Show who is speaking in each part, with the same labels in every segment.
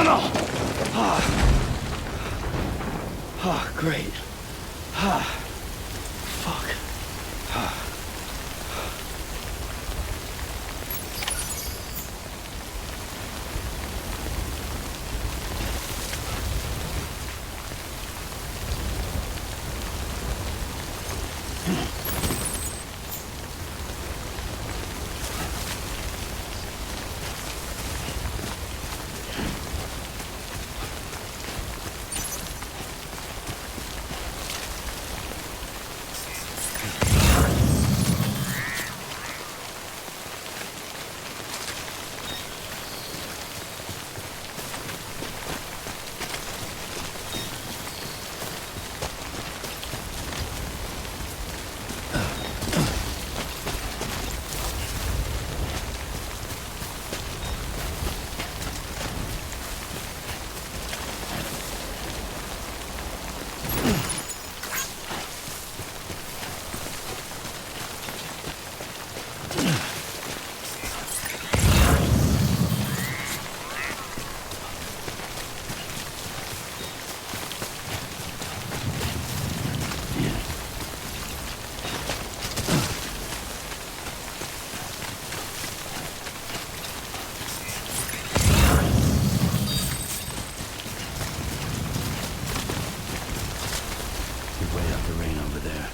Speaker 1: no! Great. Fuck. Way out the rain over there.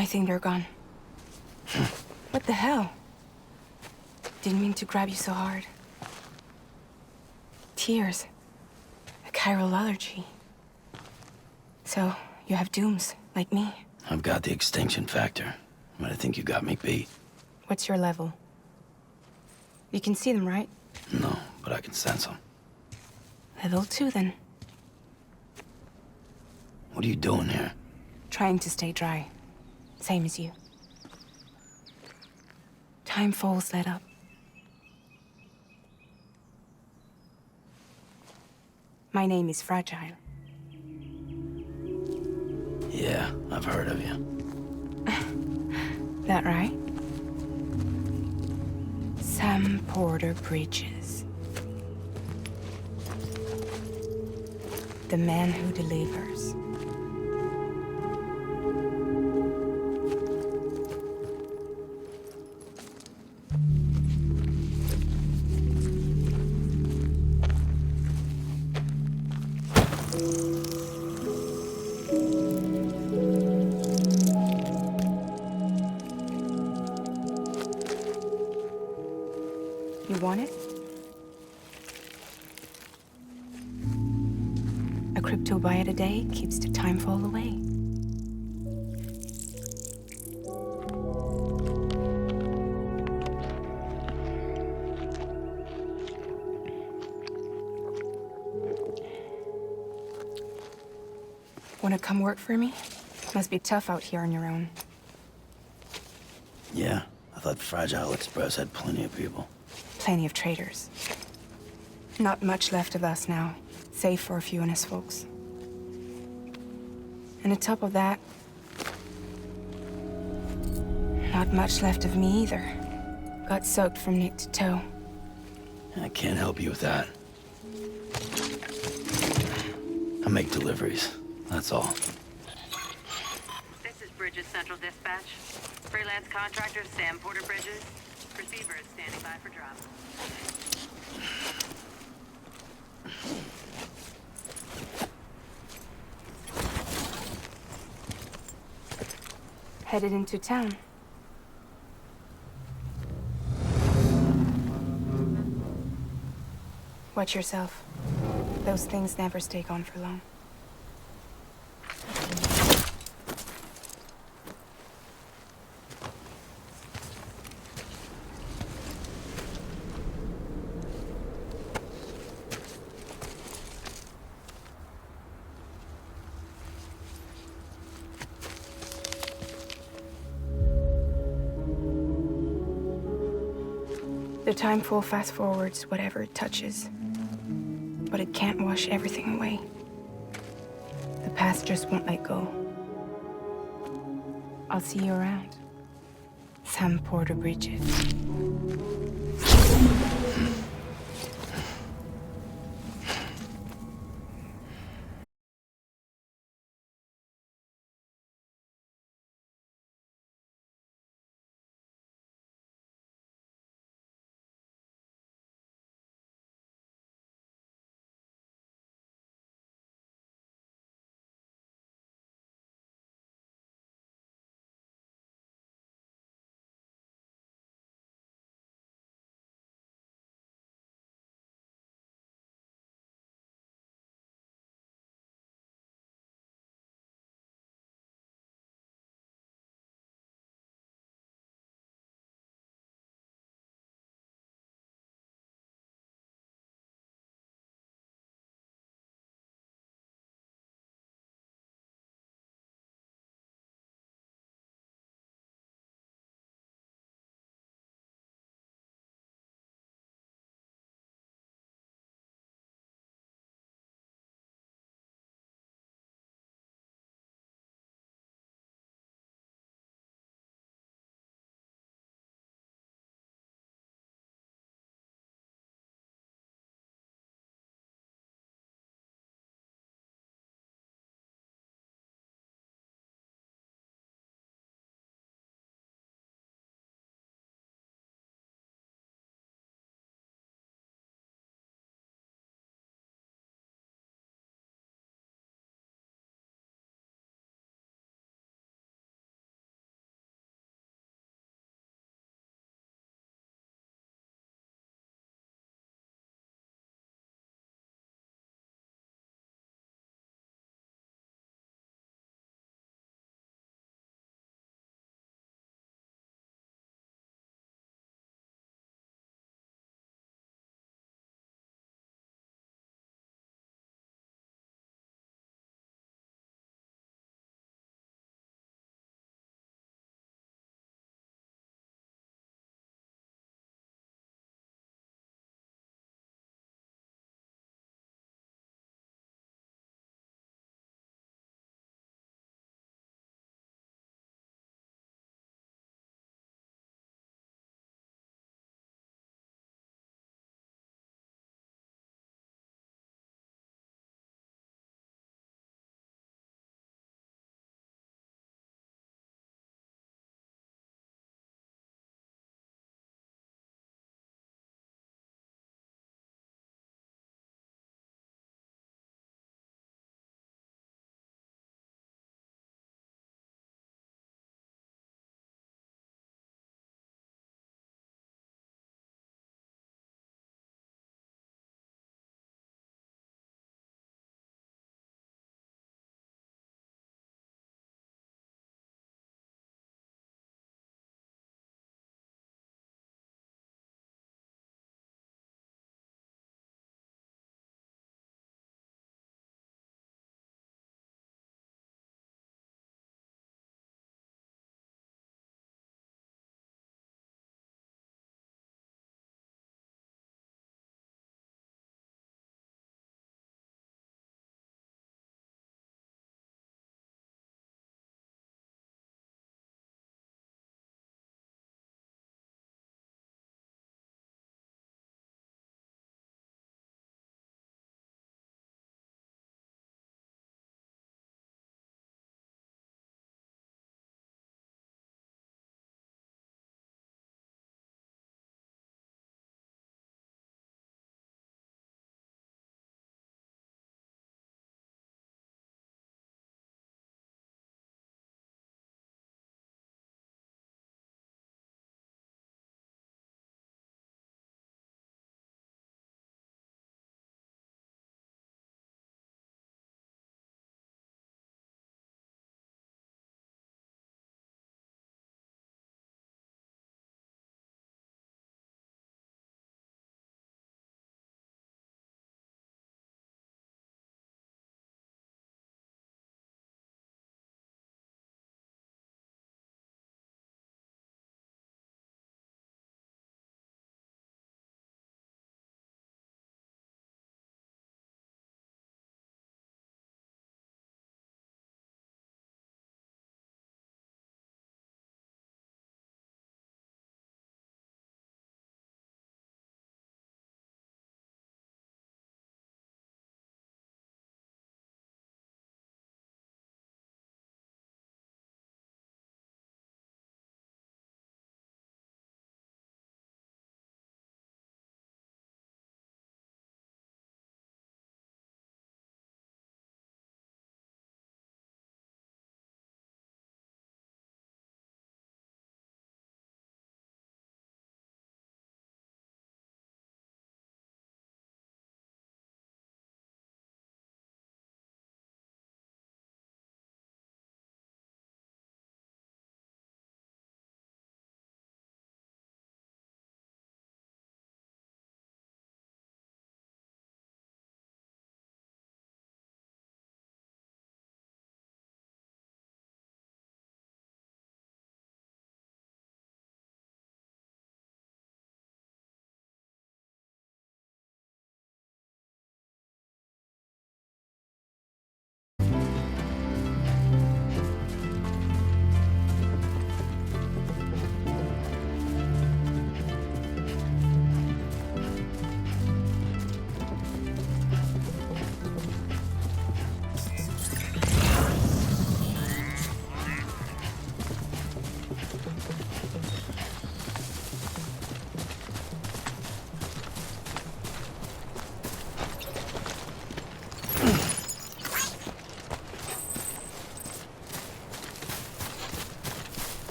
Speaker 2: I think they're gone. What the hell? Didn't mean to grab you so hard. Tears. A chiral allergy. So, you have dooms, like me.
Speaker 1: I've got the extinction factor, but I think you got me beat.
Speaker 2: What's your level? You can see them, right?
Speaker 1: No, but I can sense them.
Speaker 2: Level 2, then.
Speaker 1: What are you doing here?
Speaker 2: Trying to stay dry. Same as you. Time falls let up. My name is Fragile.
Speaker 1: Yeah, I've heard of you.
Speaker 2: That right? Sam Porter Bridges. The man who delivers. You want it? A crypto buy a day keeps the time fall away. Wanna come work for me? Must be tough out here on your own.
Speaker 1: Yeah, I thought Fragile Express had plenty of people.
Speaker 2: Plenty of traitors. Not much left of us now, save for a few honest folks. And on top of that, not much left of me either. Got soaked from neck to toe.
Speaker 1: I can't help you with that. I make deliveries, that's all.
Speaker 3: This is Bridges Central Dispatch. Freelance contractor Sam Porter Bridges. Receiver is standing by for drop.
Speaker 2: Headed into town. Watch yourself. Those things never stay gone for long. The time full fast forwards whatever it touches. But it can't wash everything away. The past just won't let go. I'll see you around. Sam Porter Bridges.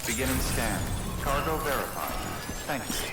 Speaker 4: Beginning scan. Cargo verified. Thanks.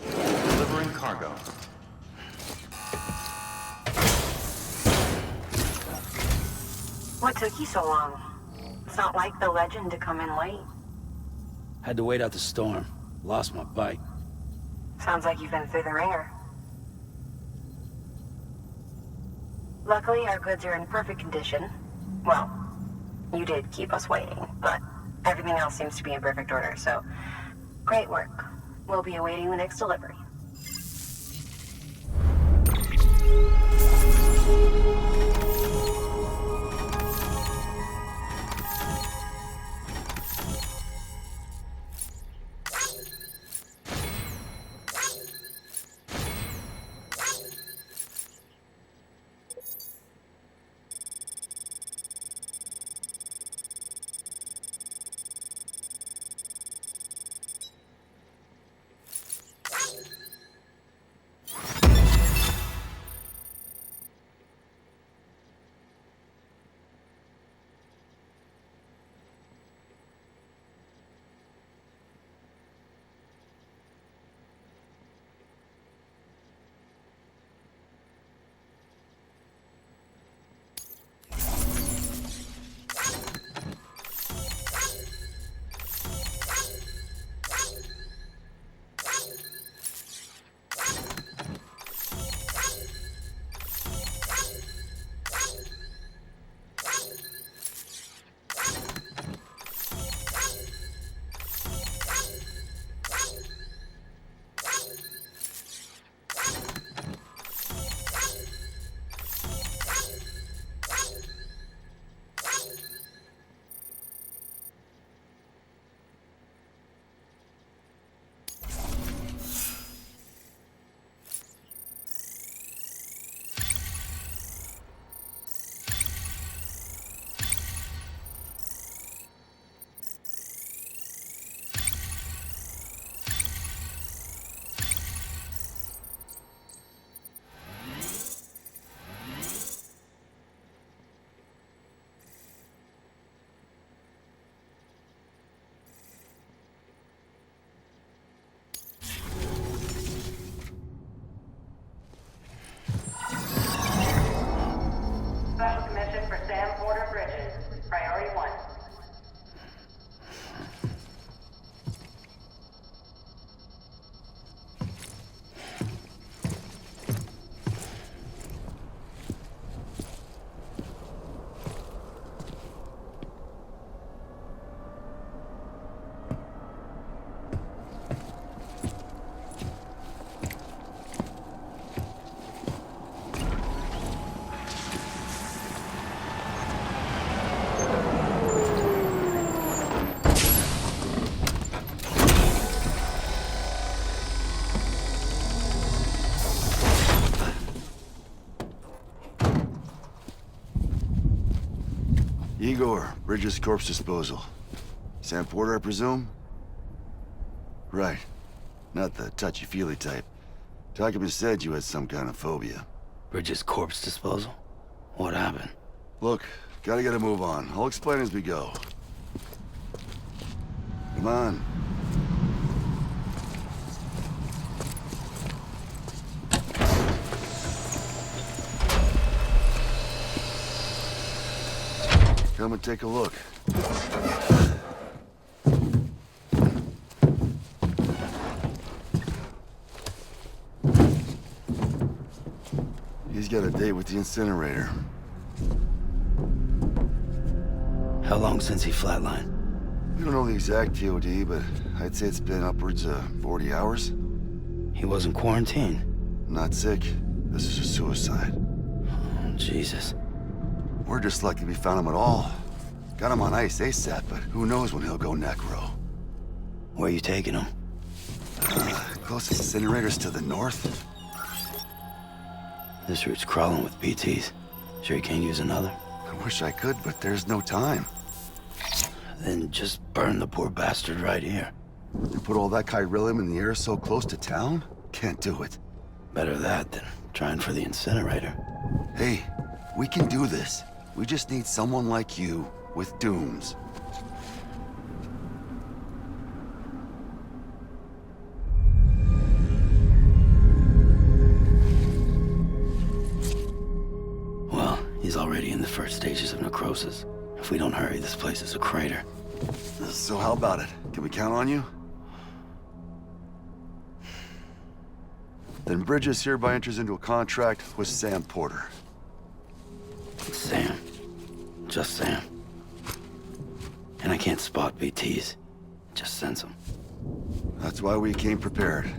Speaker 4: Delivering cargo.
Speaker 5: What took you so long? It's not like the legend to come in late.
Speaker 1: Had to wait out the storm. Lost my bike.
Speaker 5: Sounds like you've been through the ringer. Luckily, our goods are in perfect condition. Well, you did keep us waiting, but everything else seems to be in perfect order, so great work. We'll be awaiting the next delivery.
Speaker 6: Igor, Bridges Corpse Disposal. Sam Porter, I presume? Right. Not the touchy-feely type. Documents said you had some kind of phobia.
Speaker 1: Bridges corpse disposal? What happened?
Speaker 6: Look, gotta get a move on. I'll explain as we go. Come on. Come and take a look. He's got a date with the incinerator.
Speaker 1: How long since he flatlined?
Speaker 6: We don't know the exact TOD, but I'd say it's been upwards of 40 hours.
Speaker 1: He wasn't quarantined.
Speaker 6: Not sick. This is a suicide.
Speaker 1: Oh, Jesus.
Speaker 6: We're just lucky we found him at all. Got him on ice ASAP, but who knows when he'll go necro.
Speaker 1: Where you taking him?
Speaker 6: Closest incinerator's to the north.
Speaker 1: This route's crawling with BTs. Sure you can't use another?
Speaker 6: I wish I could, but there's no time.
Speaker 1: Then just burn the poor bastard right here.
Speaker 6: You put all that chiralium in the air so close to town? Can't do it.
Speaker 1: Better that than trying for the incinerator.
Speaker 6: Hey, we can do this. We just need someone like you with dooms.
Speaker 1: Well, he's already in the first stages of necrosis. If we don't hurry, this place is a crater.
Speaker 6: So how about it? Can we count on you? Then Bridges hereby enters into a contract with Sam Porter.
Speaker 1: Sam. Just Sam. And I can't spot BTs. Just sense them.
Speaker 6: That's why we came prepared.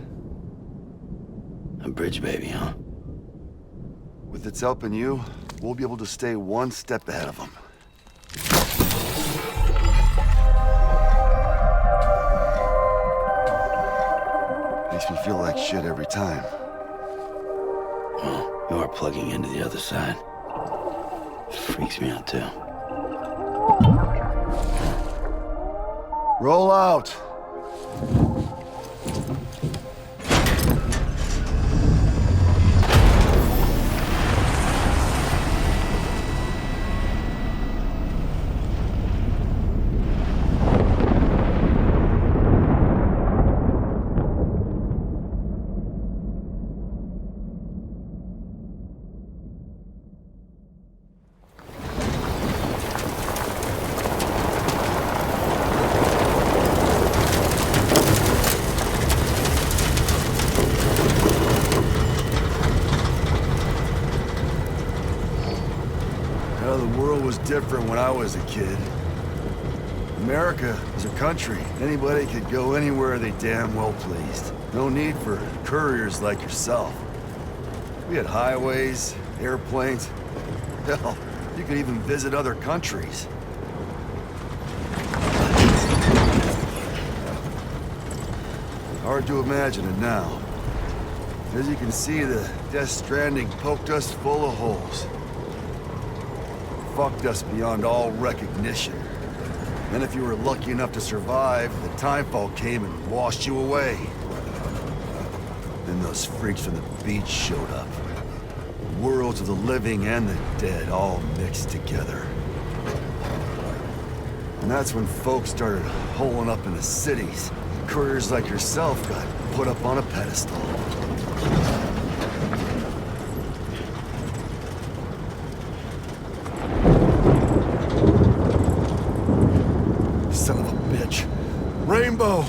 Speaker 1: A bridge baby, huh?
Speaker 6: With its help and you, we'll be able to stay one step ahead of them. Makes me feel like shit every time.
Speaker 1: Well, you are plugging into the other side. Freaks me out, too.
Speaker 6: Roll out! Different when I was a kid. America is a country. Anybody could go anywhere they damn well pleased. No need for couriers like yourself. We had highways, airplanes. Hell, you could even visit other countries. Hard to imagine it now. As you can see, the Death Stranding poked us full of holes. Fucked us beyond all recognition. Then if you were lucky enough to survive, the timefall came and washed you away. Then those freaks from the beach showed up. Worlds of the living and the dead all mixed together. And that's when folks started holing up in the cities. Couriers like yourself got put up on a pedestal. Son of a bitch. Rainbow!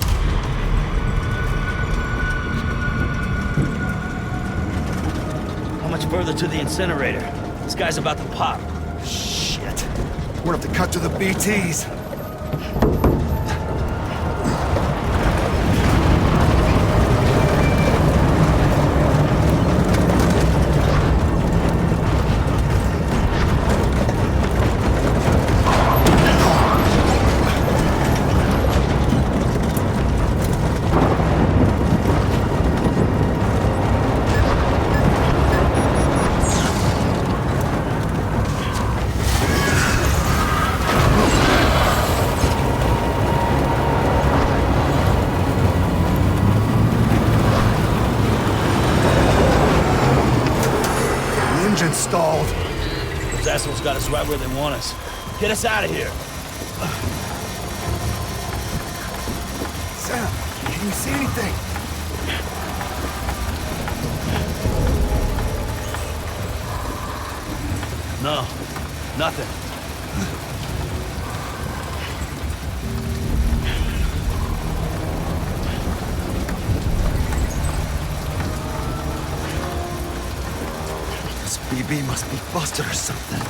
Speaker 1: How much further to the incinerator? This guy's about to pop.
Speaker 6: Shit. We're gonna have to cut to the BTs. stalled.
Speaker 7: Those assholes got us right where they want us. Get us out of here.
Speaker 6: Sam, can you see anything?
Speaker 7: No, nothing.
Speaker 6: This BB must be busted or something.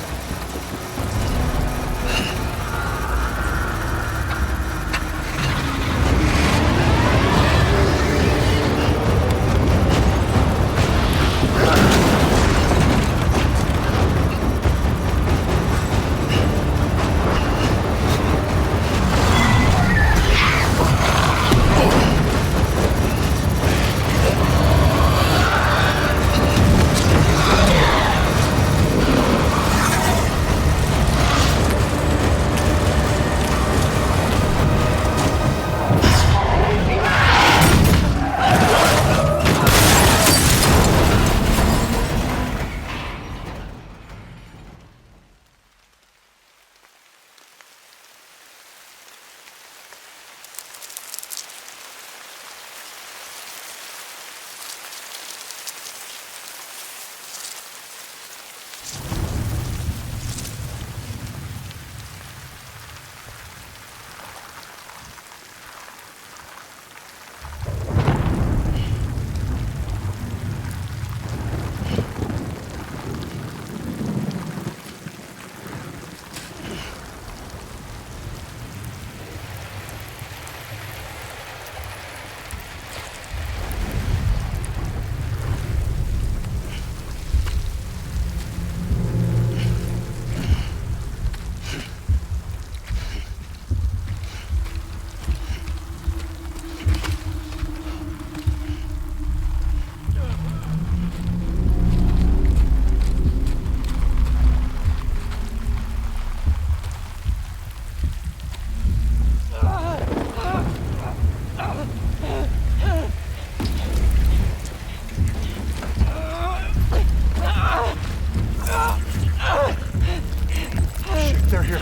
Speaker 6: They're here.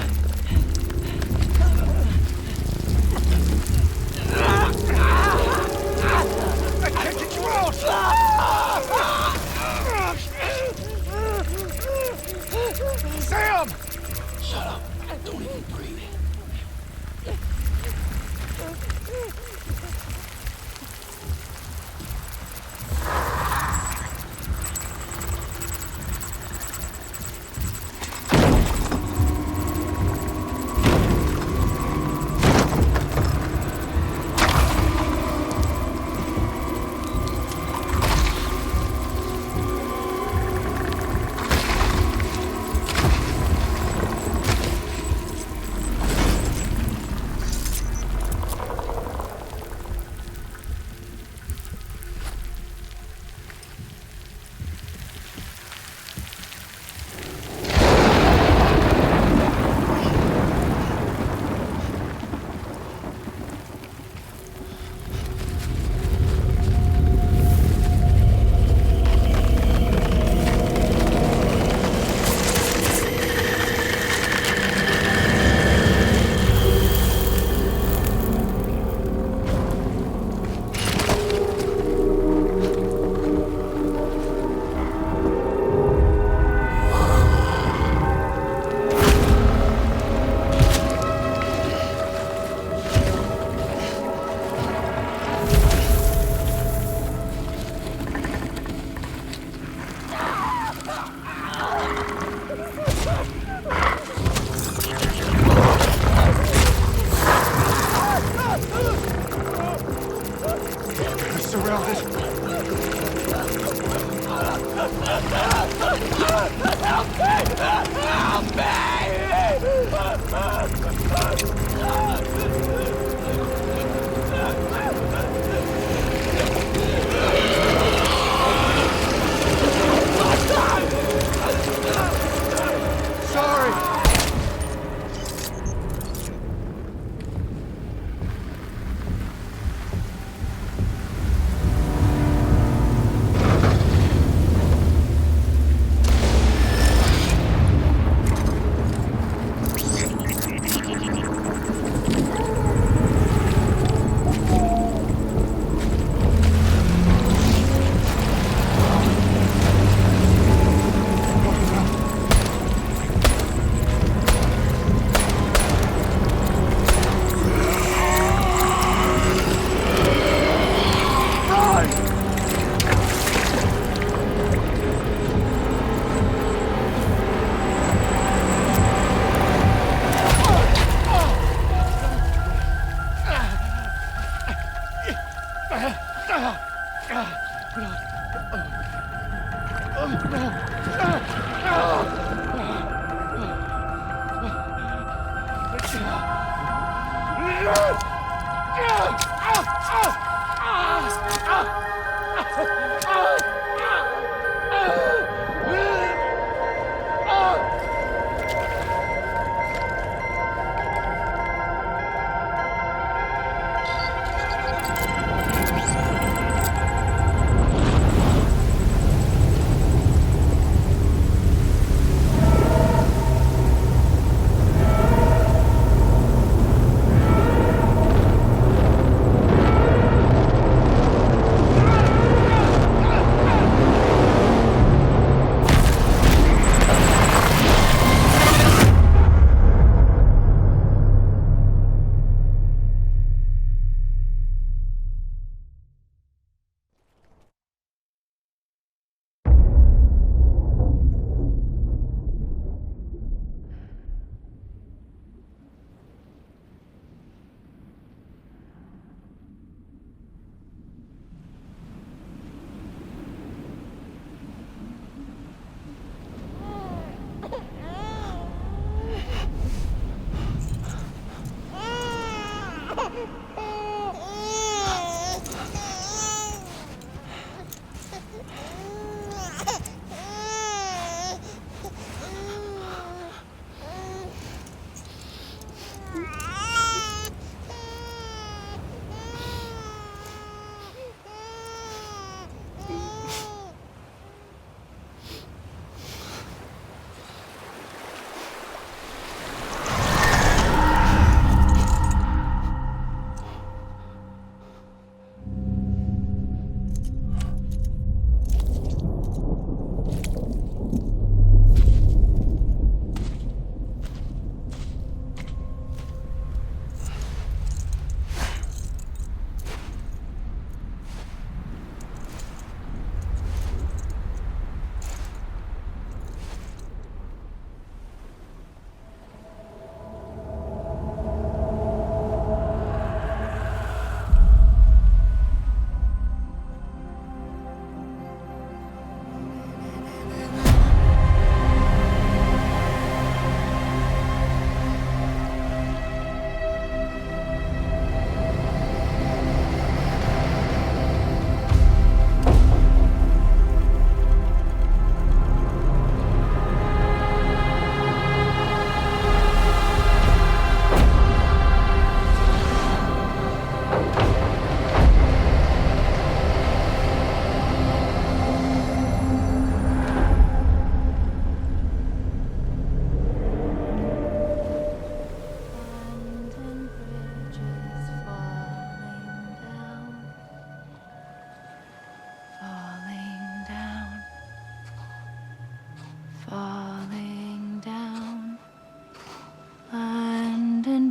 Speaker 6: I can't get you out! Sam!
Speaker 1: Shut up. Don't even breathe.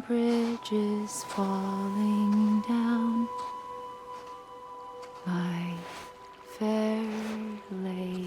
Speaker 2: bridges falling down, my fair lady.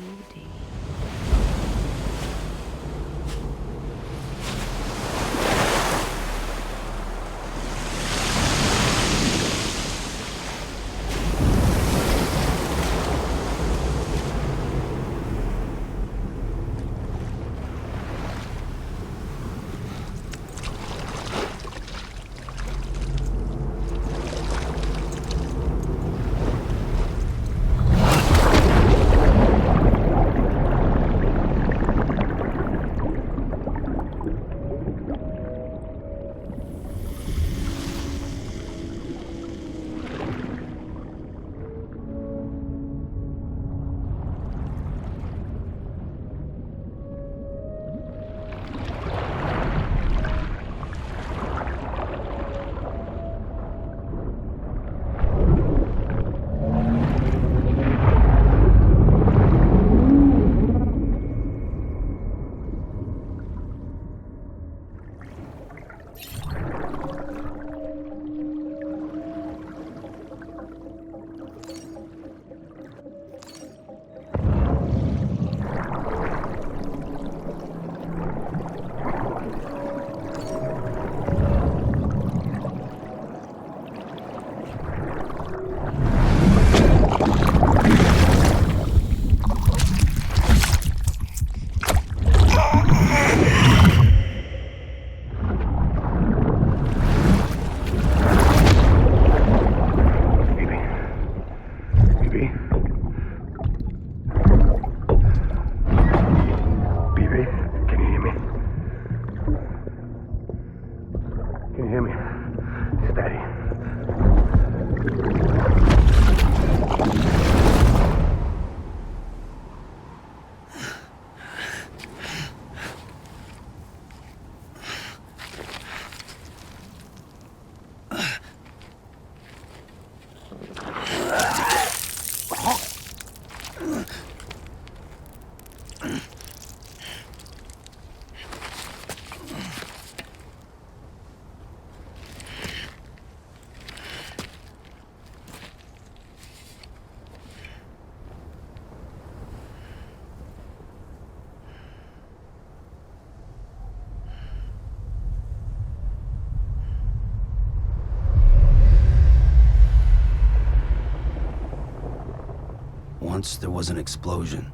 Speaker 1: Once there was an explosion.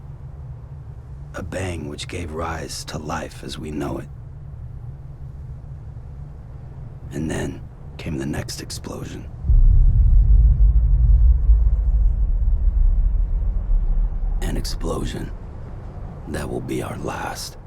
Speaker 1: A bang which gave rise to life as we know it. And then came the next explosion. An explosion that will be our last.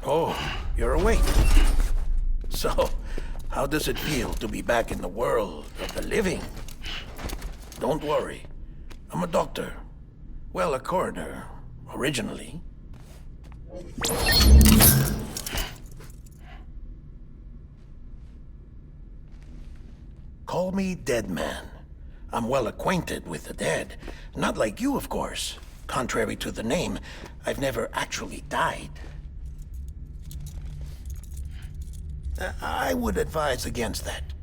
Speaker 8: Oh, you're awake. So, how does it feel to be back in the world of the living? Don't worry. I'm a doctor. Well, a coroner, originally. Call me Dead Man. I'm well acquainted with the dead. Not like you, of course. Contrary to the name, I've never actually died. I would advise against that.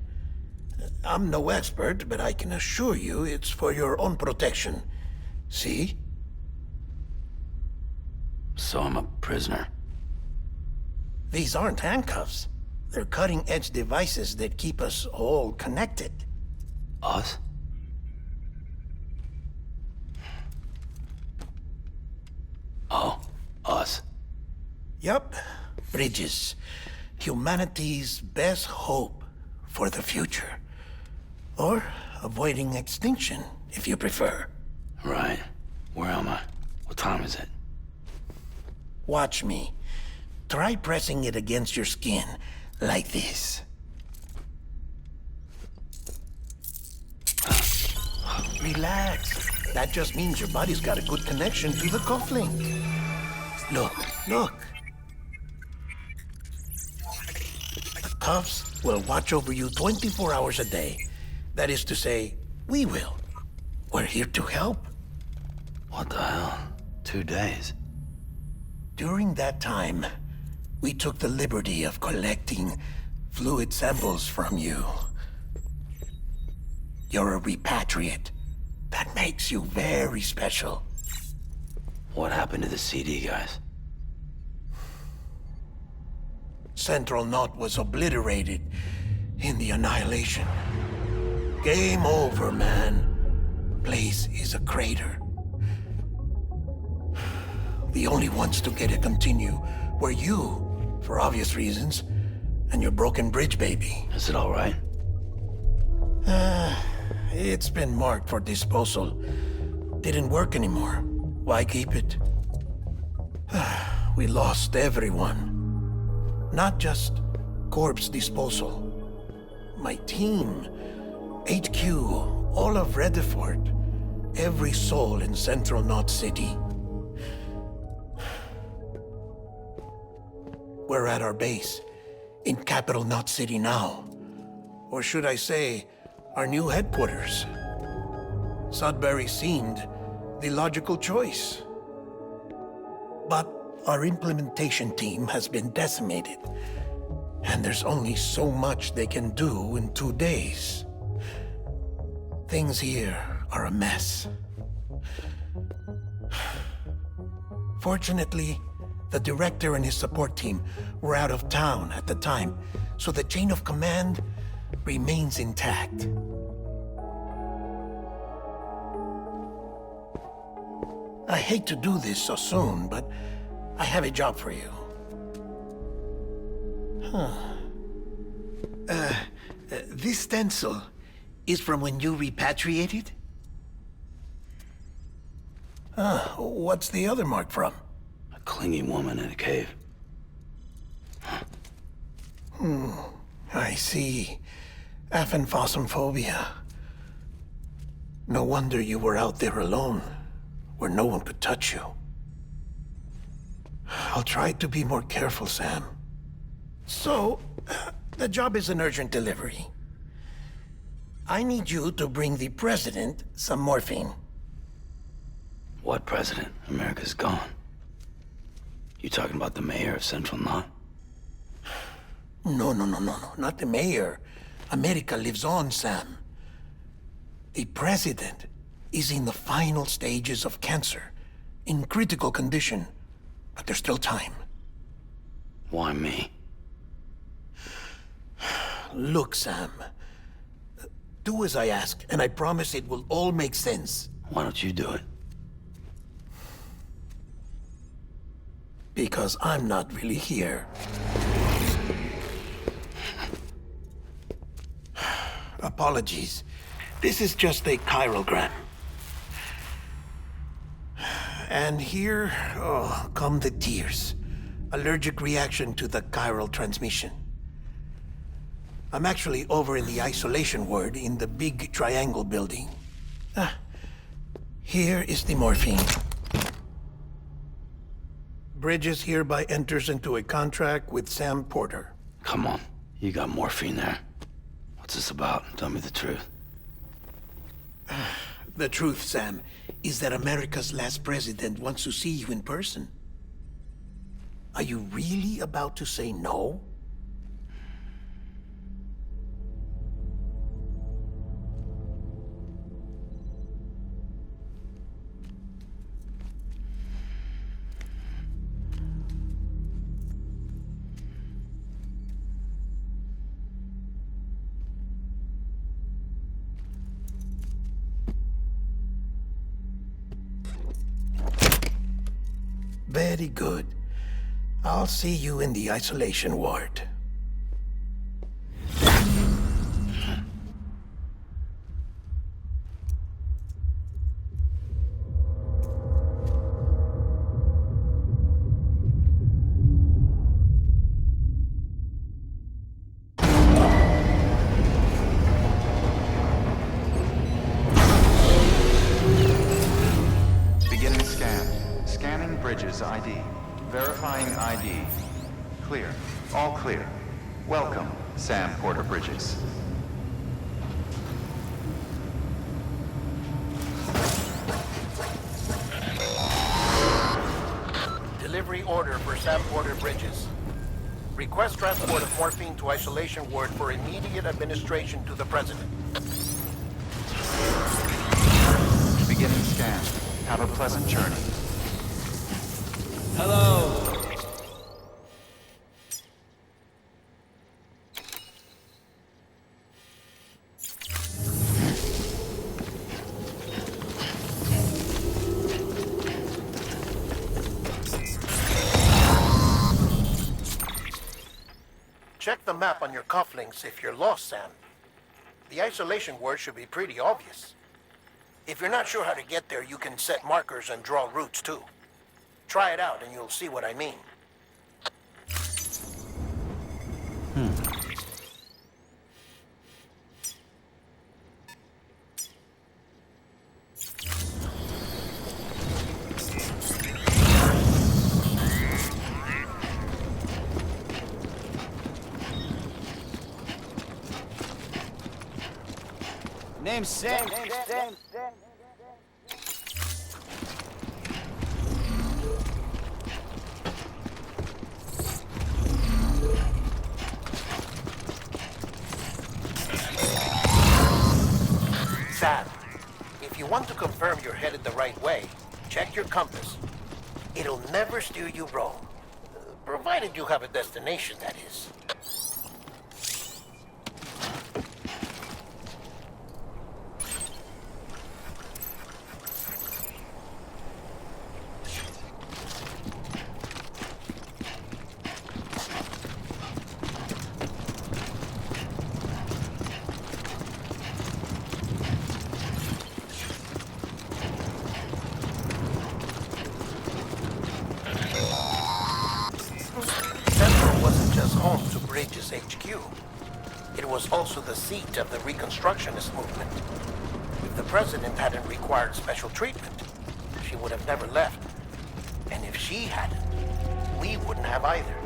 Speaker 8: I'm no expert, but I can assure you it's for your own protection. See?
Speaker 1: So I'm a prisoner.
Speaker 8: These aren't handcuffs. They're cutting-edge devices that keep us all connected.
Speaker 1: Us? Oh, us.
Speaker 8: Yup. Bridges. Humanity's best hope for the future. Or avoiding extinction, if you prefer.
Speaker 1: Right. Where am I? What time is it?
Speaker 8: Watch me. Try pressing it against your skin, like this. Relax. That just means your body's got a good connection to the cufflink. Look, look. The cuffs will watch over you 24 hours a day. That is to say, we will. We're here to help.
Speaker 1: What the hell? 2 days?
Speaker 8: During that time, we took the liberty of collecting fluid samples from you. You're a repatriate. That makes you very special.
Speaker 1: What happened to the CD guys?
Speaker 8: Central Knot was obliterated in the Annihilation. Game over, man. Place is a crater. The only ones to get to continue were you, for obvious reasons, and your broken bridge baby.
Speaker 1: Is it all right?
Speaker 8: It's been marked for disposal. Didn't work anymore. Why keep it? We lost everyone. Not just corpse disposal. My team, HQ, all of Redefort, every soul in Central Knot City. We're at our base, in Capital Knot City now. Or should I say, our new headquarters. Sudbury seemed the logical choice. But our implementation team has been decimated, and there's only so much they can do in 2 days. Things here are a mess. Fortunately, the director and his support team were out of town at the time, so the chain of command remains intact. I hate to do this so soon, but I have a job for you. This stencil is from when you repatriated? What's the other mark from?
Speaker 1: A clingy woman in a cave.
Speaker 8: I see. Aphenphosmphobia. No wonder you were out there alone, where no one could touch you. I'll try to be more careful, Sam. So, the job is an urgent delivery. I need you to bring the president some morphine.
Speaker 1: What president? America's gone. You talking about the mayor of Central Knot?
Speaker 8: No, not the mayor. America lives on, Sam. The president is in the final stages of cancer, in critical condition, but there's still time.
Speaker 1: Why me?
Speaker 8: Look, Sam. Do as I ask, and I promise it will all make sense.
Speaker 1: Why don't you do it?
Speaker 8: Because I'm not really here. Apologies. This is just a chirogram. And here, come the tears. Allergic reaction to the chiral transmission. I'm actually over in the isolation ward in the big triangle building. Here is the morphine. Bridges hereby enters into a contract with Sam Porter.
Speaker 1: Come on. You got morphine there. What's this about? Tell me the truth.
Speaker 8: The truth, Sam, is that America's last president wants to see you in person. Are you really about to say no? Very good. I'll see you in the isolation ward.
Speaker 4: Beginning scan. Scanning Bridges ID. Verifying ID. Clear. All clear. Welcome, Sam Porter Bridges.
Speaker 8: Delivery order for Sam Porter Bridges. Request transport of morphine to isolation ward for immediate administration to the president.
Speaker 4: Beginning scan. Have a pleasant journey.
Speaker 7: Hello.
Speaker 8: Check the map on your cufflinks if you're lost, Sam. The isolation word should be pretty obvious. If you're not sure how to get there, you can set markers and draw routes too. Try it out and you'll see what I mean.
Speaker 7: Name's Sam.
Speaker 8: Sam, if you want to confirm you're headed the right way, check your compass. It'll never steer you wrong. Provided you have a destination, that is. HQ. It was also the seat of the Reconstructionist movement. If the president hadn't required special treatment, she would have never left. And if she hadn't, we wouldn't have either.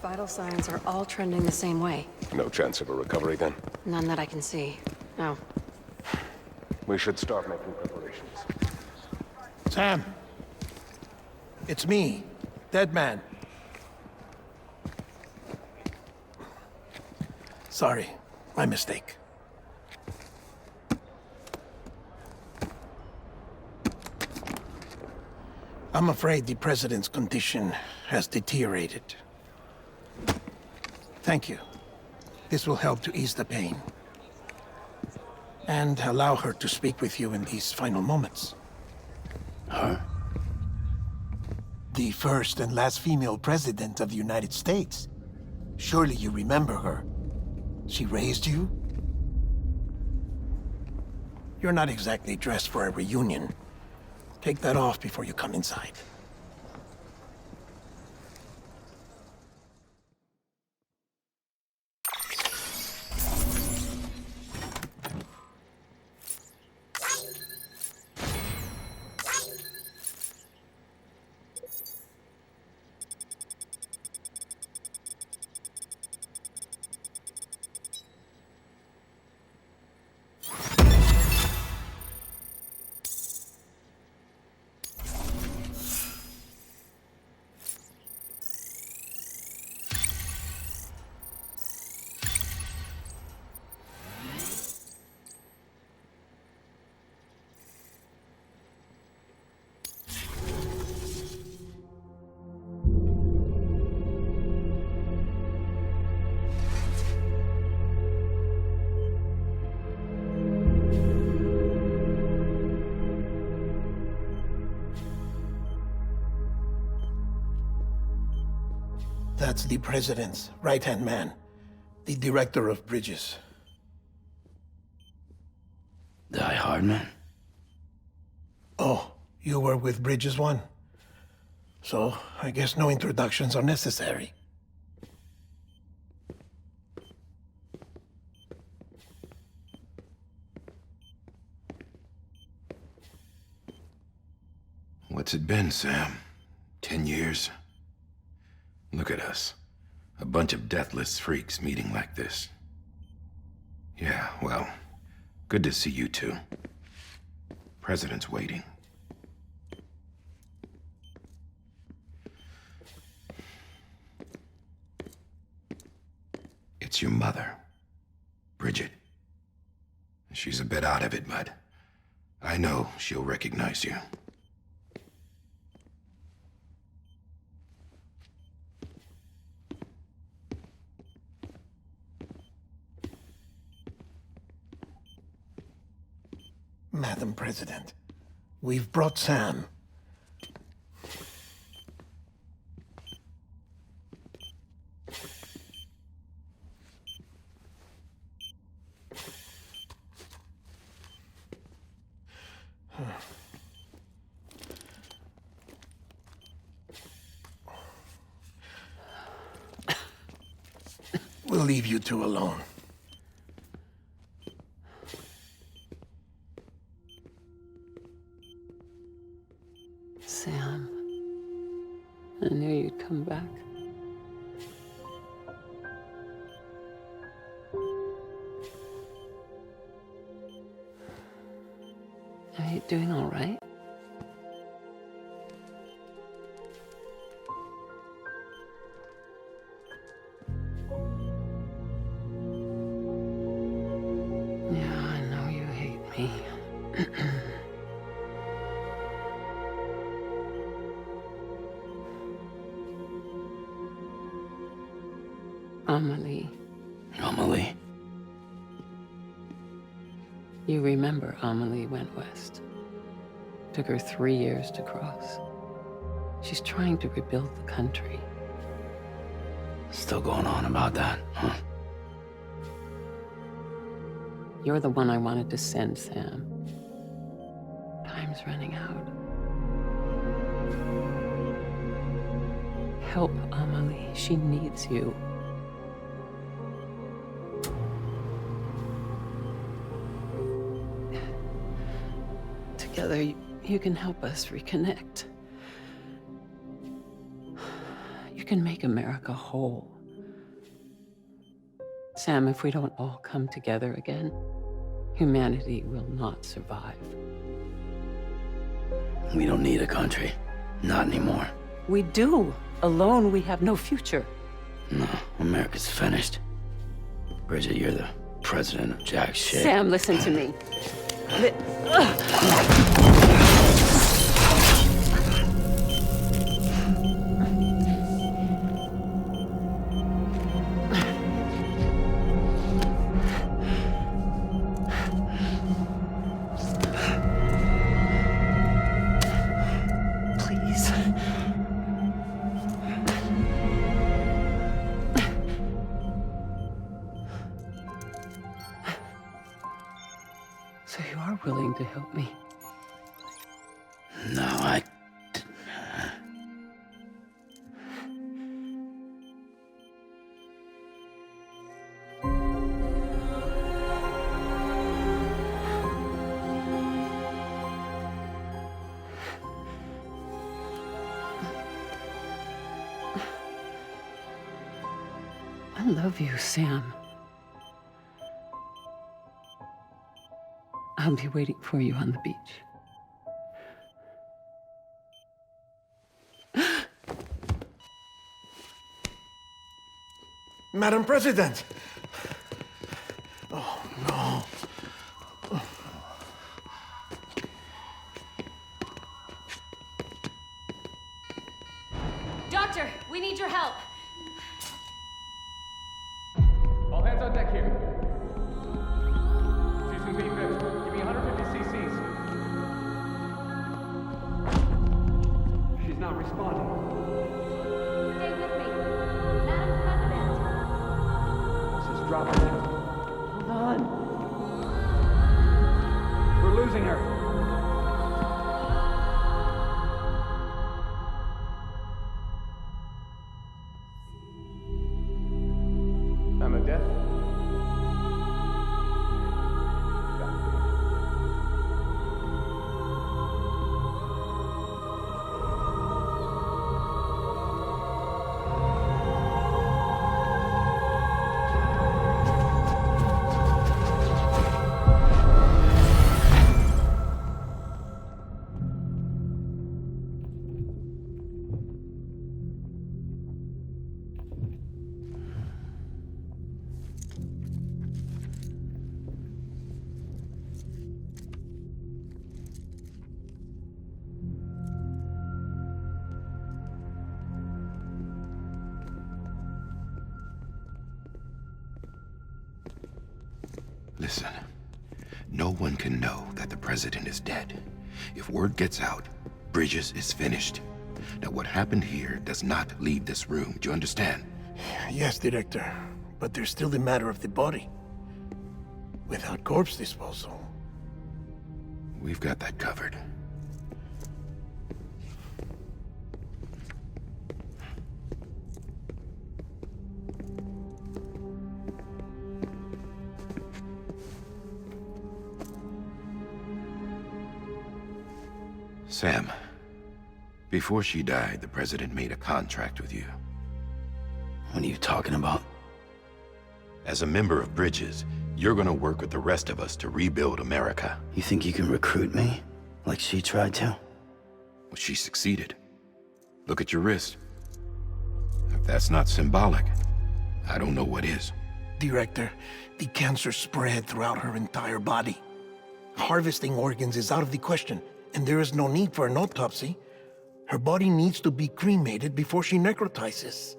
Speaker 9: Vital signs are all trending the same way.
Speaker 10: No chance of a recovery then?
Speaker 9: None that I can see. No.
Speaker 10: We should start making preparations.
Speaker 8: Sam! It's me, Dead Man. Sorry, my mistake. I'm afraid the president's condition has deteriorated. Thank you. This will help to ease the pain. And allow her to speak with you in these final moments.
Speaker 1: Her?
Speaker 8: The first and last female president of the United States. Surely you remember her. She raised you? You're not exactly dressed for a reunion. Take that off before you come inside. That's the president's right-hand man, the director of bridges.
Speaker 1: Die Hard Man?
Speaker 8: Oh, you were with Bridges 1? So, I guess no introductions are necessary.
Speaker 11: What's it been, Sam? 10 years? Look at us. A bunch of deathless freaks meeting like this. Yeah, well, good to see you two. President's waiting. It's your mother, Bridget. She's a bit out of it, but I know she'll recognize you.
Speaker 8: Madam President, we've brought Sam. We'll leave you two alone.
Speaker 9: Sam, I knew you'd come back. Are you doing all right? Amelie.
Speaker 1: Amelie?
Speaker 9: You remember Amelie went west. Took her 3 years to cross. She's trying to rebuild the country.
Speaker 1: Still going on about that, huh?
Speaker 9: You're the one I wanted to send, Sam. Time's running out. Help Amelie. She needs you. Together, you can help us reconnect. You can make America whole. Sam, if we don't all come together again, humanity will not survive.
Speaker 1: We don't need a country. Not anymore.
Speaker 9: We do. Alone, we have no future.
Speaker 1: No, America's finished. Bridget, you're the president of jack shit.
Speaker 9: Sam, listen to me. Please. So you are willing to help me?
Speaker 1: No, I...
Speaker 9: I love you, Sam. I'll be waiting for you on the beach.
Speaker 8: Madam President! Oh, no.
Speaker 12: Doctor, we need your help.
Speaker 10: All hands on deck here. Season B fifth. Give me 150 cc's. She's not responding.
Speaker 12: Stay with me. Madam President.
Speaker 10: This is dropping in.
Speaker 9: Hold on.
Speaker 10: We're losing her. I'm a death.
Speaker 11: Listen, no one can know that the president is dead. If word gets out, Bridges is finished. Now, what happened here does not leave this room. Do you understand?
Speaker 8: Yes, Director. But there's still the matter of the body. Without corpse disposal.
Speaker 11: We've got that covered. Sam, before she died, the president made a contract with you.
Speaker 1: What are you talking about?
Speaker 11: As a member of Bridges, you're gonna work with the rest of us to rebuild America.
Speaker 1: You think you can recruit me? Like she tried to?
Speaker 11: Well, she succeeded. Look at your wrist. If that's not symbolic, I don't know what is.
Speaker 8: Director, the cancer spread throughout her entire body. Harvesting organs is out of the question, and there is no need for an autopsy. Her body needs to be cremated before she necrotizes.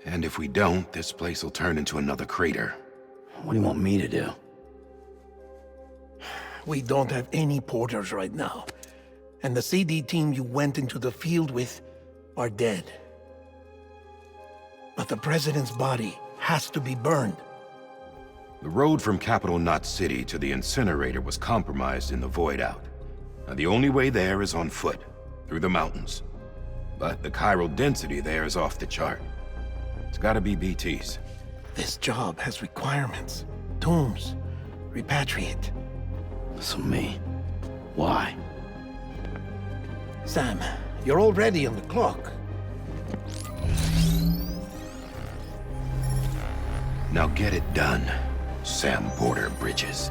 Speaker 11: And if we don't, this place will turn into another crater.
Speaker 1: What do you want me to do?
Speaker 8: We don't have any porters right now. And the CD team you went into the field with are dead. But the president's body has to be burned.
Speaker 11: The road from Capital Knot City to the incinerator was compromised in the void out. Now, the only way there is on foot, through the mountains. But the chiral density there is off the chart. It's gotta be BTs.
Speaker 8: This job has requirements. Tombs. Repatriate.
Speaker 1: So me. Why?
Speaker 8: Sam, you're already on the clock.
Speaker 11: Now get it done, Sam Porter Bridges.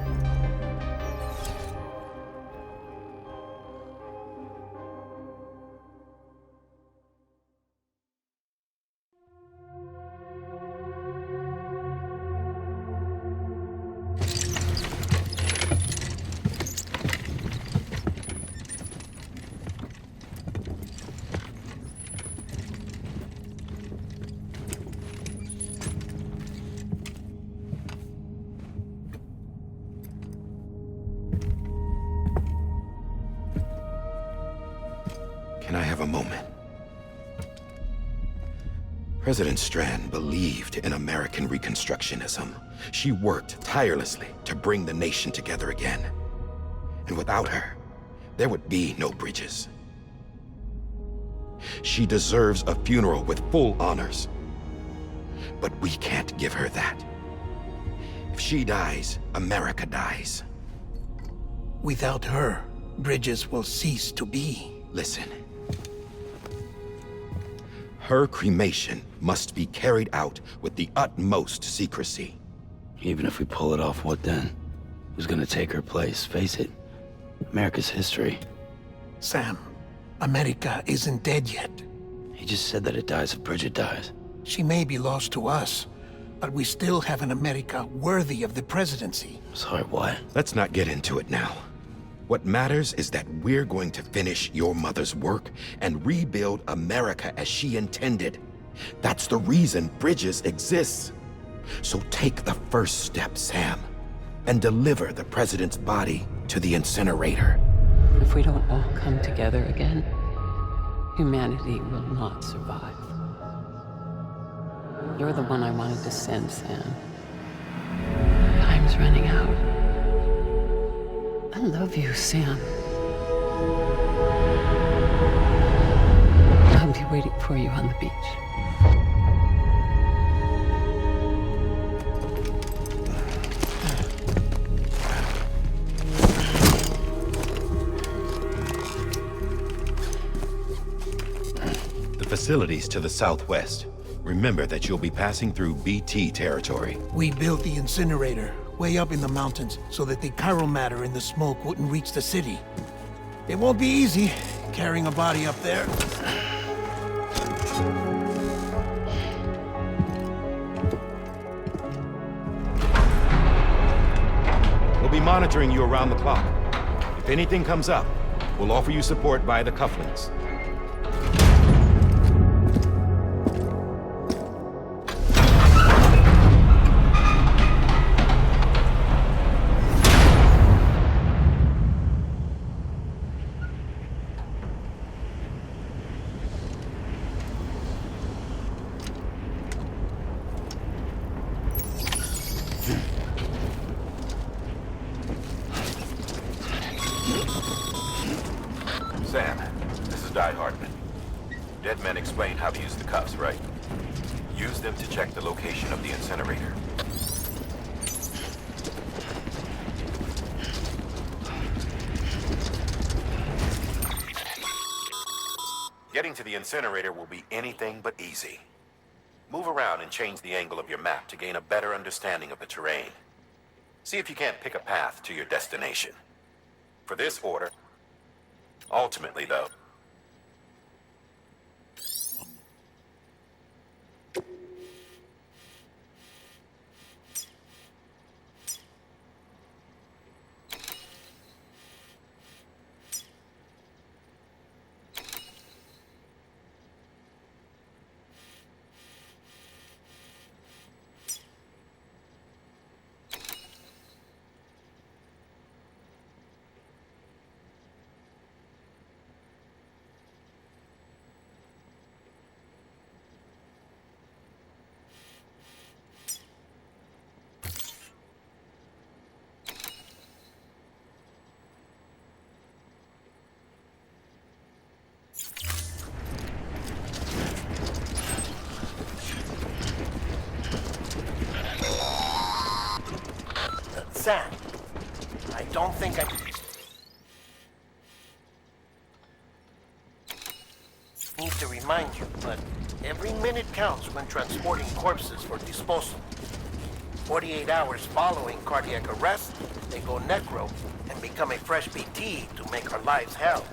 Speaker 11: Can I have a moment? President Strand believed in American Reconstructionism. She worked tirelessly to bring the nation together again. And without her, there would be no Bridges. She deserves a funeral with full honors. But we can't give her that. If she dies, America dies.
Speaker 8: Without her, Bridges will cease to be.
Speaker 11: Listen. Her cremation must be carried out with the utmost secrecy.
Speaker 1: Even if we pull it off, what then? Who's gonna take her place? Face it, America's history.
Speaker 8: Sam, America isn't dead yet.
Speaker 1: He just said that it dies if Bridget dies.
Speaker 8: She may be lost to us, but we still have an America worthy of the presidency.
Speaker 1: Sorry, what?
Speaker 11: Let's not get into it now. What matters is that we're going to finish your mother's work and rebuild America as she intended. That's the reason Bridges exists. So take the first step, Sam, and deliver the president's body to the incinerator.
Speaker 9: If we don't all come together again, humanity will not survive. You're the one I wanted to send, Sam. Time's running out. I love you, Sam. I'll be waiting for you on the beach.
Speaker 11: The facilities to the southwest. Remember that you'll be passing through BT territory.
Speaker 8: We built the incinerator way up in the mountains so that the chiral matter in the smoke wouldn't reach the city. It won't be easy carrying a body up there.
Speaker 11: We'll be monitoring you around the clock. If anything comes up, we'll offer you support via the cufflinks. Sam, this is Di Hartman. Dead men explained how to use the cuffs, right? Use them to check the location of the incinerator. Getting to the incinerator will be anything but easy. Move around and change the angle of your map to gain a better understanding of the terrain. See if you can't pick a path to your destination. For this order, ultimately, though,
Speaker 8: Sam, I don't think I... need to remind you, but every minute counts when transporting corpses for disposal. 48 hours following cardiac arrest, they go necro and become a fresh BT to make our lives hell.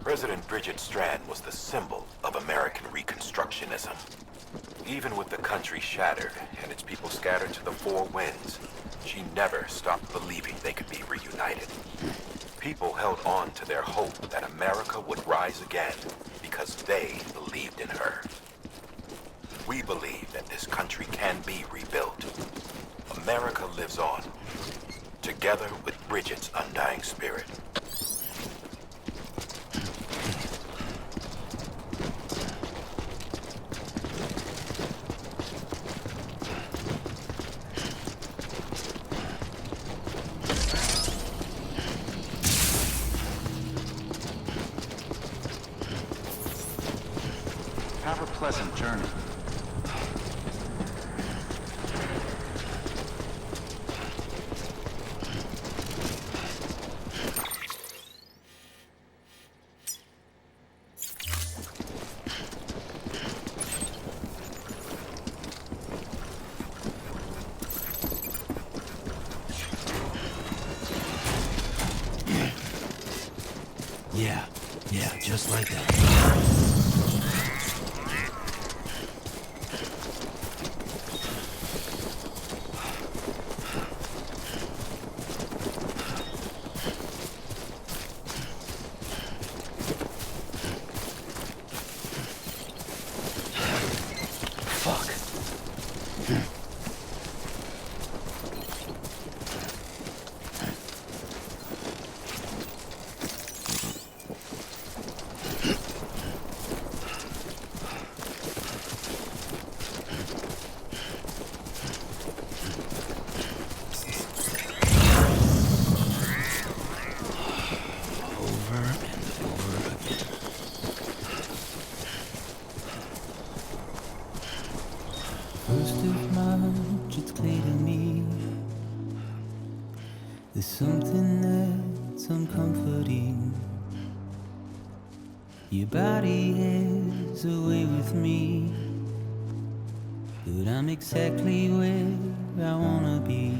Speaker 11: President Bridget Strand was the symbol of American Reconstructionism. Even with the country shattered and its people scattered to the four winds, she never stopped believing they could be reunited. People held on to their hope that America would rise again because they believed in her. We believe that this country can be rebuilt. America lives on, together with Bridget's undying spirit.
Speaker 4: Have a pleasant journey.
Speaker 1: Yeah, just like that.
Speaker 13: First of March, it's clear to me there's something that's uncomforting. Your body is away with me, but I'm exactly where I wanna be.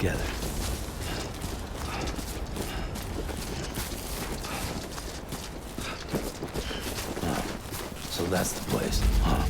Speaker 1: together. Oh, so that's the place, huh?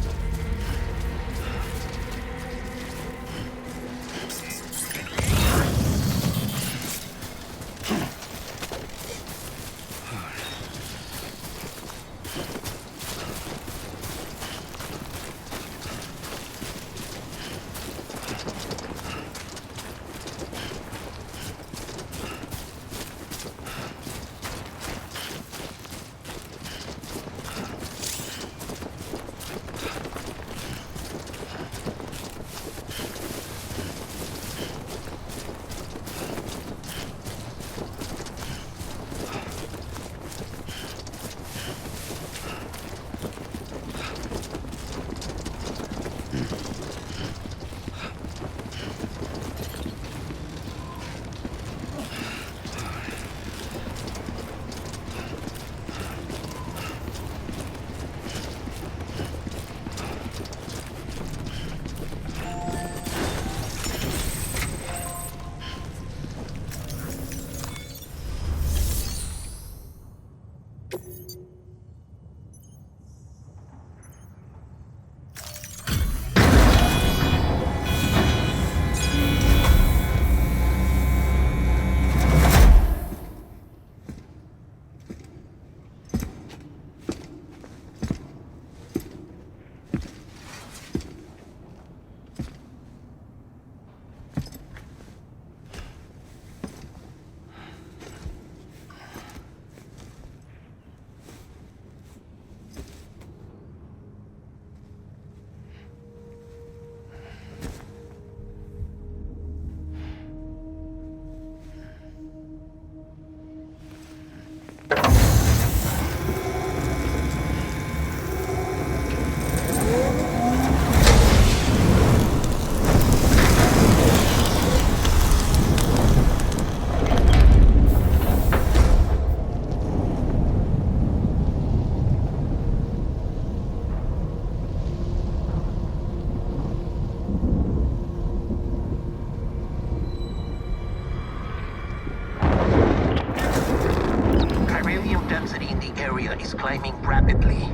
Speaker 8: Is climbing rapidly.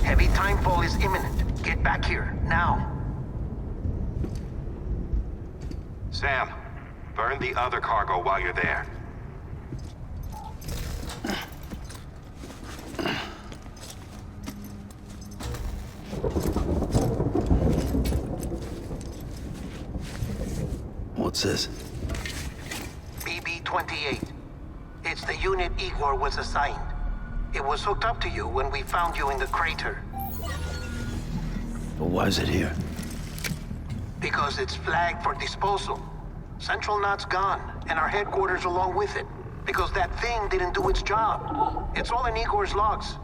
Speaker 8: Heavy timefall is imminent. Get back here, now.
Speaker 10: Sam, burn the other cargo while you're there.
Speaker 1: What's this?
Speaker 8: BB-28. It's the unit Igor was assigned. It was hooked up to you when we found you in the crater.
Speaker 1: But why is it here?
Speaker 8: Because it's flagged for disposal. Central Knot's gone, and our headquarters along with it. Because that thing didn't do its job. It's all in Igor's logs.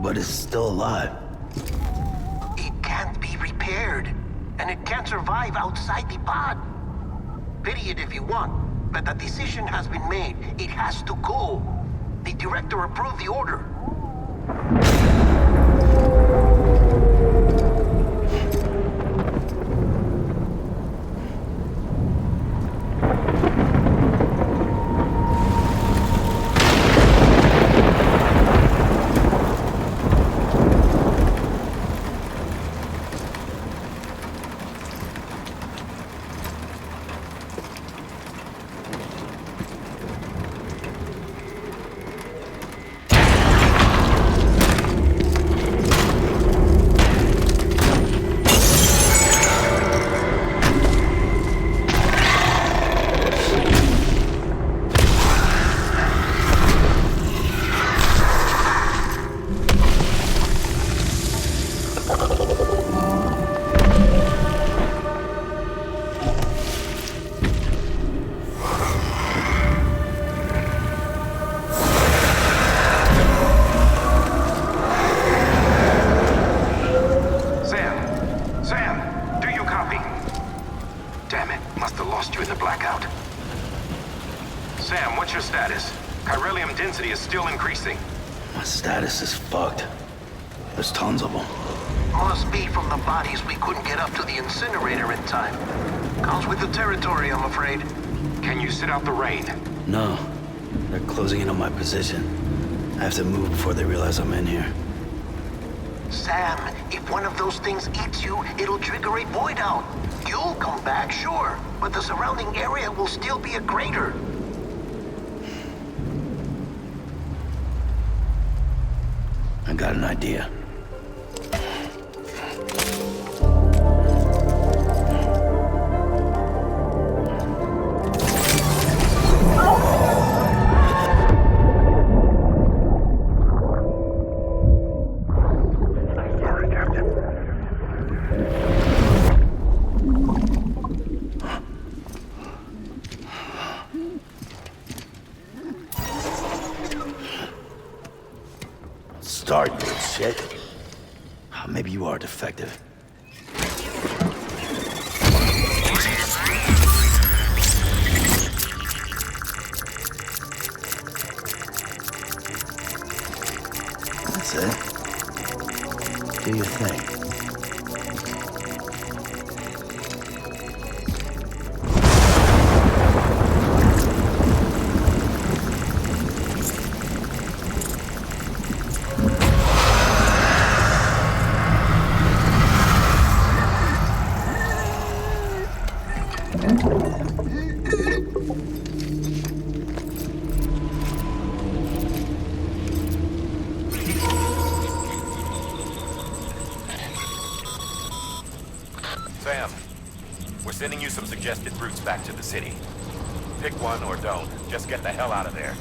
Speaker 1: But it's still alive.
Speaker 8: It can't be repaired, and it can't survive outside the pod. Pity it if you want. But the decision has been made. It has to go. The director approved the order.
Speaker 10: Sam, what's your status? Chiralium density is still increasing.
Speaker 1: My status is fucked. There's tons of them.
Speaker 8: Must be from the bodies we couldn't get up to the incinerator in time. Comes with the territory, I'm afraid.
Speaker 10: Can you sit out the rain?
Speaker 1: No. They're closing in on my position. I have to move before they realize I'm in here.
Speaker 8: Sam, if one of those things eats you, it'll trigger a void out. You'll come back, sure, but the surrounding area will still be a crater.
Speaker 1: I got an idea. Start, you shit. Maybe you are defective. That's it. Do your thing.
Speaker 10: Sam, we're sending you some suggested routes back to the city. Pick one or don't. Just get the hell out of there.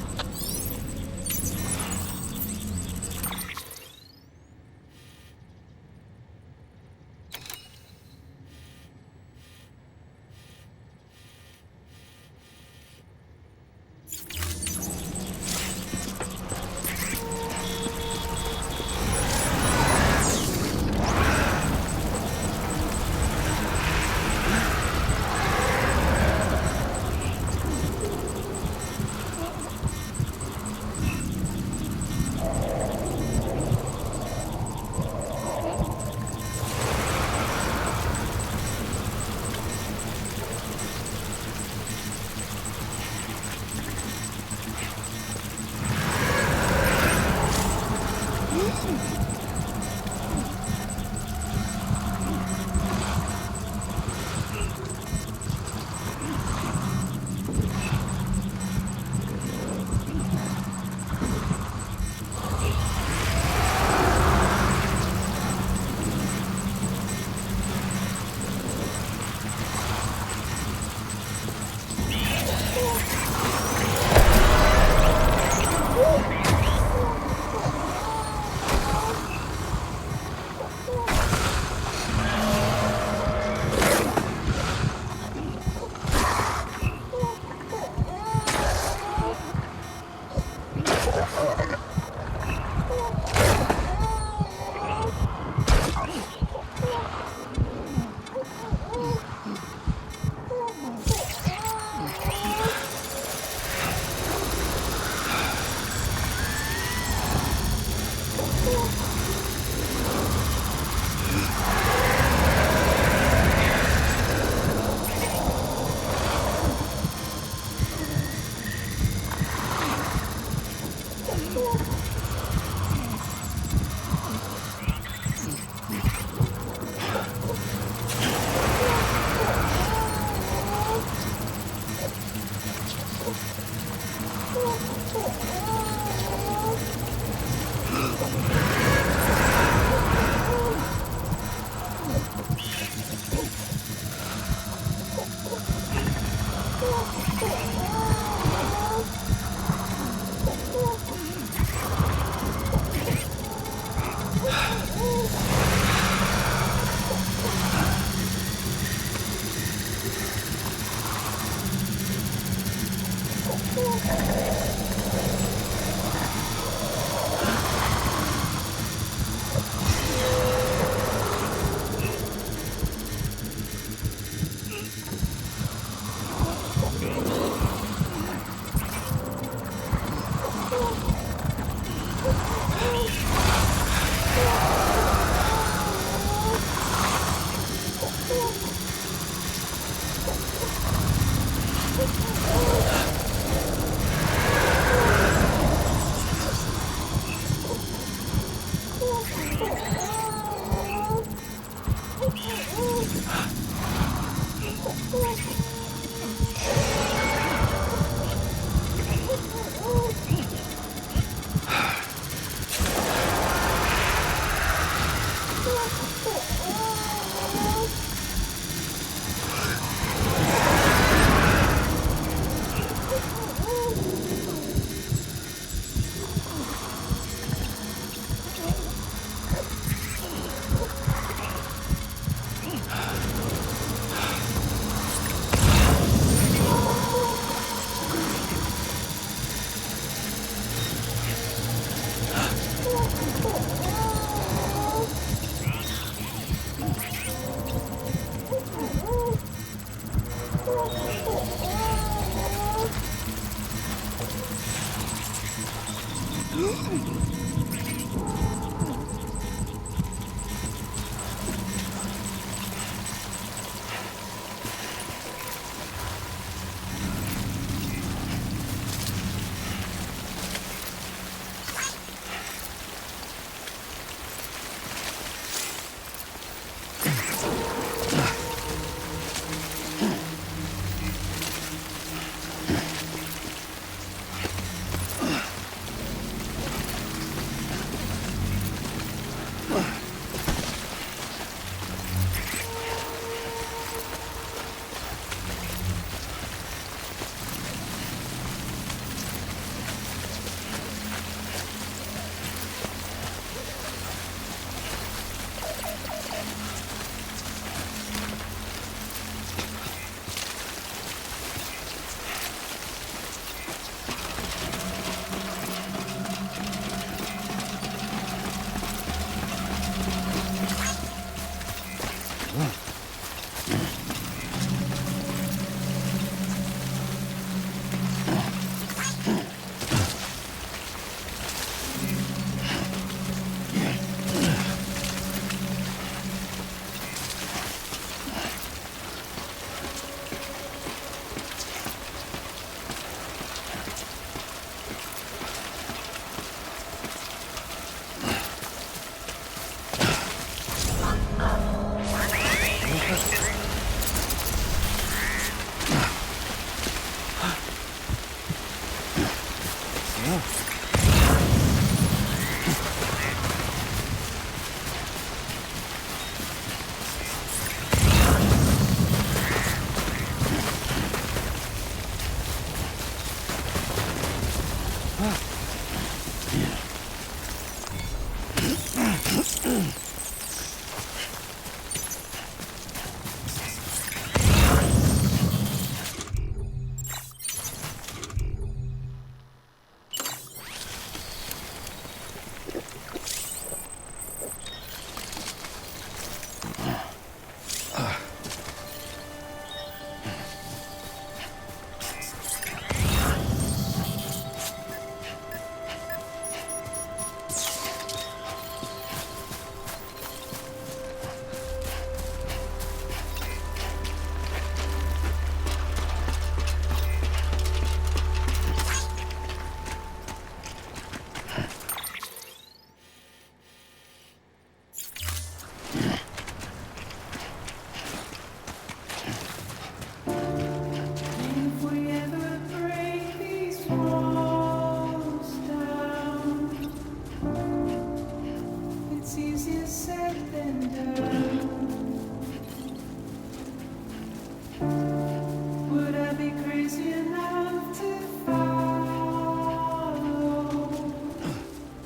Speaker 13: Would I be crazy enough to follow?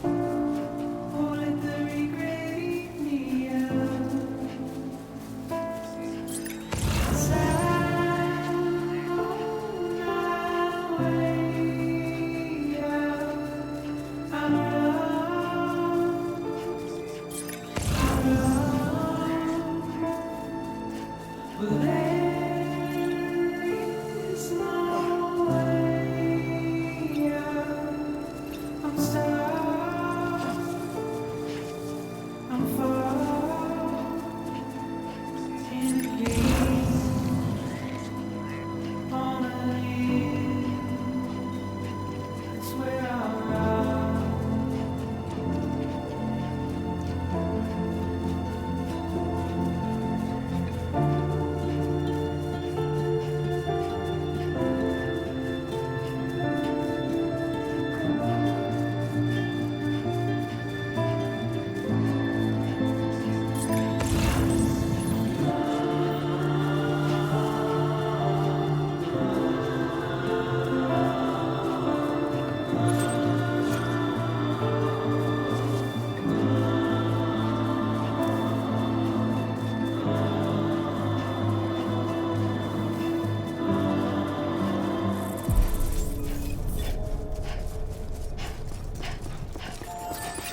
Speaker 13: Or let the regret eat me out? 'Cause I'm on my way out. I'm but there is no way out. I'm stuck. I'm far in a place on a hill. That's where I'll run.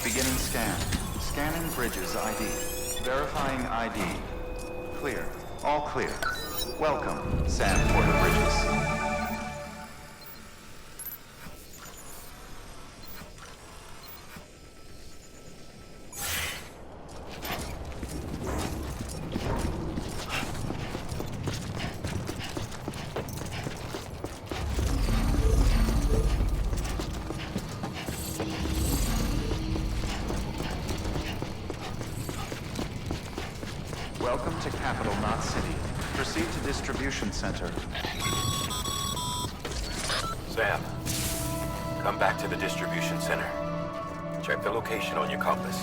Speaker 4: Beginning scan. Scanning bridges ID. Verifying ID. Clear. All clear. Welcome, Sam Porter Bridges. Welcome to Capital Knot City. Proceed to distribution center.
Speaker 10: Sam, come back to the distribution center. Check the location on your compass.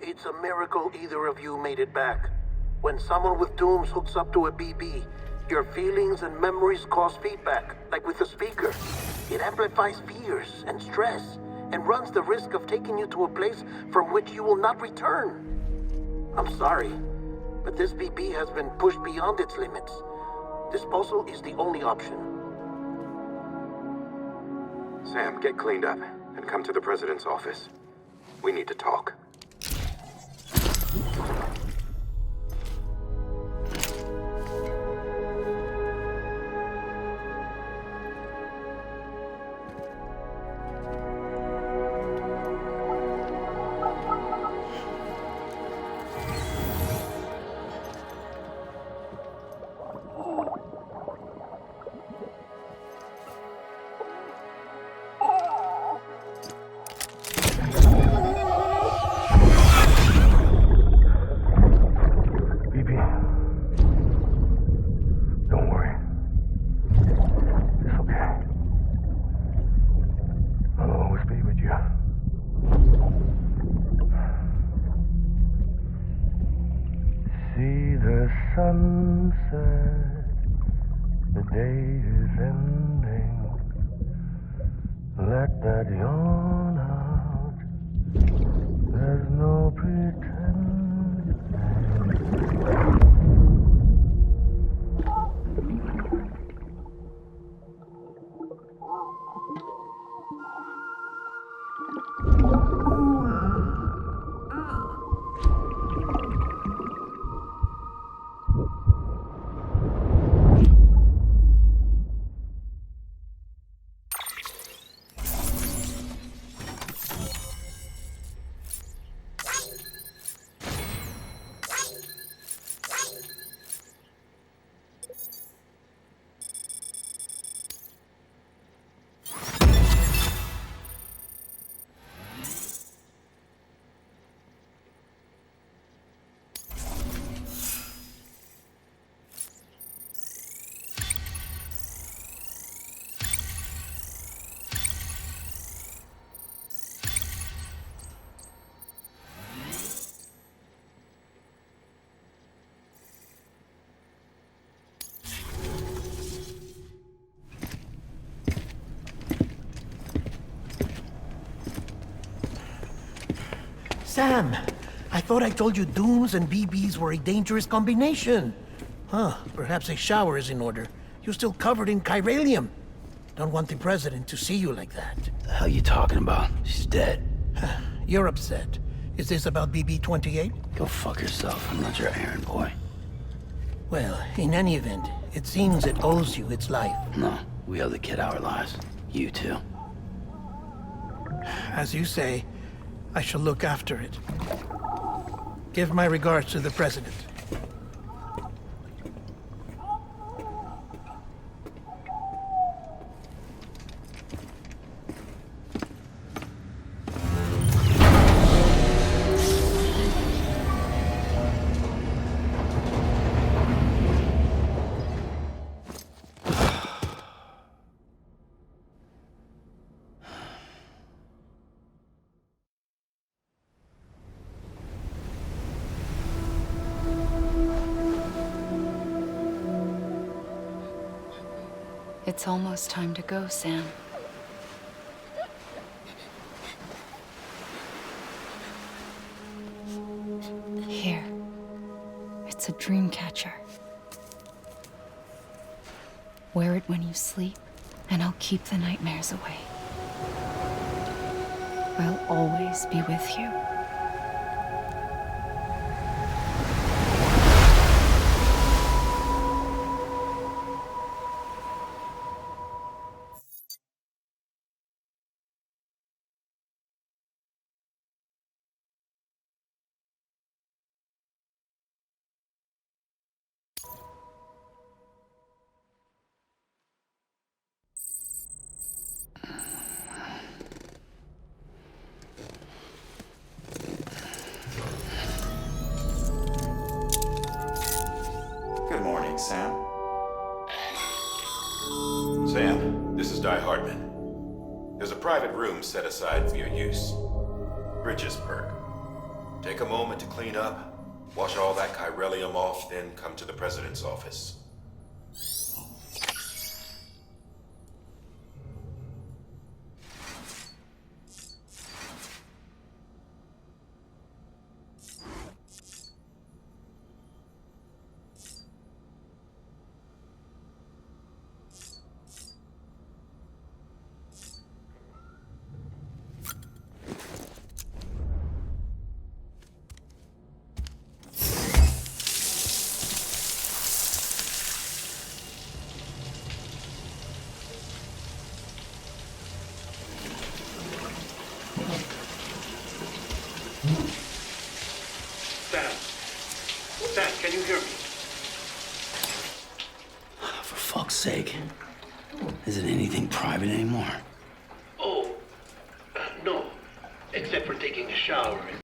Speaker 8: It's a miracle either of you made it back. When someone with dooms hooks up to a BB, your feelings and memories cause feedback, like with a speaker. It amplifies fears and stress, and runs the risk of taking you to a place from which you will not return. I'm sorry, but this BB has been pushed beyond its limits. Disposal is the only option.
Speaker 10: Sam, get cleaned up and come to the president's office. We need to talk.
Speaker 14: Sunset, the day is ending. Let that yawn out. There's no pretending.
Speaker 8: Sam, I thought I told you dooms and BBs were a dangerous combination. Huh, perhaps a shower is in order. You're still covered in chiralium. Don't want the president to see you like that.
Speaker 1: The hell you talking about? She's dead.
Speaker 8: You're upset. Is this about BB-28?
Speaker 1: Go fuck yourself. I'm not your errand boy.
Speaker 8: Well, in any event, it seems it owes you its life.
Speaker 1: No, we owe the kid our lives. You too.
Speaker 8: As you say, I shall look after it. Give my regards to the president.
Speaker 15: It's almost time to go, Sam. Here. It's a dream catcher. Wear it when you sleep, and I'll keep the nightmares away. I'll always be with you.
Speaker 4: Good morning, Sam.
Speaker 11: Sam, this is Di Hartman. There's a private room set aside for your use. Bridges perk. Take a moment to clean up, wash all that chiralium off, then come to the president's office.
Speaker 8: Sam, can you hear me?
Speaker 1: For fuck's sake. Isn't anything private anymore?
Speaker 8: Oh, no. Except for taking a shower and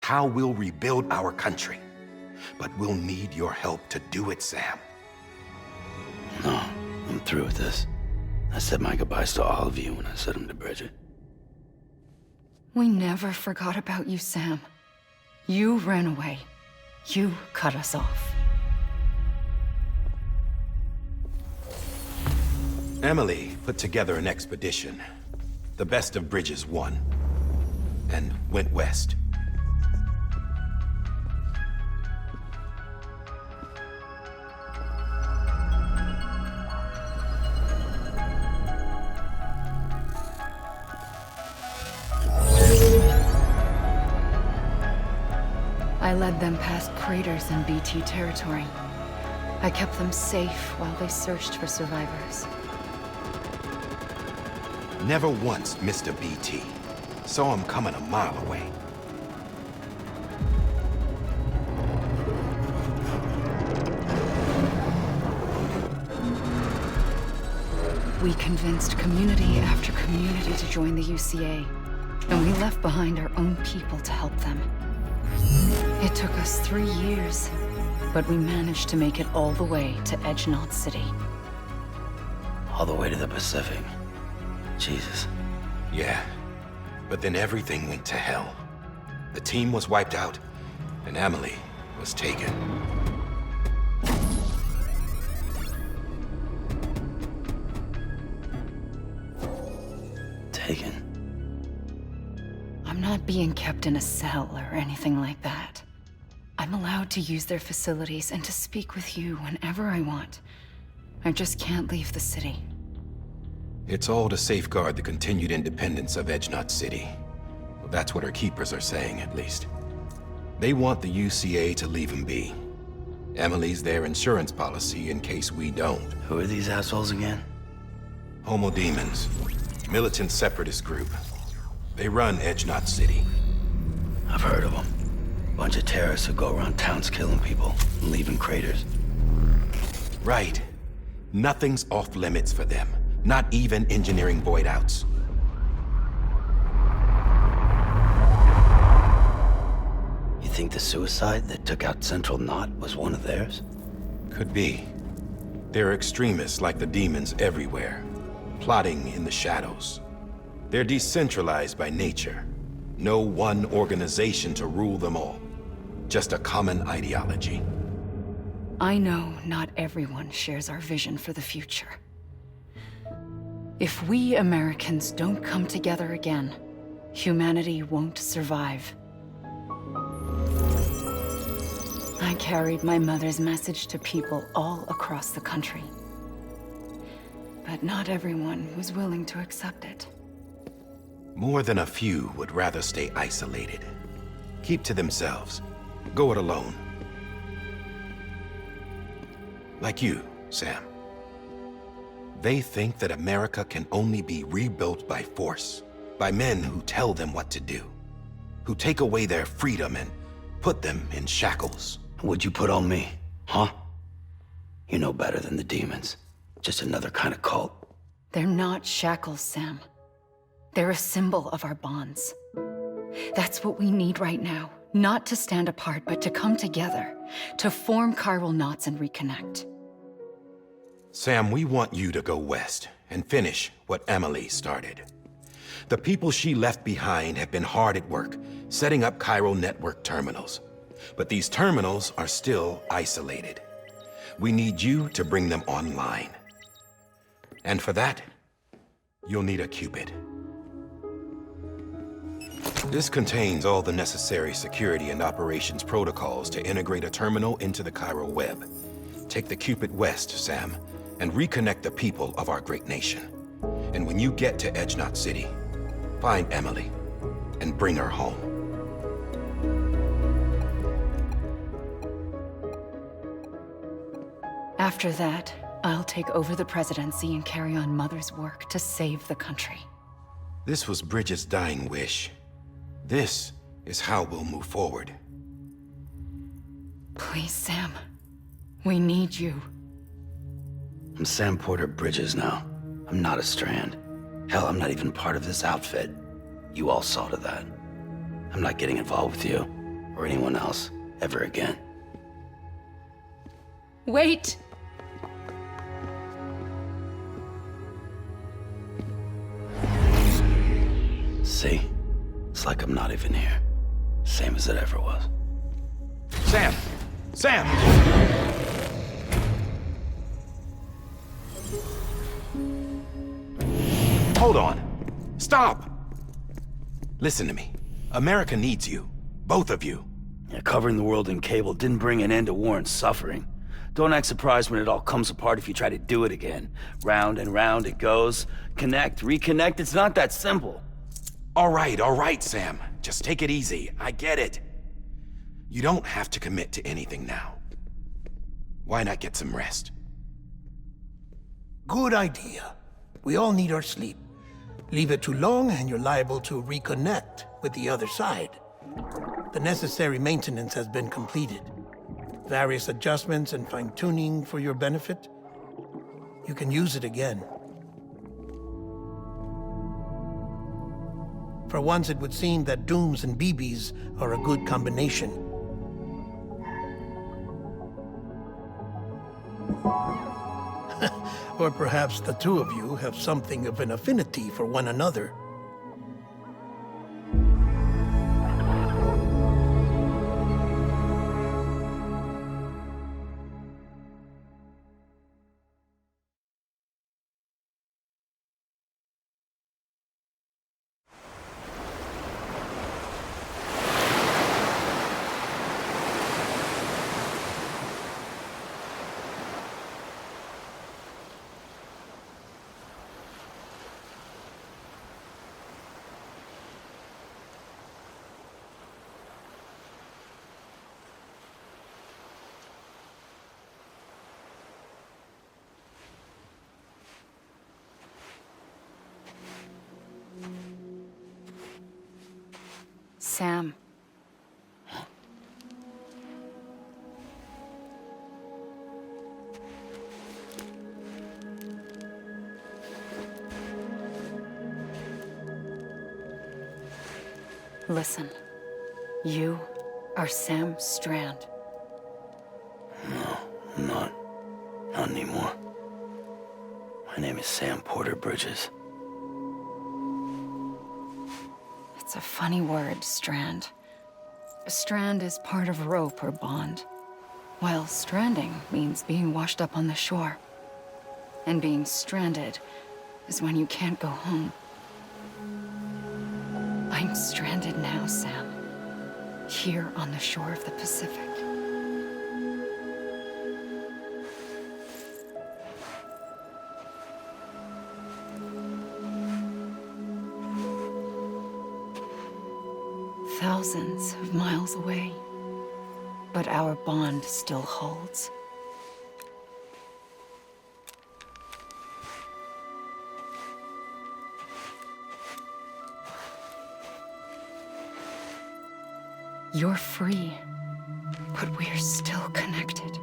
Speaker 11: how we'll rebuild our country. But we'll need your help to do it, Sam.
Speaker 1: No, I'm through with this. I said my goodbyes to all of you when I said them to Bridget.
Speaker 15: We never forgot about you, Sam. You ran away. You cut us off.
Speaker 11: Emily put together an expedition. The best of Bridges won. And went west.
Speaker 15: I led them past craters in BT territory. I kept them safe while they searched for survivors.
Speaker 11: Never once missed a BT. Saw him coming a mile away.
Speaker 15: We convinced community after community to join the UCA, and we left behind our own people to help them. It took us 3 years, but we managed to make it all the way to Edge Knot City.
Speaker 1: All the way to the Pacific. Jesus.
Speaker 11: Yeah, but then everything went to hell. The team was wiped out, and Emily was taken.
Speaker 1: Taken?
Speaker 15: I'm not being kept in a cell or anything like that. I'm allowed to use their facilities and to speak with you whenever I want. I just can't leave the city.
Speaker 11: It's all to safeguard the continued independence of Edge Knot City. Well, that's what our keepers are saying, at least. They want the UCA to leave him be. Emily's their insurance policy in case we don't.
Speaker 1: Who are these assholes again?
Speaker 11: Homo Demons. Militant separatist group. They run Edge Knot City.
Speaker 1: I've heard of them. Bunch of terrorists who go around towns killing people and leaving craters.
Speaker 11: Right. Nothing's off limits for them. Not even engineering void outs.
Speaker 1: You think the suicide that took out Central Knot was one of theirs?
Speaker 11: Could be. There are extremists like the demons everywhere, plotting in the shadows. They're decentralized by nature. No one organization to rule them all. Just a common ideology.
Speaker 15: I know not everyone shares our vision for the future. If we Americans don't come together again, humanity won't survive. I carried my mother's message to people all across the country. But not everyone was willing to accept it.
Speaker 11: More than a few would rather stay isolated. Keep to themselves. Go it alone. Like you, Sam. They think that America can only be rebuilt by force, by men who tell them what to do, who take away their freedom and put them in shackles.
Speaker 1: What'd you put on me, huh? You know better than the demons. Just another kind of cult.
Speaker 15: They're not shackles, Sam. They're a symbol of our bonds. That's what we need right now. Not to stand apart, but to come together, to form chiral knots and reconnect.
Speaker 11: Sam, we want you to go west and finish what Emily started. The people she left behind have been hard at work, setting up chiral network terminals. But these terminals are still isolated. We need you to bring them online. And for that, you'll need a Cupid. This contains all the necessary security and operations protocols to integrate a terminal into the chiral web. Take the Cupid west, Sam, and reconnect the people of our great nation. And when you get to Edge Knot City, find Emily and bring her home.
Speaker 15: After that, I'll take over the presidency and carry on Mother's work to save the country.
Speaker 11: This was Bridget's dying wish. This is how we'll move forward.
Speaker 15: Please, Sam. We need you.
Speaker 1: I'm Sam Porter Bridges now. I'm not a Strand. Hell, I'm not even part of this outfit. You all saw to that. I'm not getting involved with you. or anyone else ever again.
Speaker 15: Wait!
Speaker 1: See? It's like I'm not even here. Same as it ever was.
Speaker 10: Sam! Sam! Hold on. Stop! Listen to me. America needs you. Both of you.
Speaker 1: Yeah, covering the world in cable didn't bring an end to war and suffering. Don't act surprised when it all comes apart if you try to do it again. Round and round it goes. Connect, reconnect, it's not that simple.
Speaker 10: All right, Sam. Just take it easy. I get it. You don't have to commit to anything now. Why not get some rest?
Speaker 8: Good idea. We all need our sleep. Leave it too long and you're liable to reconnect with the other side. The necessary maintenance has been completed. Various adjustments and fine-tuning for your benefit. You can use it again. For once, it would seem that Dooms and BBs are a good combination. Or perhaps the two of you have something of an affinity for one another.
Speaker 15: Sam. Listen. You are Sam Strand.
Speaker 1: No, I'm not. Not anymore. My name is Sam Porter Bridges.
Speaker 15: It's a funny word, strand. A strand is part of rope or bond, while stranding means being washed up on the shore. And being stranded is when you can't go home. I'm stranded now, Sam. Here on the shore of the Pacific. Thousands of miles away, but our bond still holds. You're free, but we're still connected.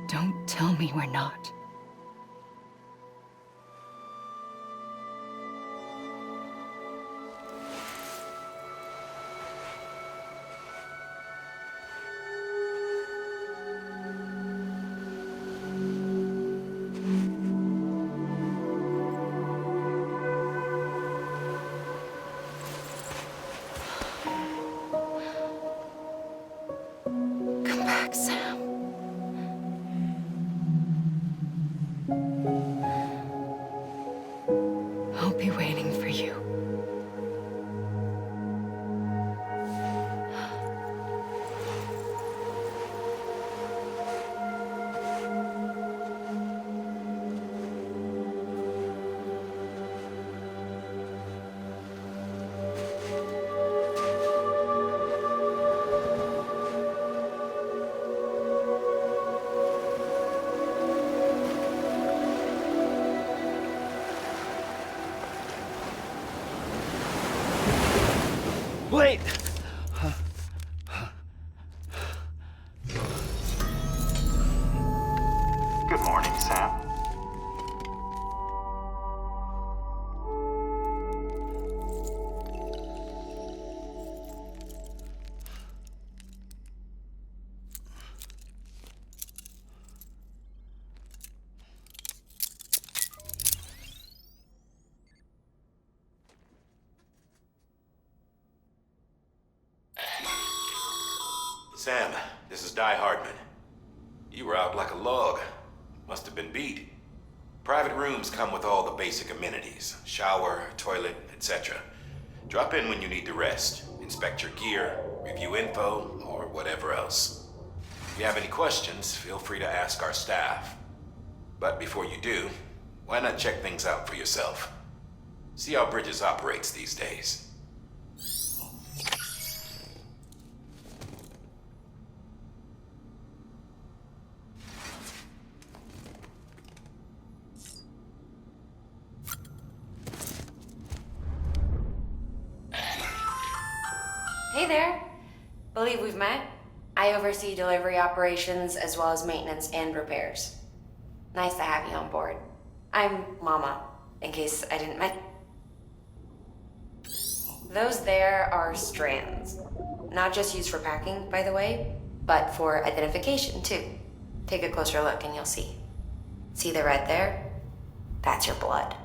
Speaker 15: Don't tell me we're not. Come back, Sam. I'll be waiting for you.
Speaker 1: Wait!
Speaker 4: Good morning, Sam.
Speaker 10: Sam, this is Di Hardman. You were out like a log. Must have been beat. Private rooms come with all the basic amenities. Shower, toilet, etc. Drop in when you need to rest. Inspect your gear, review info, or whatever else. If you have any questions, feel free to ask our staff. But before you do, why not check things out for yourself? See how Bridges operates these days.
Speaker 16: Hey there. Believe we've met. I oversee delivery operations as well as maintenance and repairs. Nice to have you on board. I'm Mama, in case I didn't mention. Those there are strands. Not just used for packing, by the way, but for identification too. Take a closer look and you'll see. See the red there? That's your blood.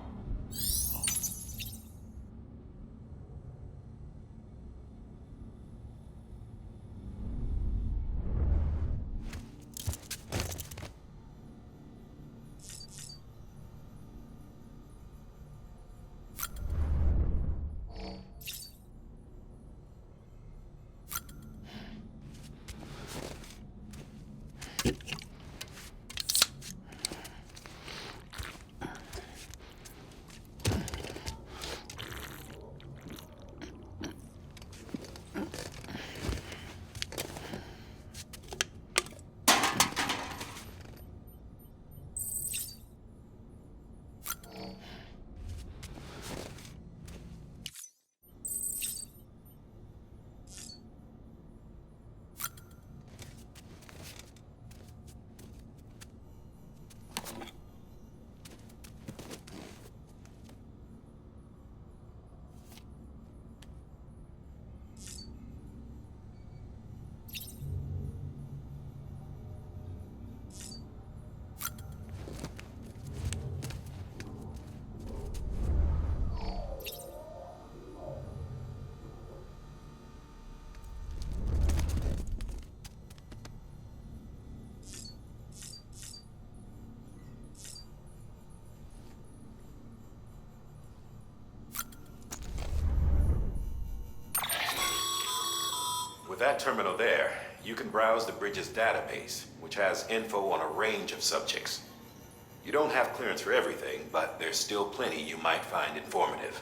Speaker 10: With that terminal there, you can browse the Bridges database, which has info on a range of subjects. You don't have clearance for everything, but there's still plenty you might find informative.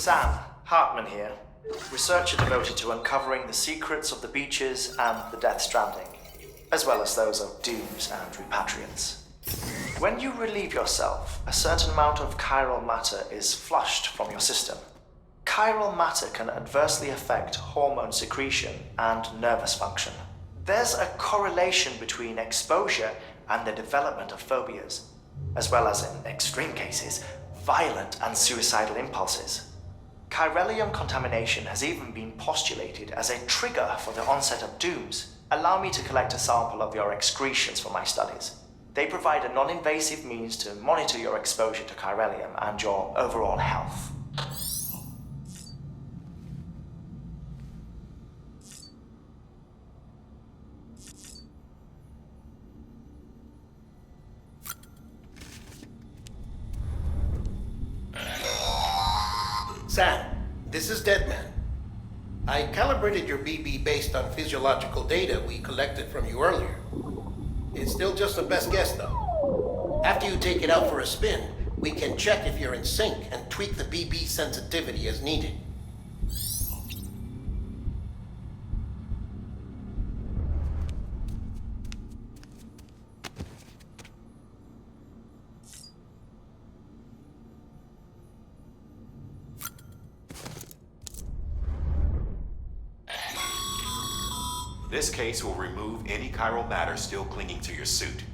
Speaker 17: Sam, Hartman here, researcher devoted to uncovering the secrets of the beaches and the Death Stranding, as well as those of dooms and repatriants. When you relieve yourself, a certain amount of chiral matter is flushed from your system. Chiral matter can adversely affect hormone secretion and nervous function. There's a correlation between exposure and the development of phobias, as well as, in extreme cases, violent and suicidal impulses. Chiralium contamination has even been postulated as a trigger for the onset of dooms. Allow me to collect a sample of your excretions for my studies. They provide a non-invasive means to monitor your exposure to chiralium and your overall health.
Speaker 8: Sam, this is Deadman. I calibrated your BB based on physiological data we collected from you earlier. It's still just a best guess, though. After you take it out for a spin, we can check if you're in sync and tweak the BB sensitivity as needed.
Speaker 10: This case will remove any chiral matter still clinging to your suit.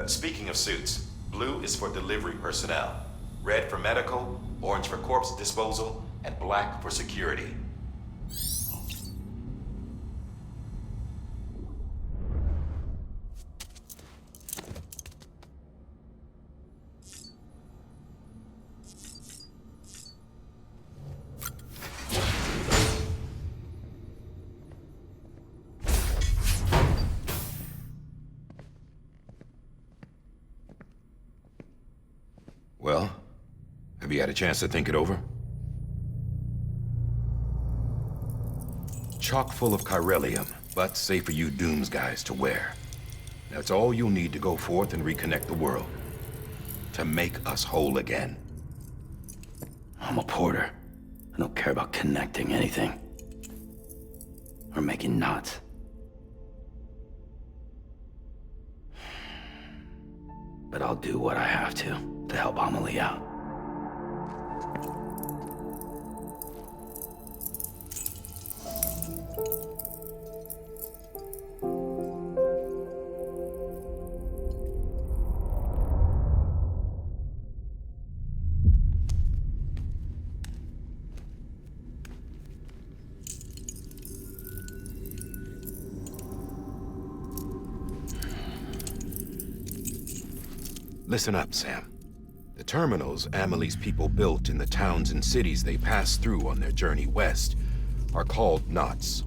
Speaker 10: Speaking of suits, blue is for delivery personnel, red for medical, orange for corpse disposal, and black for security.
Speaker 11: Well, have you had a chance to think it over? Chock full of chiralium, but safe for you Dooms guys to wear. That's all you'll need to go forth and reconnect the world. To make us whole again.
Speaker 1: I'm a porter. I don't care about connecting anything. Or making knots. But I'll do what I have to help Amelie out.
Speaker 11: Listen up, Sam. The terminals Amelie's people built in the towns and cities they passed through on their journey west are called knots.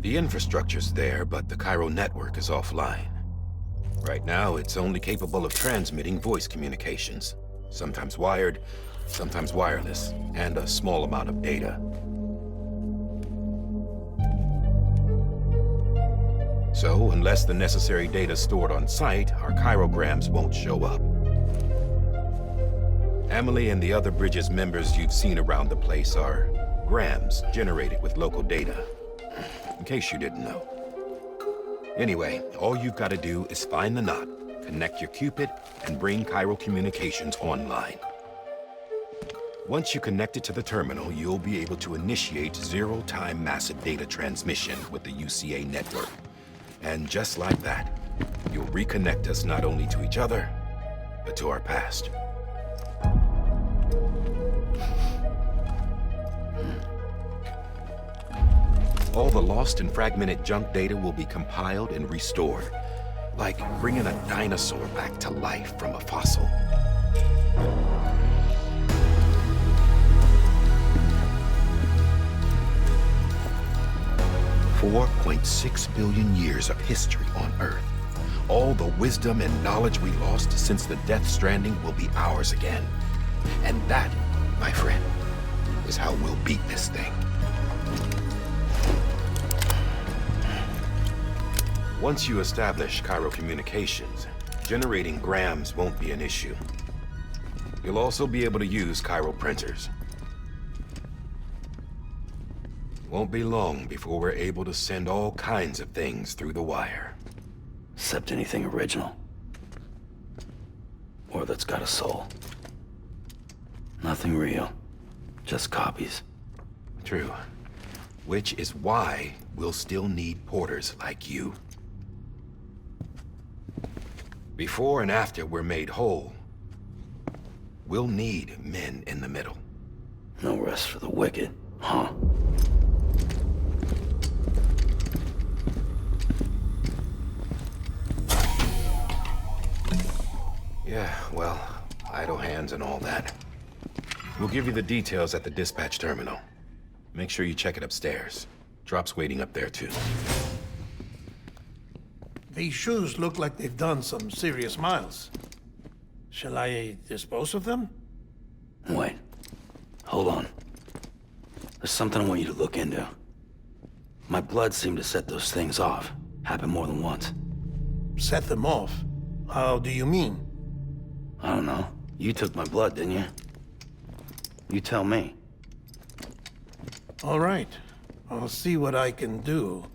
Speaker 11: The infrastructure's there, but the Cairo network is offline. Right now, it's only capable of transmitting voice communications, sometimes wired, sometimes wireless, and a small amount of data. So, unless the necessary data's stored on site, our chirograms won't show up. Amelie and the other Bridges members you've seen around the place are grams generated with local data. In case you didn't know. Anyway, all you've got to do is find the knot, connect your Cupid, and bring Cairo communications online. Once you connect it to the terminal, you'll be able to initiate zero-time massive data transmission with the UCA network. And just like that, you'll reconnect us not only to each other, but to our past. All the lost and fragmented junk data will be compiled and restored, like bringing a dinosaur back to life from a fossil. $4.6 billion years of history on Earth. All the wisdom and knowledge we lost since the Death Stranding will be ours again. And that, my friend, is how we'll beat this thing. Once you establish Cairo communications, generating grams won't be an issue. You'll also be able to use Cairo printers. Won't be long before we're able to send all kinds of things through the wire.
Speaker 1: Except anything original. Or that's got a soul. Nothing real. Just copies.
Speaker 11: True. Which is why we'll still need porters like you. Before and after we're made whole, we'll need men in the middle.
Speaker 1: No rest for the wicked, huh?
Speaker 11: Yeah, well, idle hands and all that. We'll give you the details at the dispatch terminal. Make sure you check it upstairs. Drop's waiting up there, too.
Speaker 8: These shoes look like they've done some serious miles. Shall I dispose of them?
Speaker 1: Wait. Hold on. There's something I want you to look into. My blood seemed to set those things off. Happened more than once.
Speaker 8: Set them off? How do you mean?
Speaker 1: I don't know. You took my blood, didn't you? You tell me.
Speaker 8: All right. I'll see what I can do.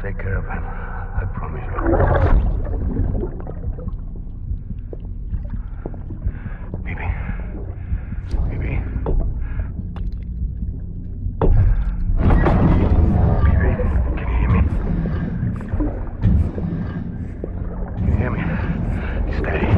Speaker 14: take care of him. I promise you. Baby. Baby. Baby, can you hear me? Can you hear me? Steady.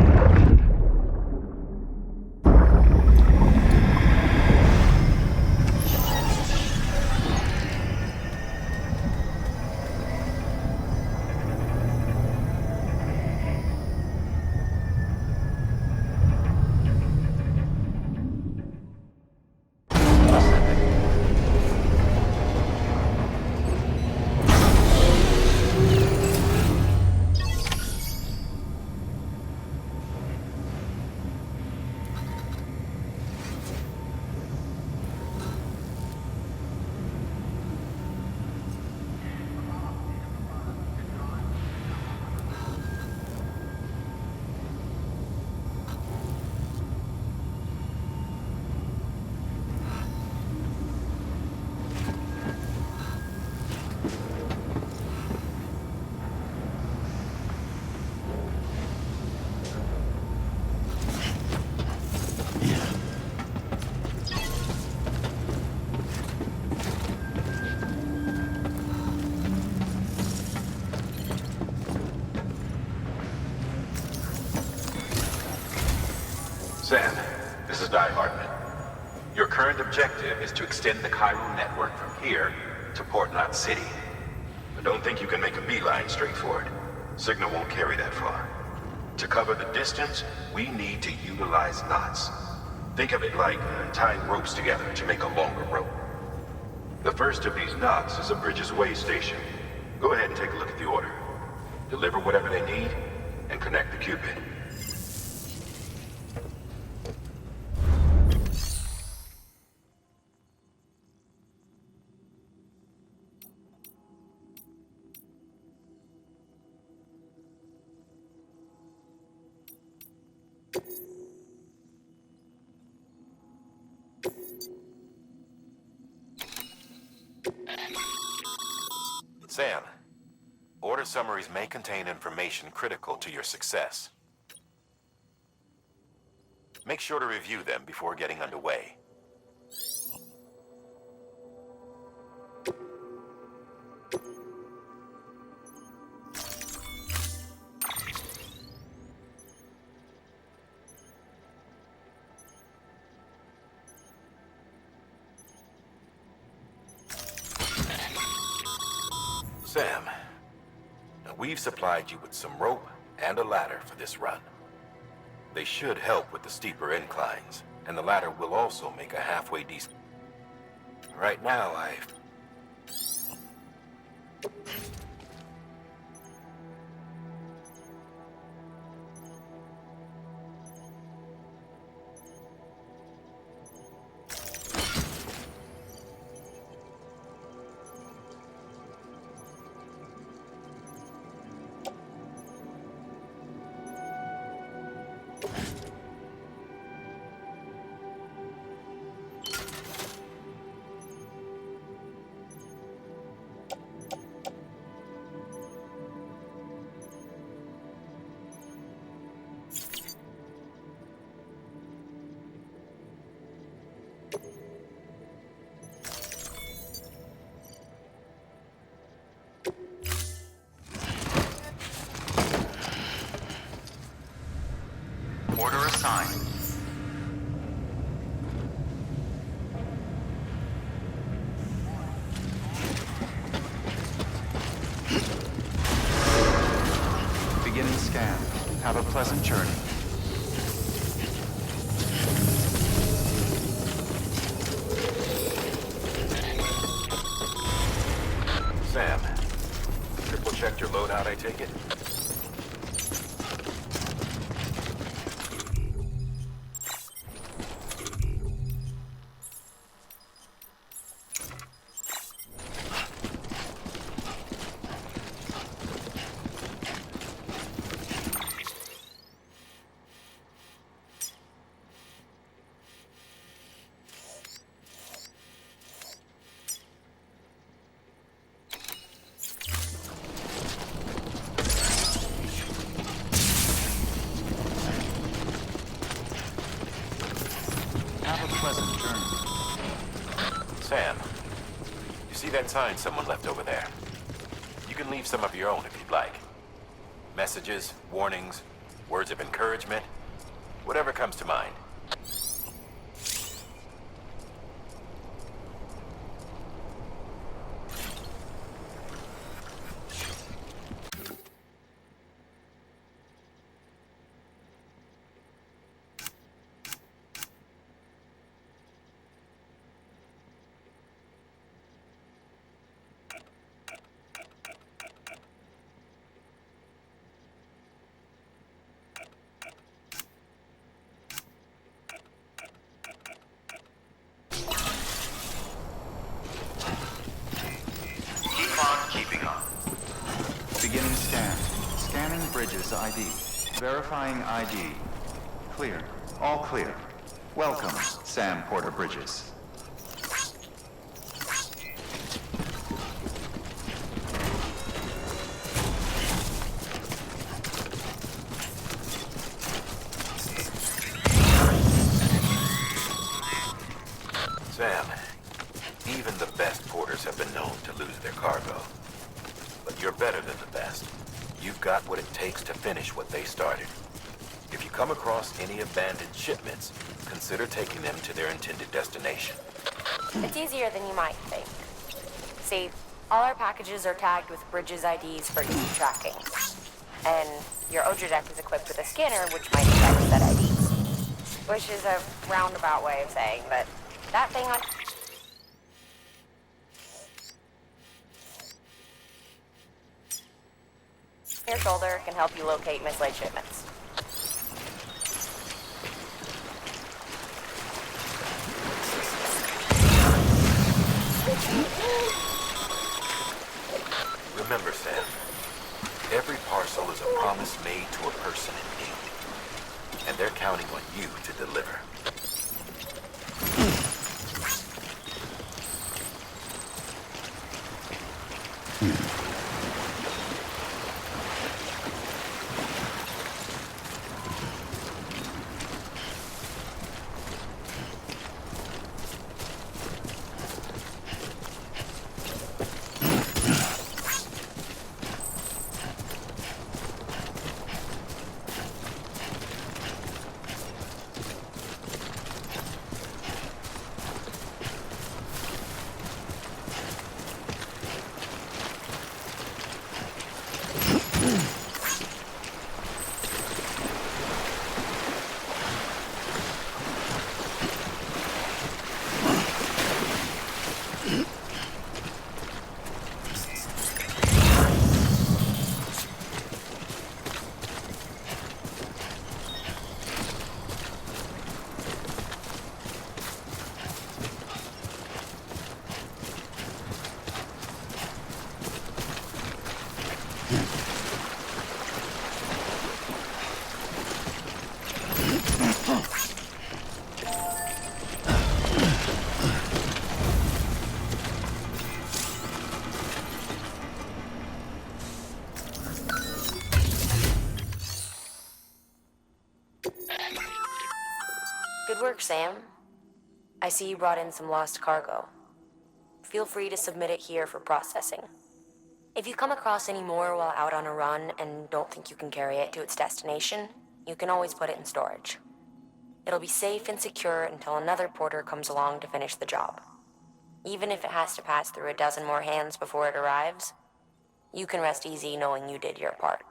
Speaker 11: Sam, this is Di Hartman. Your current objective is to extend the Cairo network from here to Port Knot City. But don't think you can make a beeline straight for it. Signal won't carry that far. To cover the distance, we need to utilize knots. Think of it like tying ropes together to make a longer rope. The first of these knots is a Bridges Way station. Go ahead and take a look at the order. Deliver whatever they need, and connect the Cupid. Sam, order summaries may contain information critical to your success. Make sure to review them before getting underway. Sam, now we've supplied you with some rope and a ladder for this run. They should help with the steeper inclines, and the ladder will also make a halfway decent. Right now,
Speaker 4: Order assigned. Beginning scan. Have a pleasant journey.
Speaker 11: Sam, triple checked your loadout, I take it?
Speaker 10: Sam, you see that sign someone left over there? You can leave some of your own if you'd like. Messages, warnings, words of encouragement, whatever comes to mind.
Speaker 4: Keeping on. Beginning scan. Scanning bridges ID. Verifying ID. Clear. All clear. Welcome, Sam Porter Bridges.
Speaker 10: Sam, even the best porters have been known to lose their cargo. But you're better than the best. You've got what it takes to finish what they started. If you come across any abandoned shipments, consider taking them to their intended destination.
Speaker 16: It's easier than you might think. See, all our packages are tagged with Bridges IDs for easy tracking. And your Odra is equipped with a scanner which might detect said IDs. Which is a roundabout way of saying that that thing on your shoulder can help you locate mislaid shipments.
Speaker 10: Remember, Sam, every parcel is a promise made to a person in need. And they're counting on you to deliver.
Speaker 16: Good work, Sam. I see you brought in some lost cargo. Feel free to submit it here for processing. If you come across any more while out on a run and don't think you can carry it to its destination, you can always put it in storage. It'll be safe and secure until another porter comes along to finish the job. Even if it has to pass through a dozen more hands before it arrives, you can rest easy knowing you did your part.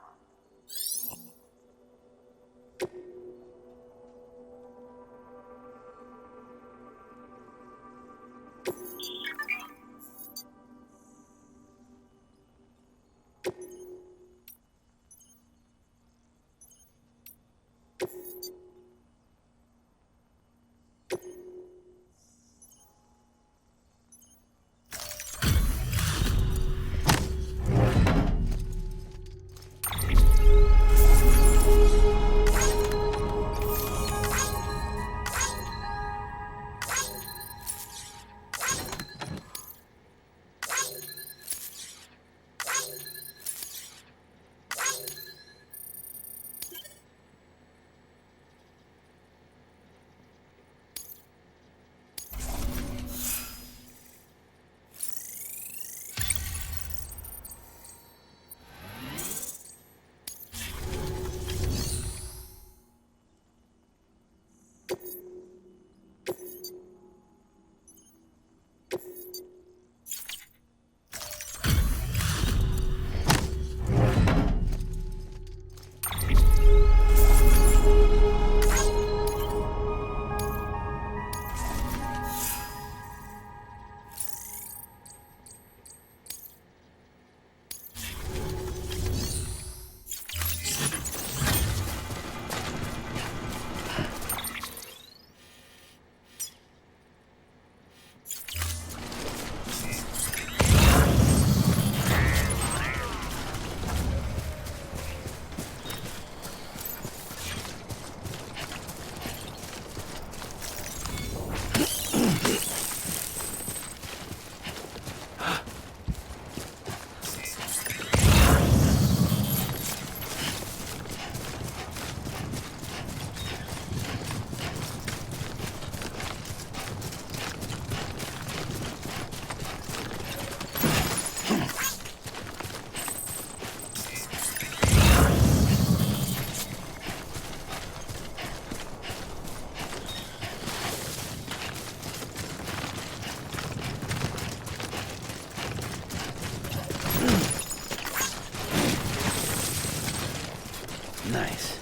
Speaker 1: Nice.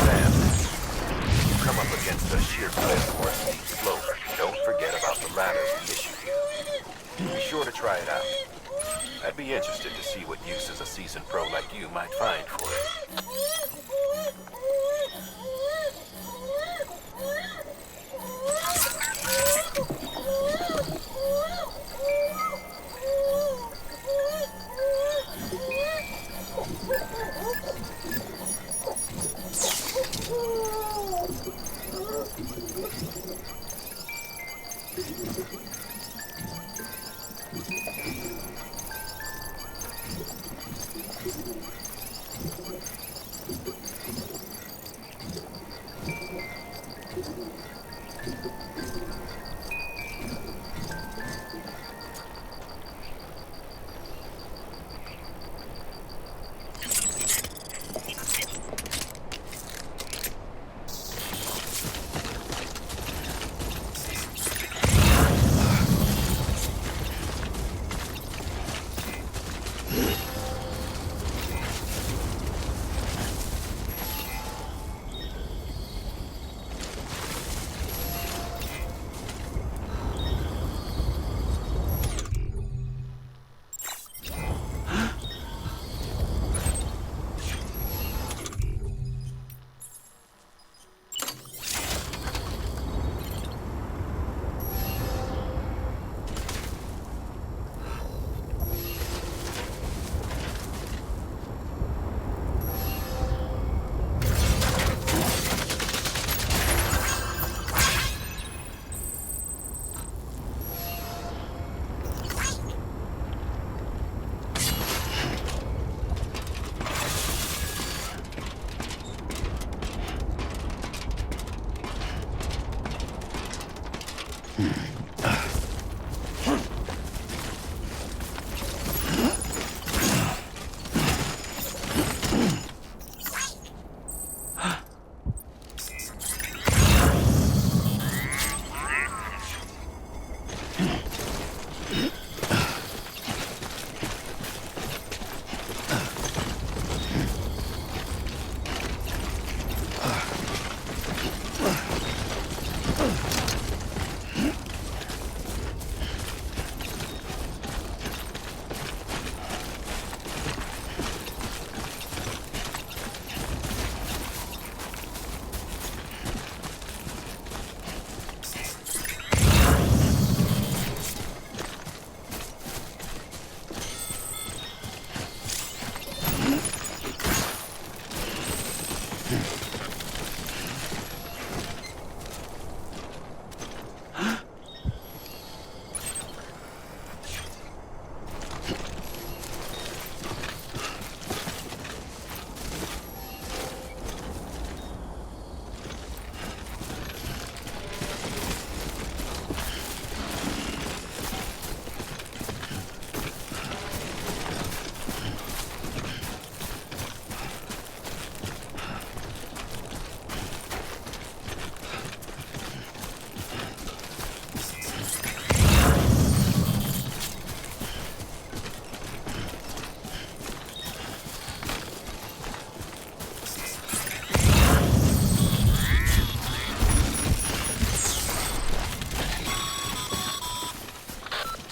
Speaker 11: Sam, you come up against a sheer cliff or a steep slope. Don't forget about the ladder we issued you. Be sure to try it out. I'd be interested to see what uses a seasoned pro like you might find for it.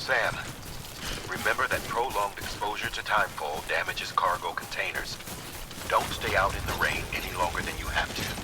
Speaker 11: Sam, remember that prolonged exposure to timefall damages cargo containers. Don't stay out in the rain any longer than you have to.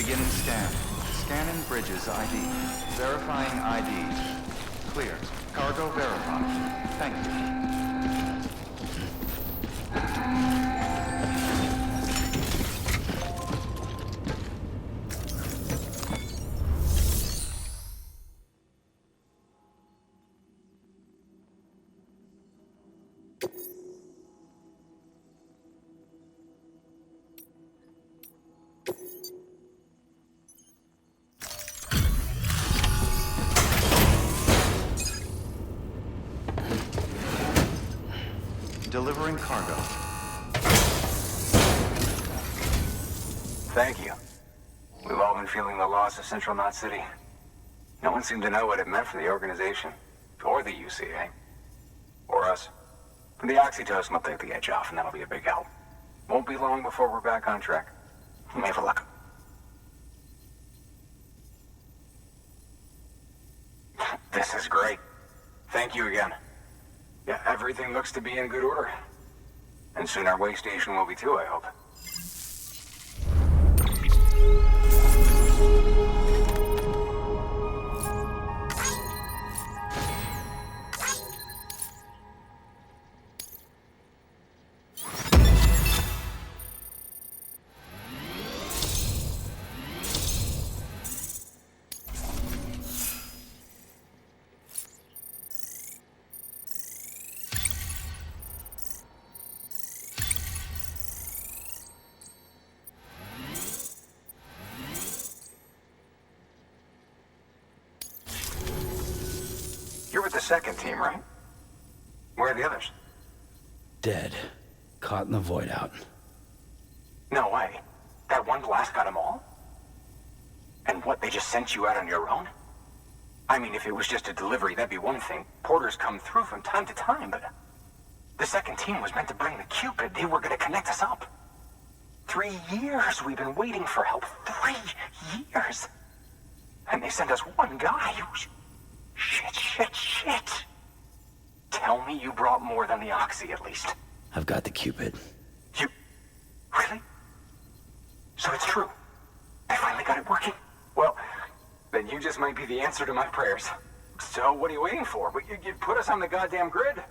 Speaker 4: Beginning scan. Scanning bridges ID. Verifying ID. Clear. Cargo verified. Thank you. Delivering cargo.
Speaker 18: Thank you. We've all been feeling the loss of Central Knot City. No one seemed to know what it meant for the organization, or the UCA, or us. The oxytocin will take the edge off, and that'll be a big help. Won't be long before we're back on track. You may have a look. This is great. Thank you again. Yeah, everything looks to be in good order. And soon our way station will be too, I hope. You're with the second team, right? Where are the others?
Speaker 1: Dead. Caught in the void out.
Speaker 18: No way. That one blast got them all? And what, they just sent you out on your own? I mean, if it was just a delivery, that'd be one thing. Porters come through from time to time, but... The second team was meant to bring the Cupid. They were gonna connect us up. 3 years we've been waiting for help. 3 years! And they sent us one guy who's... Shit. Tell me you brought more than the Oxy, at least.
Speaker 1: I've got the Cupid.
Speaker 18: You... Really? So it's true. They finally got it working. Well, then you just might be the answer to my prayers. So what are you waiting for? You put us on the goddamn grid.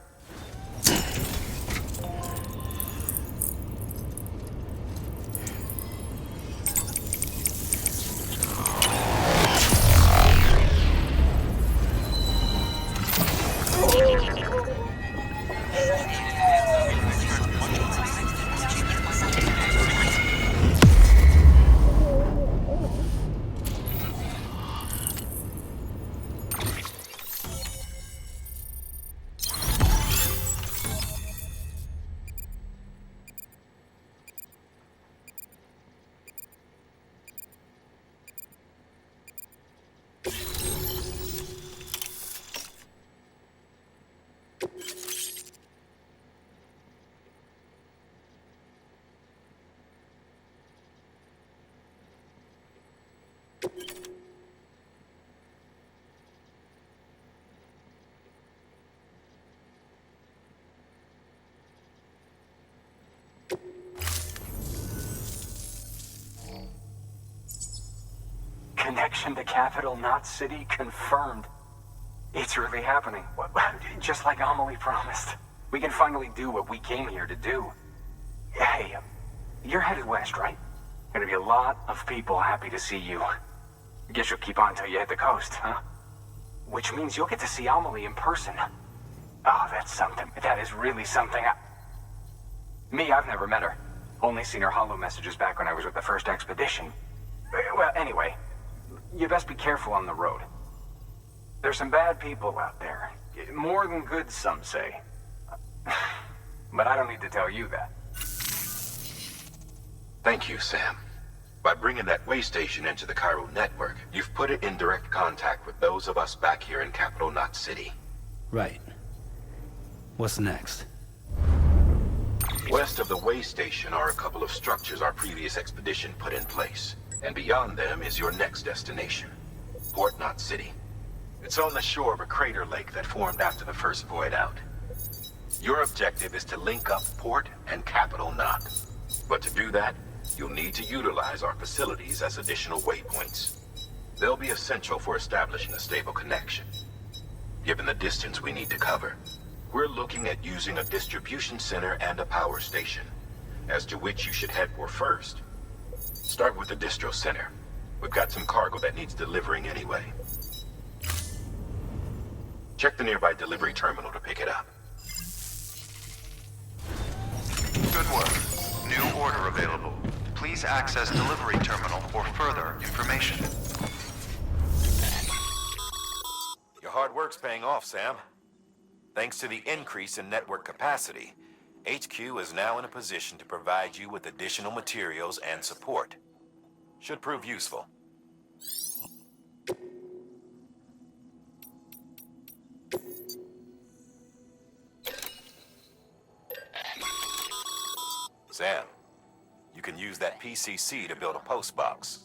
Speaker 18: Connection to Capital Knot City confirmed. It's really happening. Just like Amelie promised. We can finally do what we came here to do. Hey, you're headed west, right? Gonna be a lot of people happy to see you. Guess you'll keep on till you hit the coast, huh? Which means you'll get to see Amelie in person. Oh, that's something. That is really something. Me, I've never met her. Only seen her holo messages back when I was with the first expedition. Well, anyway, you best be careful on the road. There's some bad people out there. More than good, some say. But I don't need to tell you that.
Speaker 11: Thank you, Sam. By bringing that way station into the Cairo network, you've put it in direct contact with those of us back here in Capital Knot City.
Speaker 1: Right. What's next?
Speaker 11: West of the way station are a couple of structures our previous expedition put in place. And beyond them is your next destination, Port Knot City. It's on the shore of a crater lake that formed after the first void out. Your objective is to link up Port and Capital Knot. But to do that, You'll need to utilize our facilities as additional waypoints. They'll be essential for establishing a stable connection. Given the distance we need to cover, we're looking at using a distribution center and a power station, as to which you should head for first. Start with the distro center. We've got some cargo that needs delivering anyway. Check the nearby delivery terminal to pick it up.
Speaker 4: Good work. New order available. Please access delivery terminal for further information.
Speaker 10: Your hard work's paying off, Sam. Thanks to the increase in network capacity, HQ is now in a position to provide you with additional materials and support. Should prove useful. Sam, you can use that PCC to build a post box.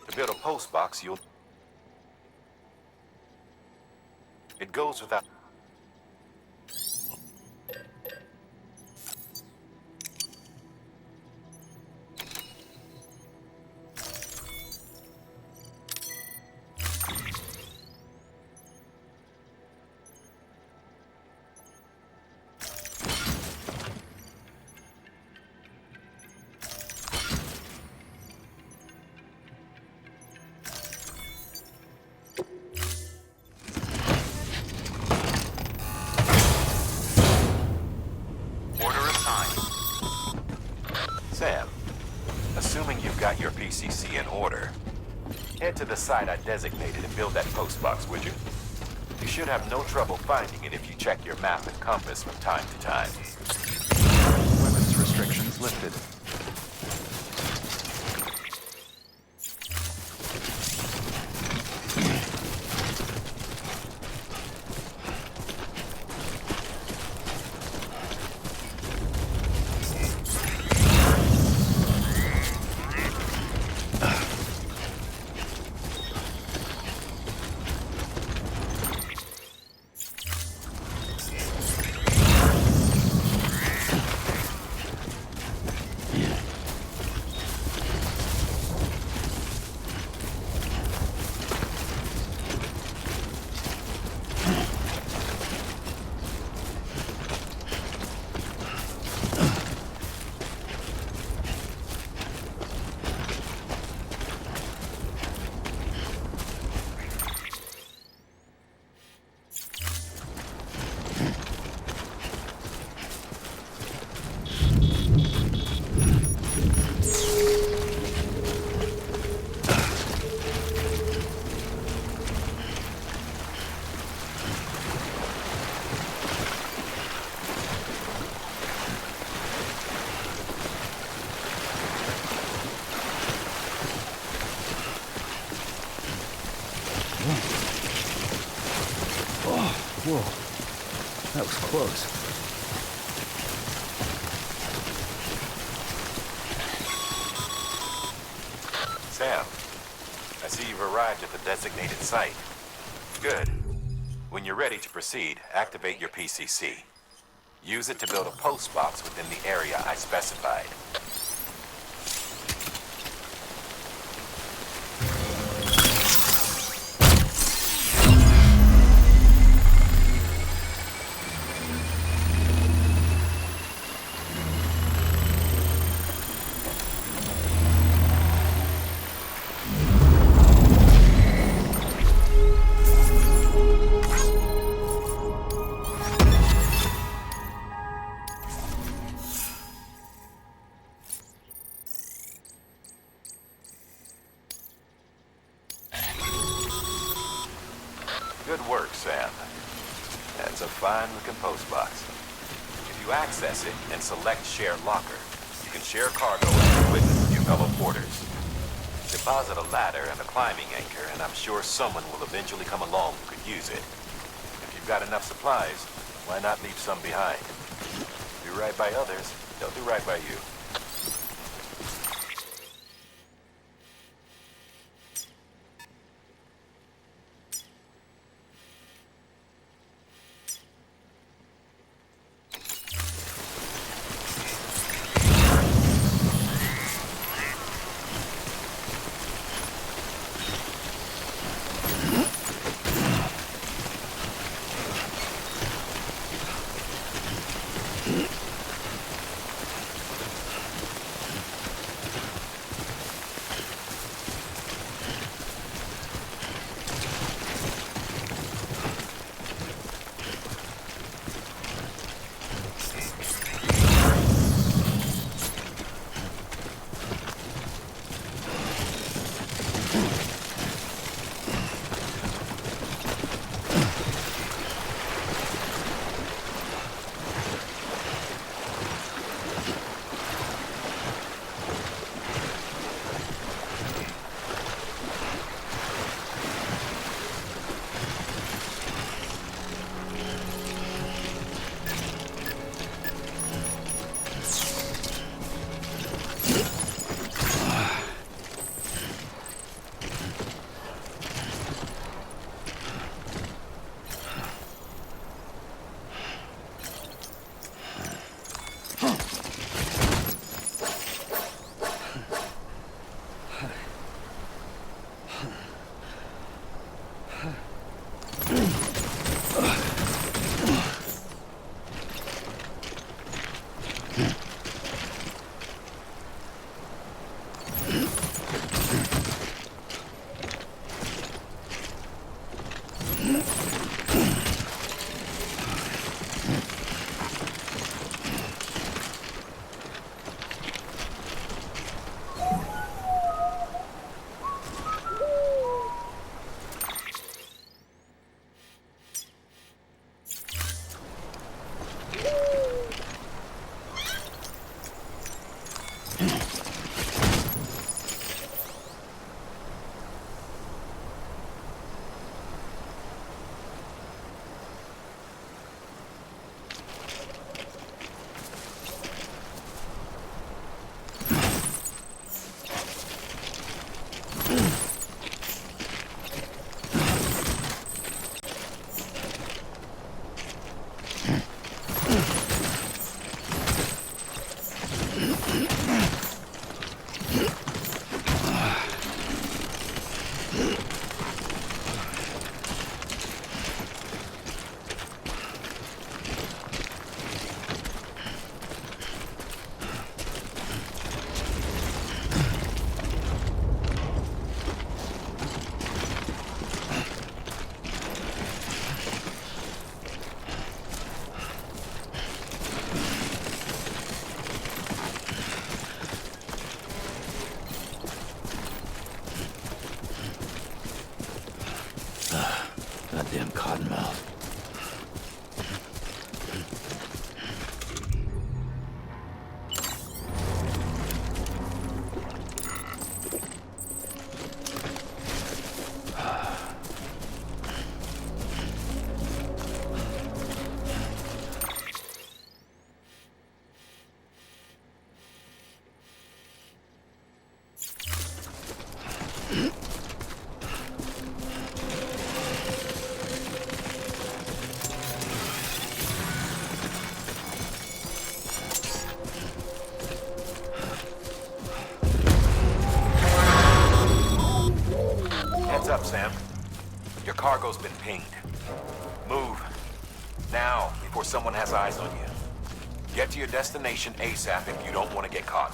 Speaker 10: To build a post box, it goes without... Sam, assuming you've got your PCC in order, head to the site I designated and build that post box, would you? should have no trouble finding it if you check your map and compass from time to time.
Speaker 4: Weapons restrictions lifted.
Speaker 1: Whoa, that was close.
Speaker 10: Sam, I see you've arrived at the designated site. Good. When you're ready to proceed, activate your PCC. Use it to build a post box within the area I specified. Good work, Sam. That's a fine-looking post box. If you access it and select Share Locker, you can share cargo and equipment with your fellow porters. Deposit a ladder and a climbing anchor, and I'm sure someone will eventually come along who could use it. If you've got enough supplies, why not leave some behind? Do right by others, they'll do right by you.
Speaker 1: Goddamn cottonmouth.
Speaker 10: Heads up, Sam. Your cargo's been pinged. Move. Now, before someone has eyes on you. Get to your destination ASAP if you don't want to get caught.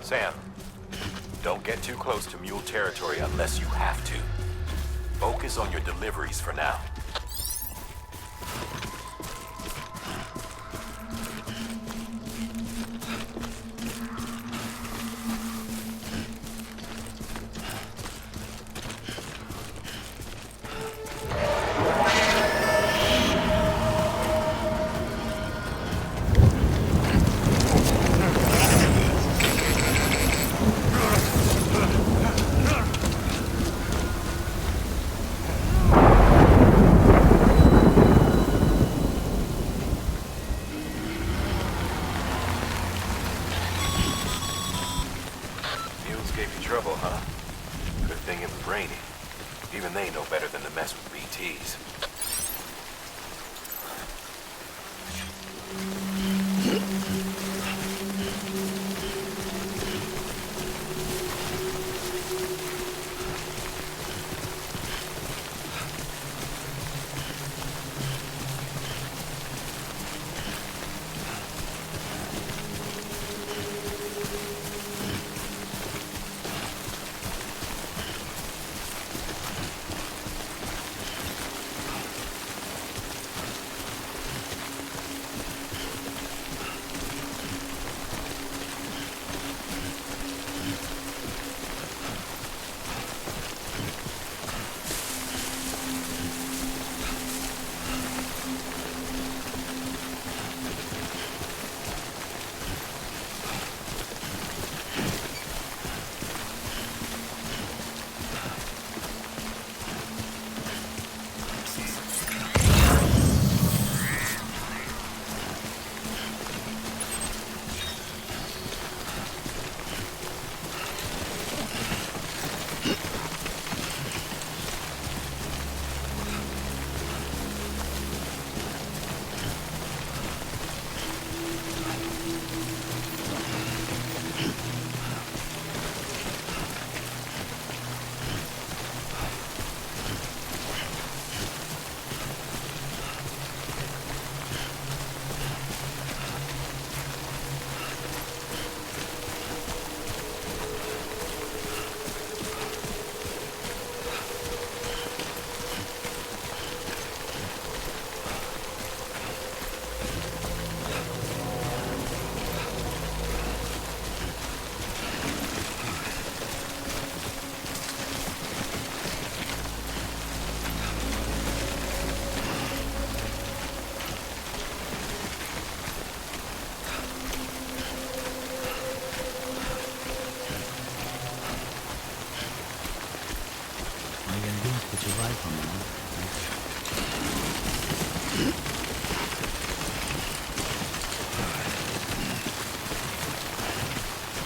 Speaker 10: Sam, don't get too close to Mule territory unless you have to. Focus on your deliveries for now. Gave you trouble, huh? Good thing it was raining. Even they know better than to mess with BTs.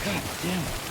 Speaker 1: God damn it.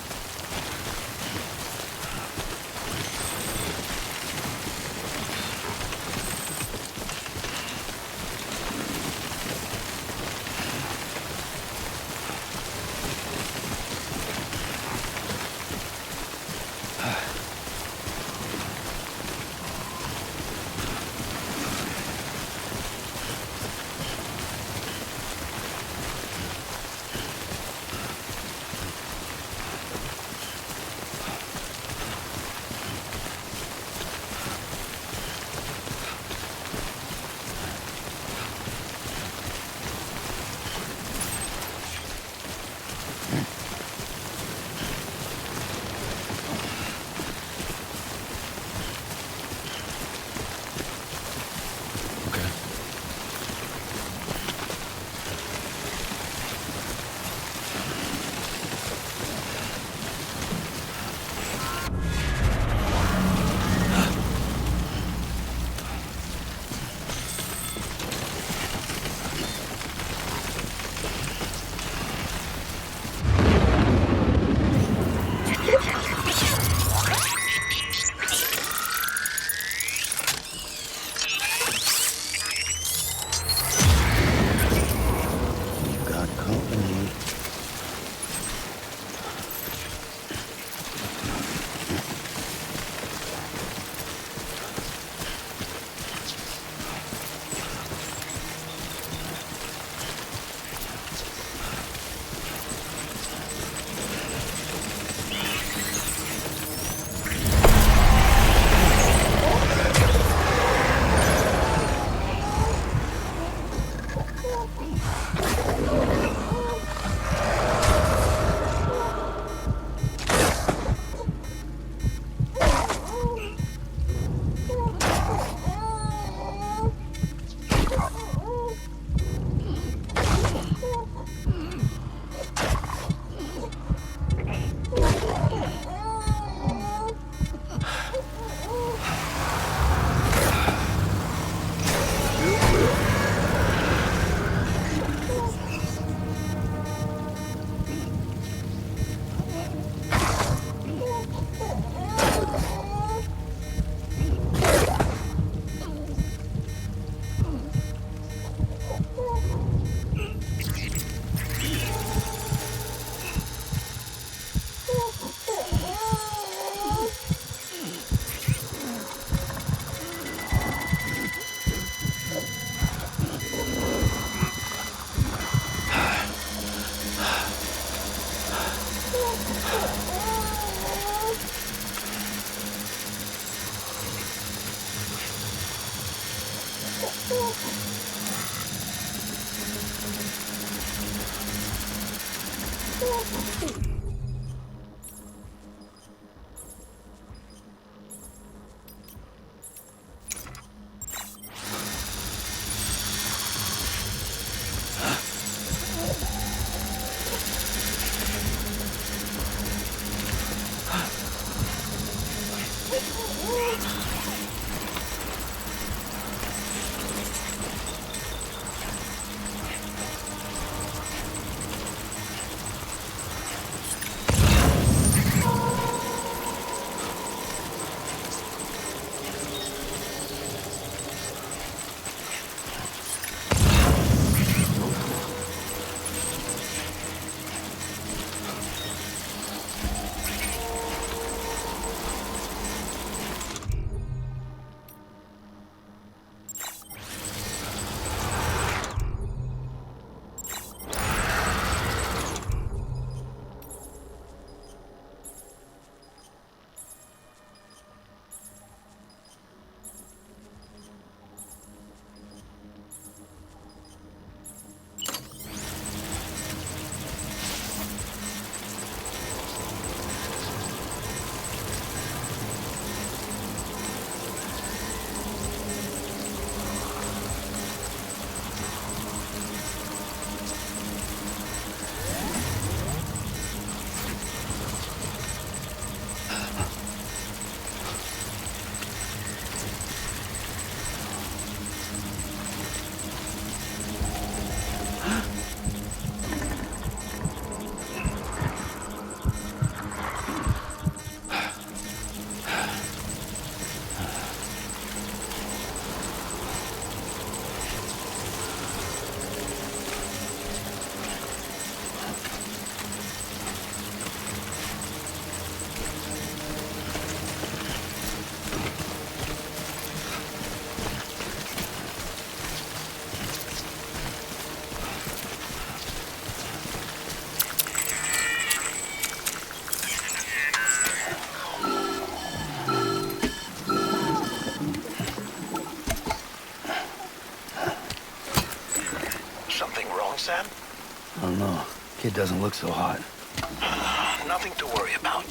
Speaker 8: Sam?
Speaker 1: I don't know. Kid doesn't look so hot.
Speaker 8: Nothing to worry about.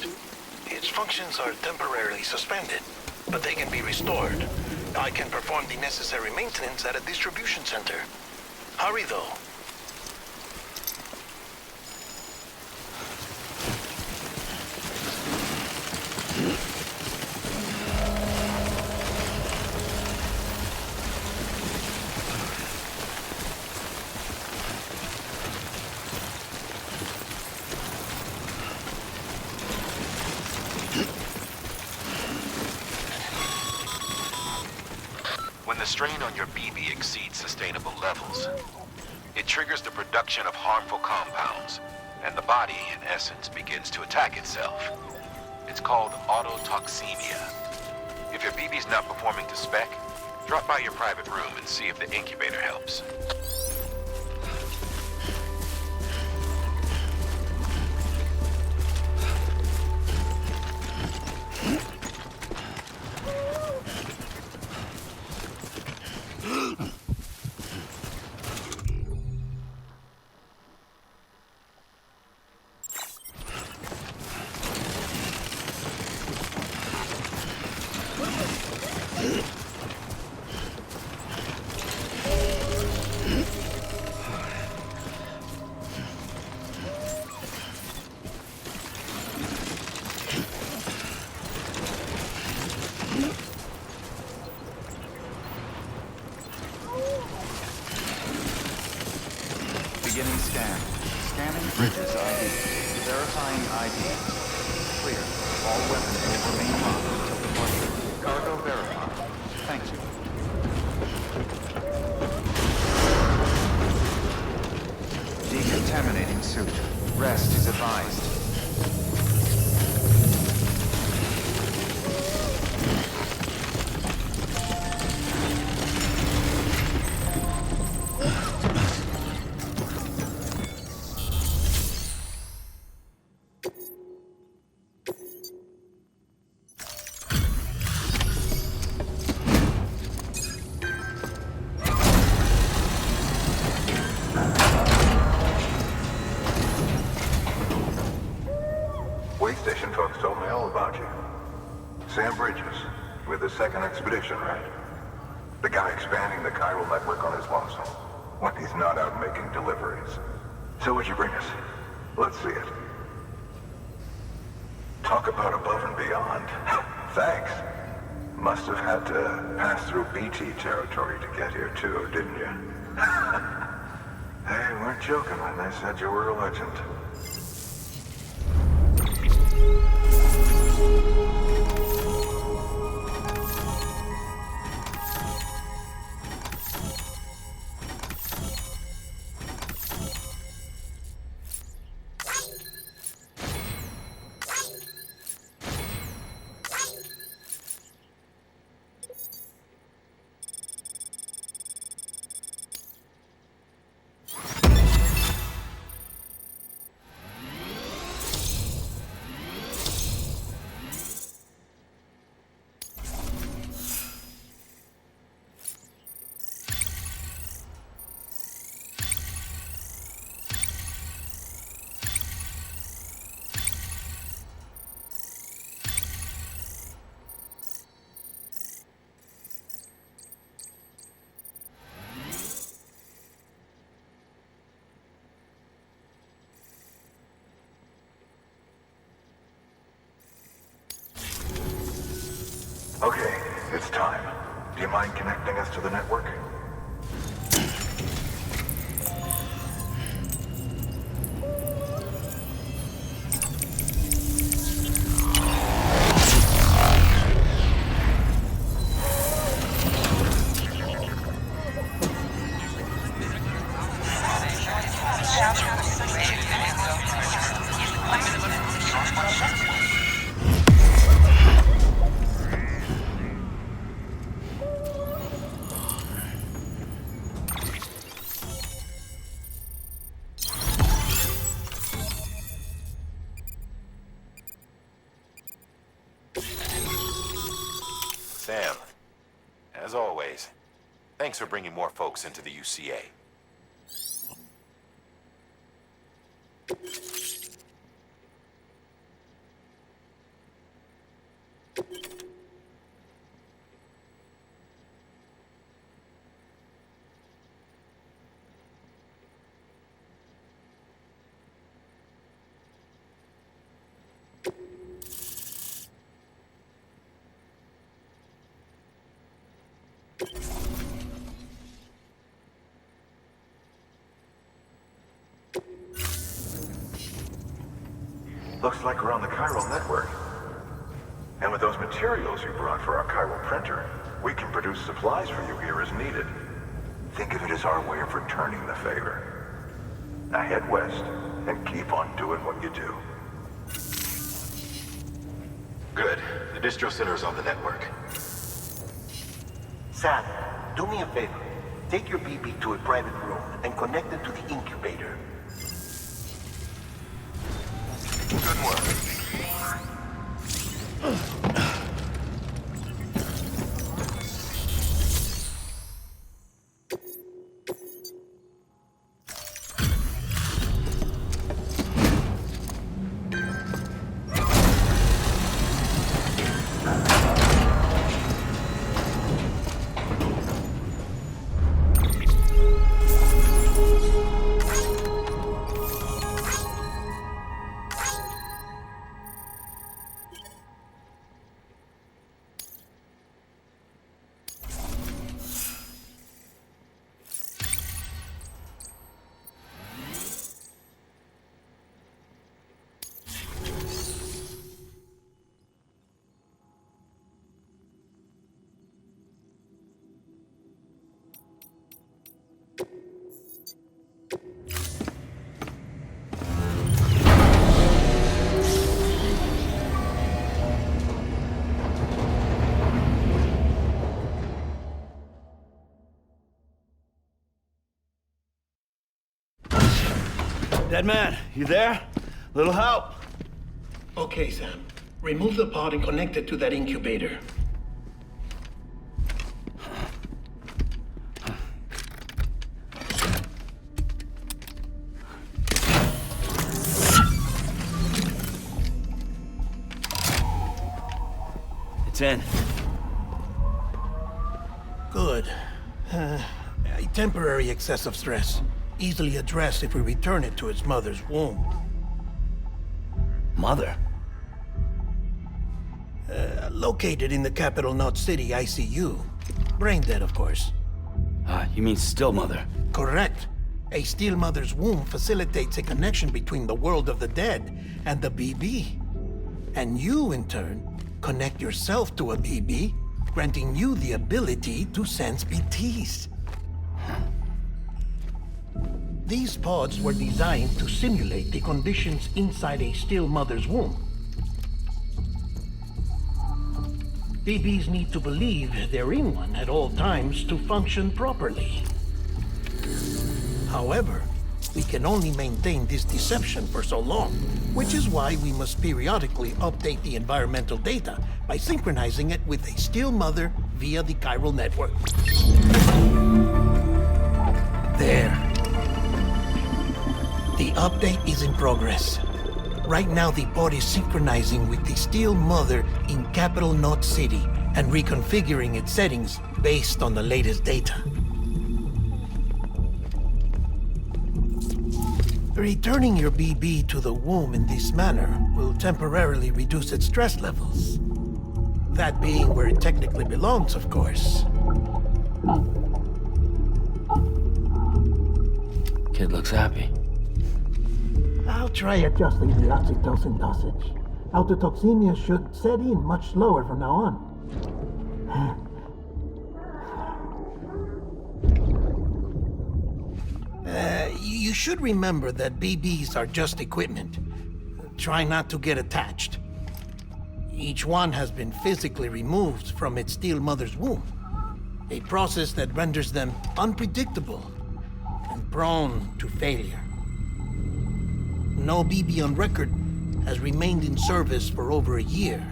Speaker 8: Its functions are temporarily suspended, but they can be restored. I can perform the necessary maintenance at a distribution center. Hurry, though.
Speaker 10: When the strain on your BB exceeds sustainable levels, it triggers the production of harmful compounds, and the body, in essence, begins to attack itself. It's called autotoxemia. If your BB's not performing to spec, drop by your private room and see if the incubator helps.
Speaker 4: Beginning scan. Scanning bridges ID. Verifying ID. Clear. All weapons will remain locked until departure. Cargo verified. Thank you. Decontaminating suit. Rest is advised.
Speaker 19: Sam Bridges, with the second expedition, right? The guy expanding the chiral network on his lonesome, when he's not out making deliveries. So what'd you bring us? Let's see it. Talk about above and beyond. Thanks. Must have had to pass through BT territory to get here too, didn't you? They weren't joking when they said you were a legend. Okay, it's time. Do you mind connecting us to the network?
Speaker 10: Sam, as always, thanks for bringing more folks into the UCA.
Speaker 19: Looks like we're on the chiral network. And with those materials you brought for our chiral printer, we can produce supplies for you here as needed. Think of it as our way of returning the favor. Now head west and keep on doing what you do.
Speaker 10: Good. The distro center's on the network.
Speaker 20: Sam, do me a favor. Take your BB to a private room and connect it to the incubator.
Speaker 19: Good work.
Speaker 1: Dead man, you there? Little help?
Speaker 8: Okay, Sam. Remove the pod and connect it to that incubator.
Speaker 1: It's in.
Speaker 8: Good. A temporary excessive stress. Easily addressed if we return it to its mother's womb.
Speaker 1: Mother?
Speaker 8: Located in the capital Knot City ICU. Brain dead, of course.
Speaker 1: You mean still mother?
Speaker 8: Correct. A still mother's womb facilitates a connection between the world of the dead and the BB. And you, in turn, connect yourself to a BB, granting you the ability to sense BTs. These pods were designed to simulate the conditions inside a still mother's womb. BBs need to believe they're in one at all times to function properly. However, we can only maintain this deception for so long, which is why we must periodically update the environmental data by synchronizing it with a still mother via the chiral network. There. The update is in progress. Right now, the pod is synchronizing with the still mother in capital Knot City and reconfiguring its settings based on the latest data. Returning your BB to the womb in this manner will temporarily reduce its stress levels. That being where it technically belongs, of course.
Speaker 1: Kid looks happy.
Speaker 8: I'll try adjusting the oxytocin dosage. Autotoxemia should set in much slower from now on. You should remember that BBs are just equipment. Try not to get attached. Each one has been physically removed from its still mother's womb. A process that renders them unpredictable and prone to failure. No BB on record has remained in service for over a year.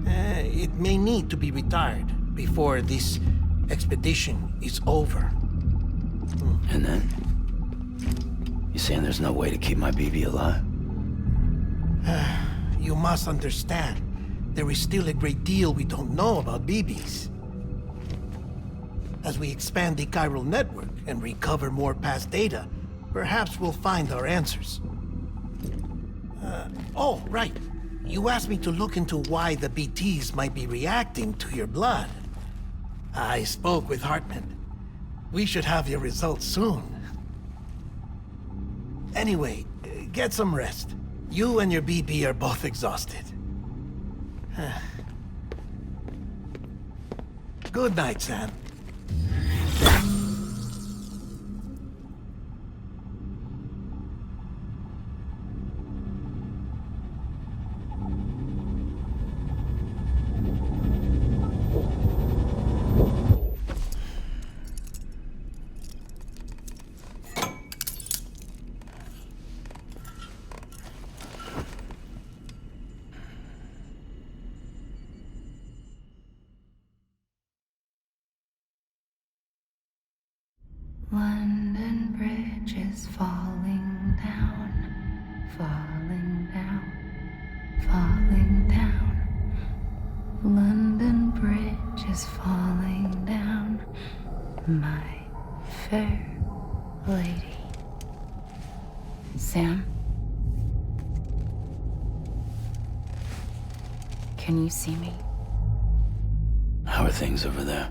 Speaker 8: It may need to be retired before this expedition is over.
Speaker 1: And then? You saying there's no way to keep my BB alive?
Speaker 8: You must understand, there is still a great deal we don't know about BBs. As we expand the chiral network and recover more past data, perhaps we'll find our answers. Oh, right. You asked me to look into why the BTs might be reacting to your blood. I spoke with Hartman. We should have your results soon. Anyway, get some rest. You and your BB are both exhausted. Good night, Sam.
Speaker 15: London Bridge is falling down, falling down, falling down. London Bridge is falling down, my fair lady. Sam? Can you see me?
Speaker 1: How are things over there?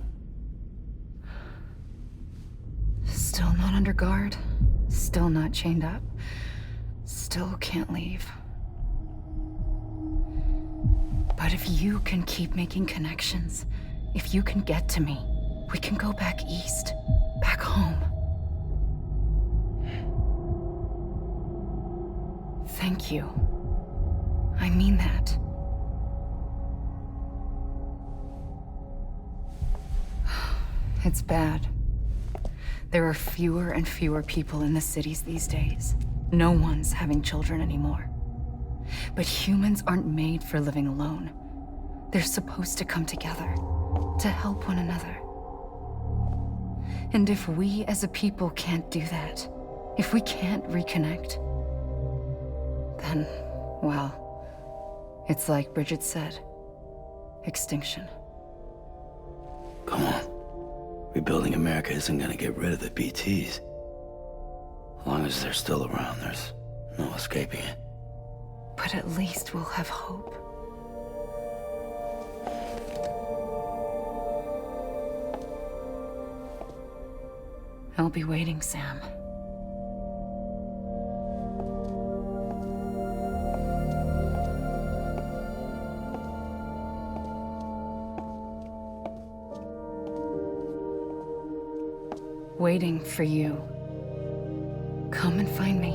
Speaker 15: Still not under guard, still not chained up, still can't leave. But if you can keep making connections, if you can get to me, we can go back east, back home. Thank you. I mean that. It's bad. There are fewer and fewer people in the cities these days. No one's having children anymore. But humans aren't made for living alone. They're supposed to come together, to help one another. And if we as a people can't do that, if we can't reconnect, then, well, it's like Bridget said. extinction.
Speaker 1: Come on. Rebuilding America isn't gonna get rid of the BTs. As long as they're still around, there's no escaping it.
Speaker 15: But at least we'll have hope. I'll be waiting, Sam. Waiting for you. Come and find me.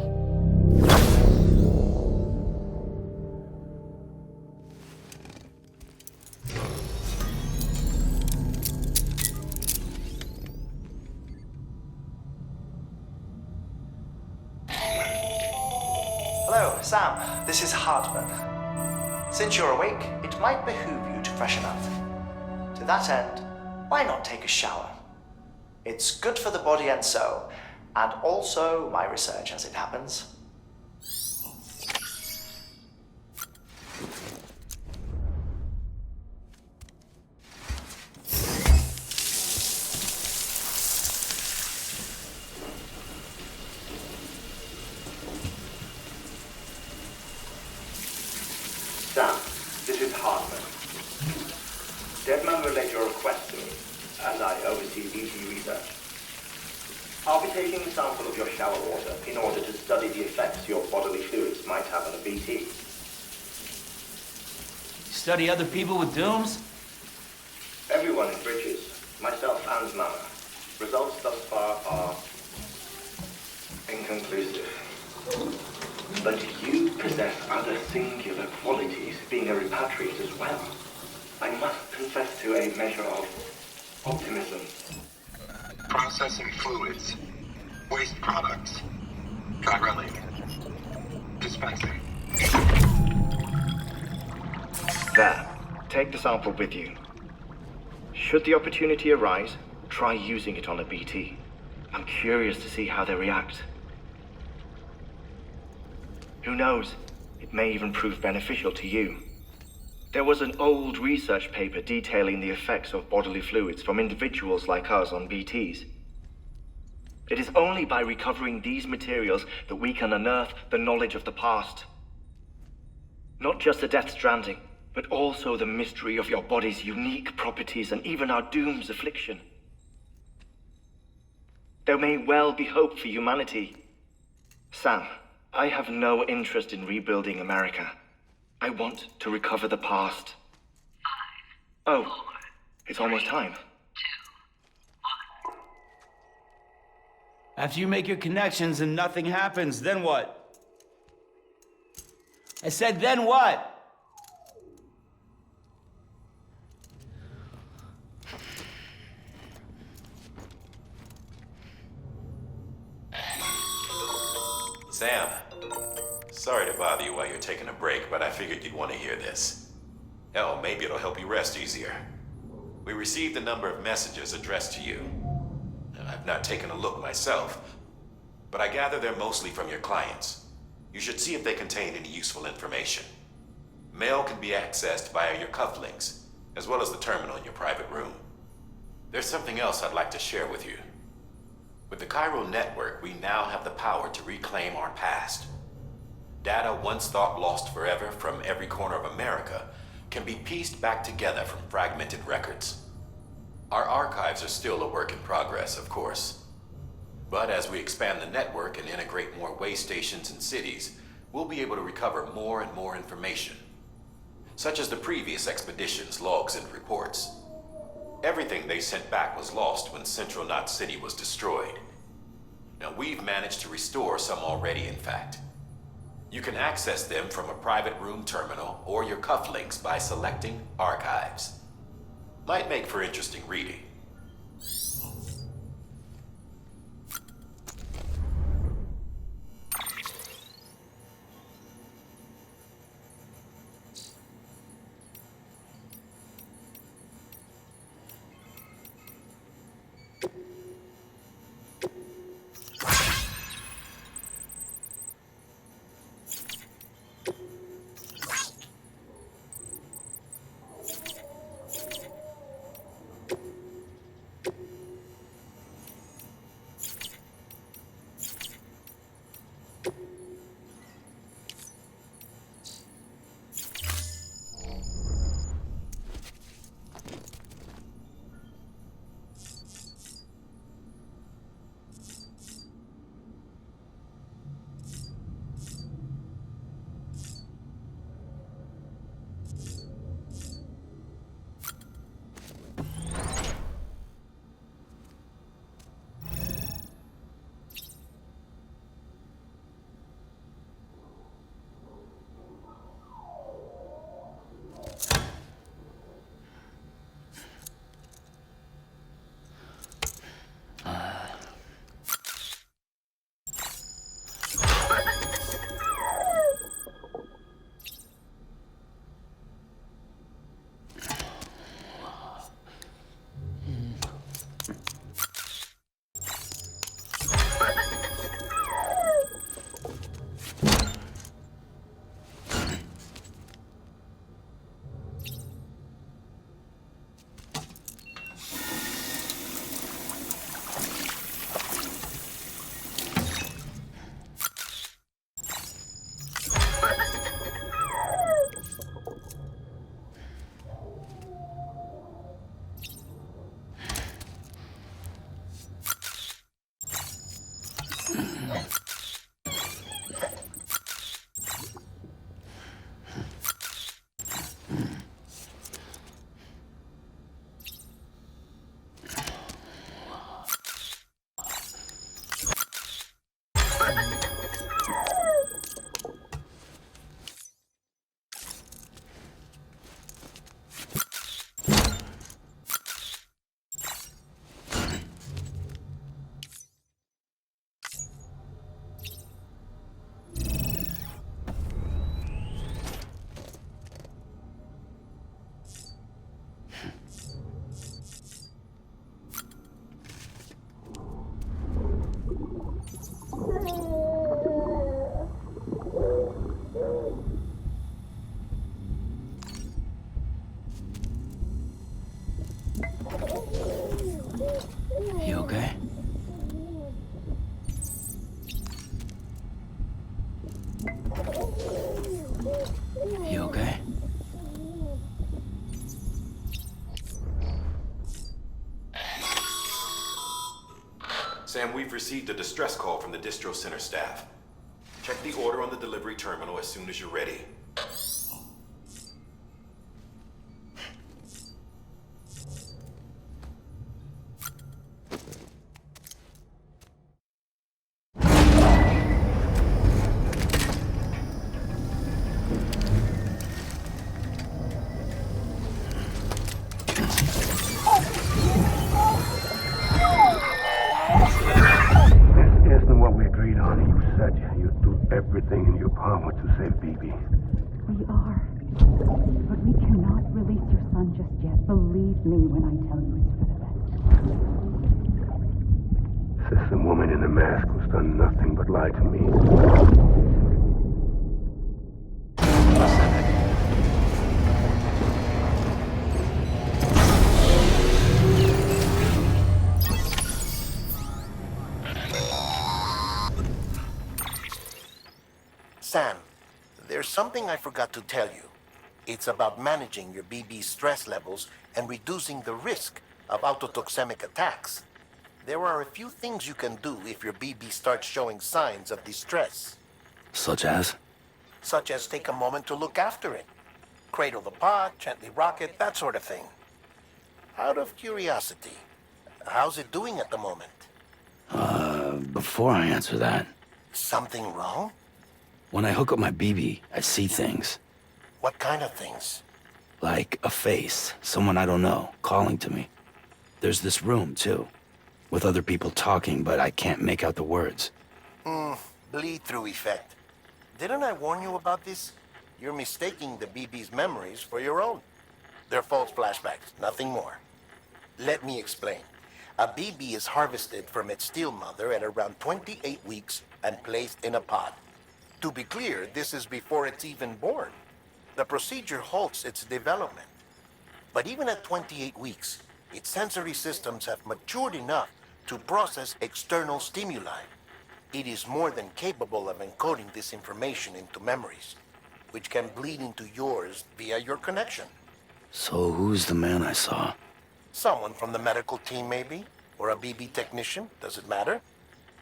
Speaker 17: Hello, Sam. This is Hartman. Since you're awake, it might behoove you to freshen up. To that end, why not take a shower? It's good for the body and soul, and also my research as it happens.
Speaker 21: Sam, this is Hartman. Deadman relayed your request to me, as I oversee BT research. I'll be taking a sample of your shower water in order to study the effects your bodily fluids might have on a BT.
Speaker 1: Study other people with dooms?
Speaker 21: Everyone in Bridges, myself and Mama. Results thus far are inconclusive. But you possess other singular qualities, being a repatriate as well. I must confess to a measure of optimism.
Speaker 19: Processing fluids. Waste products. Drilling. Dispensing.
Speaker 21: There. Take the sample with you. Should the opportunity arise, try using it on a BT. I'm curious to see how they react. Who knows? It may even prove beneficial to you. There was an old research paper detailing the effects of bodily fluids from individuals like us on BTs. It is only by recovering these materials that we can unearth the knowledge of the past. Not just the Death Stranding, but also the mystery of your body's unique properties and even our doom's affliction. There may well be hope for humanity. Sam, I have no interest in rebuilding America. I want to recover the past. 5, oh, 4, it's almost time.
Speaker 1: 2, 1. After you make your connections and nothing happens, then what? I said, then what?
Speaker 10: Sam, sorry to bother you while you're taking a break, but I figured you'd want to hear this. Hell, maybe it'll help you rest easier. We received a number of messages addressed to you. I've not taken a look myself, but I gather they're mostly from your clients. You should see if they contain any useful information. Mail can be accessed via your cufflinks, as well as the terminal in your private room. There's something else I'd like to share with you. With the Chiral network, we now have the power to reclaim our past. Data once thought lost forever from every corner of America can be pieced back together from fragmented records. Our archives are still a work in progress, of course. But as we expand the network and integrate more way stations and cities, we'll be able to recover more and more information, such as the previous expedition's logs and reports. Everything they sent back was lost when Central Knot City was destroyed. Now, we've managed to restore some already, in fact. You can access them from a private room terminal or your cufflinks by selecting Archives. Might make for interesting reading. Sam, we've received a distress call from the distro center staff. Check the order on the delivery terminal as soon as you're ready.
Speaker 14: This isn't what we agreed on. You said you'd do everything in your power to save BB.
Speaker 3: We are. But we cannot release your son just yet. Believe me when I tell you it's for the best.
Speaker 14: Says the woman in the mask who's done nothing but lie to me.
Speaker 20: Sam, there's something I forgot to tell you. It's about managing your BB stress levels and reducing the risk of autotoxemic attacks. There are a few things you can do if your BB starts showing signs of distress.
Speaker 1: Such as?
Speaker 20: Such as take a moment to look after it. Cradle the pod, gently rock it, that sort of thing. Out of curiosity, how's it doing at the moment?
Speaker 1: Before I answer that,
Speaker 20: Something wrong?
Speaker 1: when I hook up my BB, I see things.
Speaker 20: What kind of things?
Speaker 1: Like a face, someone I don't know, calling to me. There's this room, too, with other people talking, but I can't make out the words.
Speaker 20: Bleed-through effect. Didn't I warn you about this? You're mistaking the BB's memories for your own. They're false flashbacks, nothing more. Let me explain. A BB is harvested from its steel mother at around 28 weeks and placed in a pod. To be clear, this is before it's even born. The procedure halts its development. But even at 28 weeks, its sensory systems have matured enough to process external stimuli. It is more than capable of encoding this information into memories, which can bleed into yours via your connection.
Speaker 1: So who's the man I saw?
Speaker 20: Someone from the medical team, maybe? Or a BB technician? Does it matter?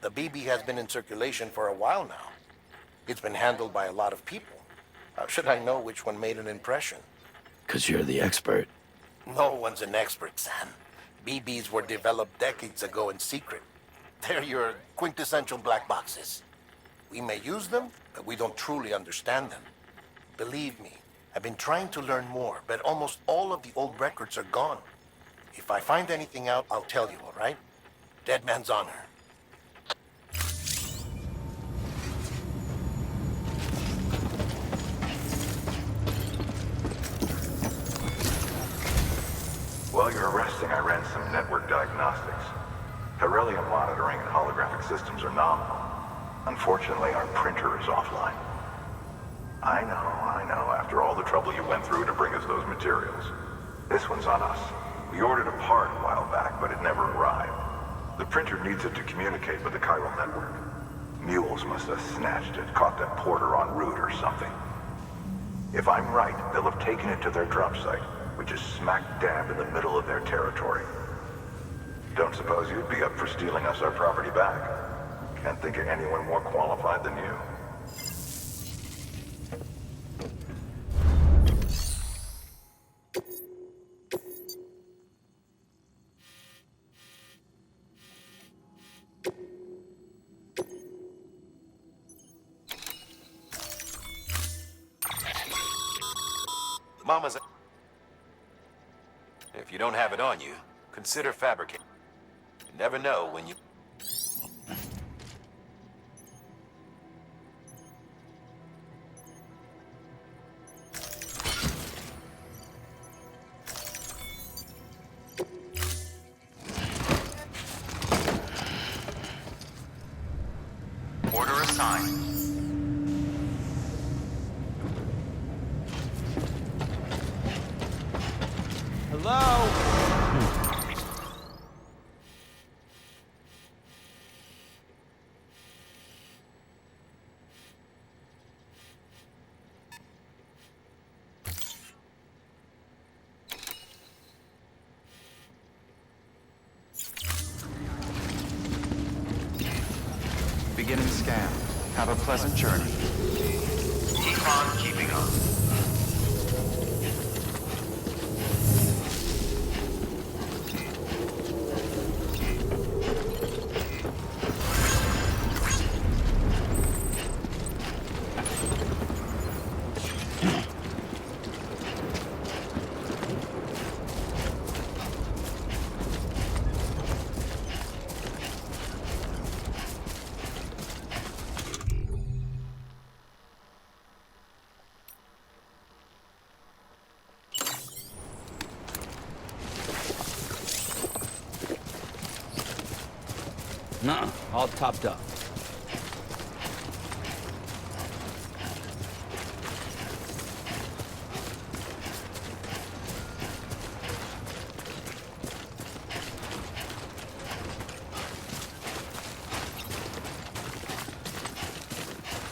Speaker 20: The BB has been in circulation for a while now. It's been handled by a lot of people. How should I know which one made an impression?
Speaker 1: 'Cause you're the expert.
Speaker 20: No one's an expert, Sam. BBs were developed decades ago in secret. They're your quintessential black boxes. We may use them, but we don't truly understand them. Believe me, I've been trying to learn more, but almost all of the old records are gone. If I find anything out, I'll tell you, all right? Dead man's honor.
Speaker 19: While you're resting, I ran some network diagnostics. Beryllium monitoring and holographic systems are nominal. Unfortunately, our printer is offline. I know, after all the trouble you went through to bring us those materials. This one's on us. We ordered a part a while back, but it never arrived. The printer needs it to communicate with the chiral network. Mules must have snatched it, caught that porter en route or something. If I'm right, they'll have taken it to their drop site, which is smack dab in the middle of their territory. Don't suppose you'd be up for stealing us our property back? Can't think of anyone more qualified than you.
Speaker 10: Mama's... If you don't have it on you, consider fabricating. You never know when you...
Speaker 4: Order assigned.
Speaker 7: Hello?
Speaker 4: Beginning scan. Have a pleasant journey.
Speaker 10: Keep on keeping on.
Speaker 1: Nuh-uh, all topped up.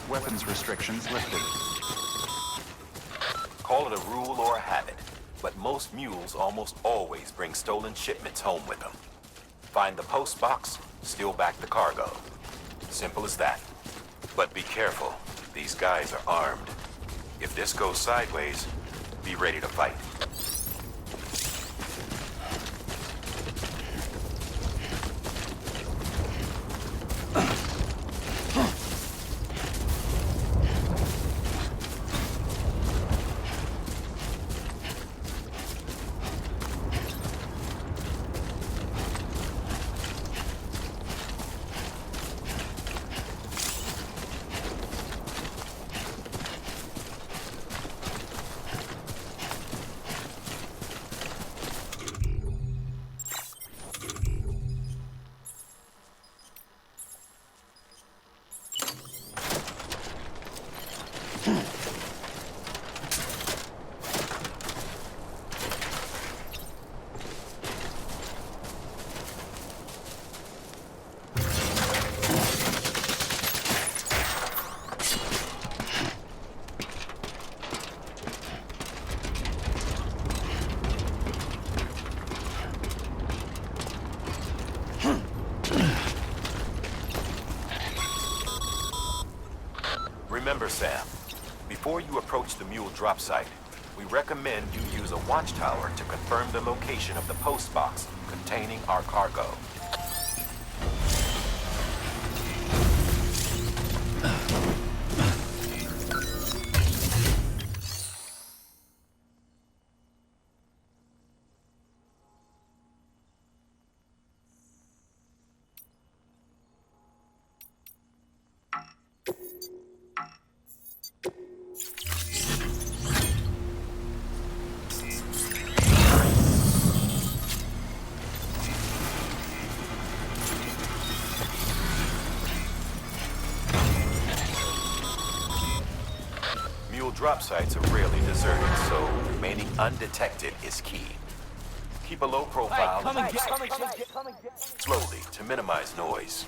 Speaker 4: Weapons restrictions lifted.
Speaker 10: Call it a rule or a habit, but most mules almost always bring stolen shipments home with them. Find the post box, steal back the cargo. Simple as that. But be careful. These guys are armed. If this goes sideways, be ready to fight. Remember, Sam, before you approach the mule drop site, we recommend you use a watchtower to confirm the location of the post box containing our cargo. Drop sites are rarely deserted, so remaining undetected is key. Keep a low profile slowly to minimize noise.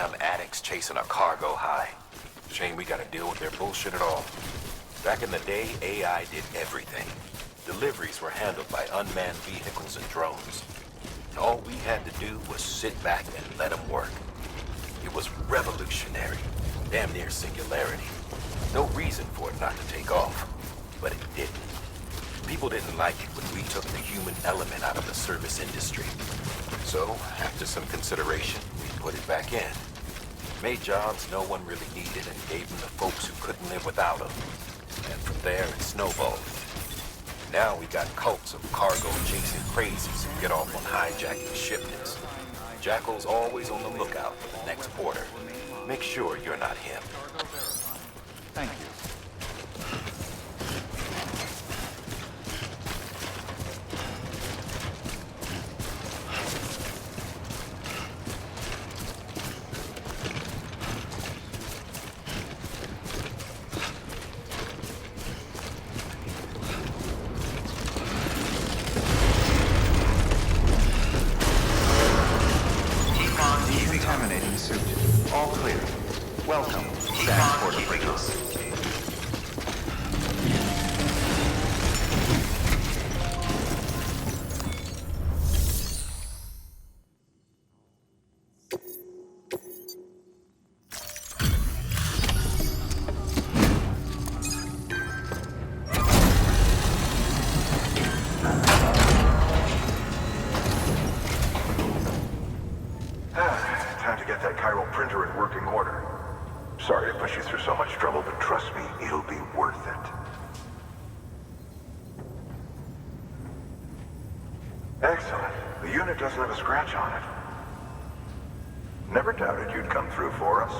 Speaker 10: damn addicts chasing a cargo high. Shame we gotta deal with their bullshit at all. Back in the day, AI did everything. Deliveries were handled by unmanned vehicles and drones. And all we had to do was sit back and let them work. It was revolutionary, damn near singularity. No reason for it not to take off, but it didn't. People didn't like it when we took the human element out of the service industry. So, after some consideration, we put it back in. Made jobs no one really needed and gave them to folks who couldn't live without them. And from there, it snowballed. Now we got cults of cargo chasing crazies who get off on hijacking shipments. Jackal's always on the lookout for the next order. Make sure you're not him.
Speaker 4: Thank you. Decontaminating suit. All clear. Welcome, Sam Porter-Briggles.
Speaker 19: Time to get that chiral printer in working order. Sorry to push you through so much trouble, but trust me, it'll be worth it. Excellent. The unit doesn't have a scratch on it. Never doubted you'd come through for us.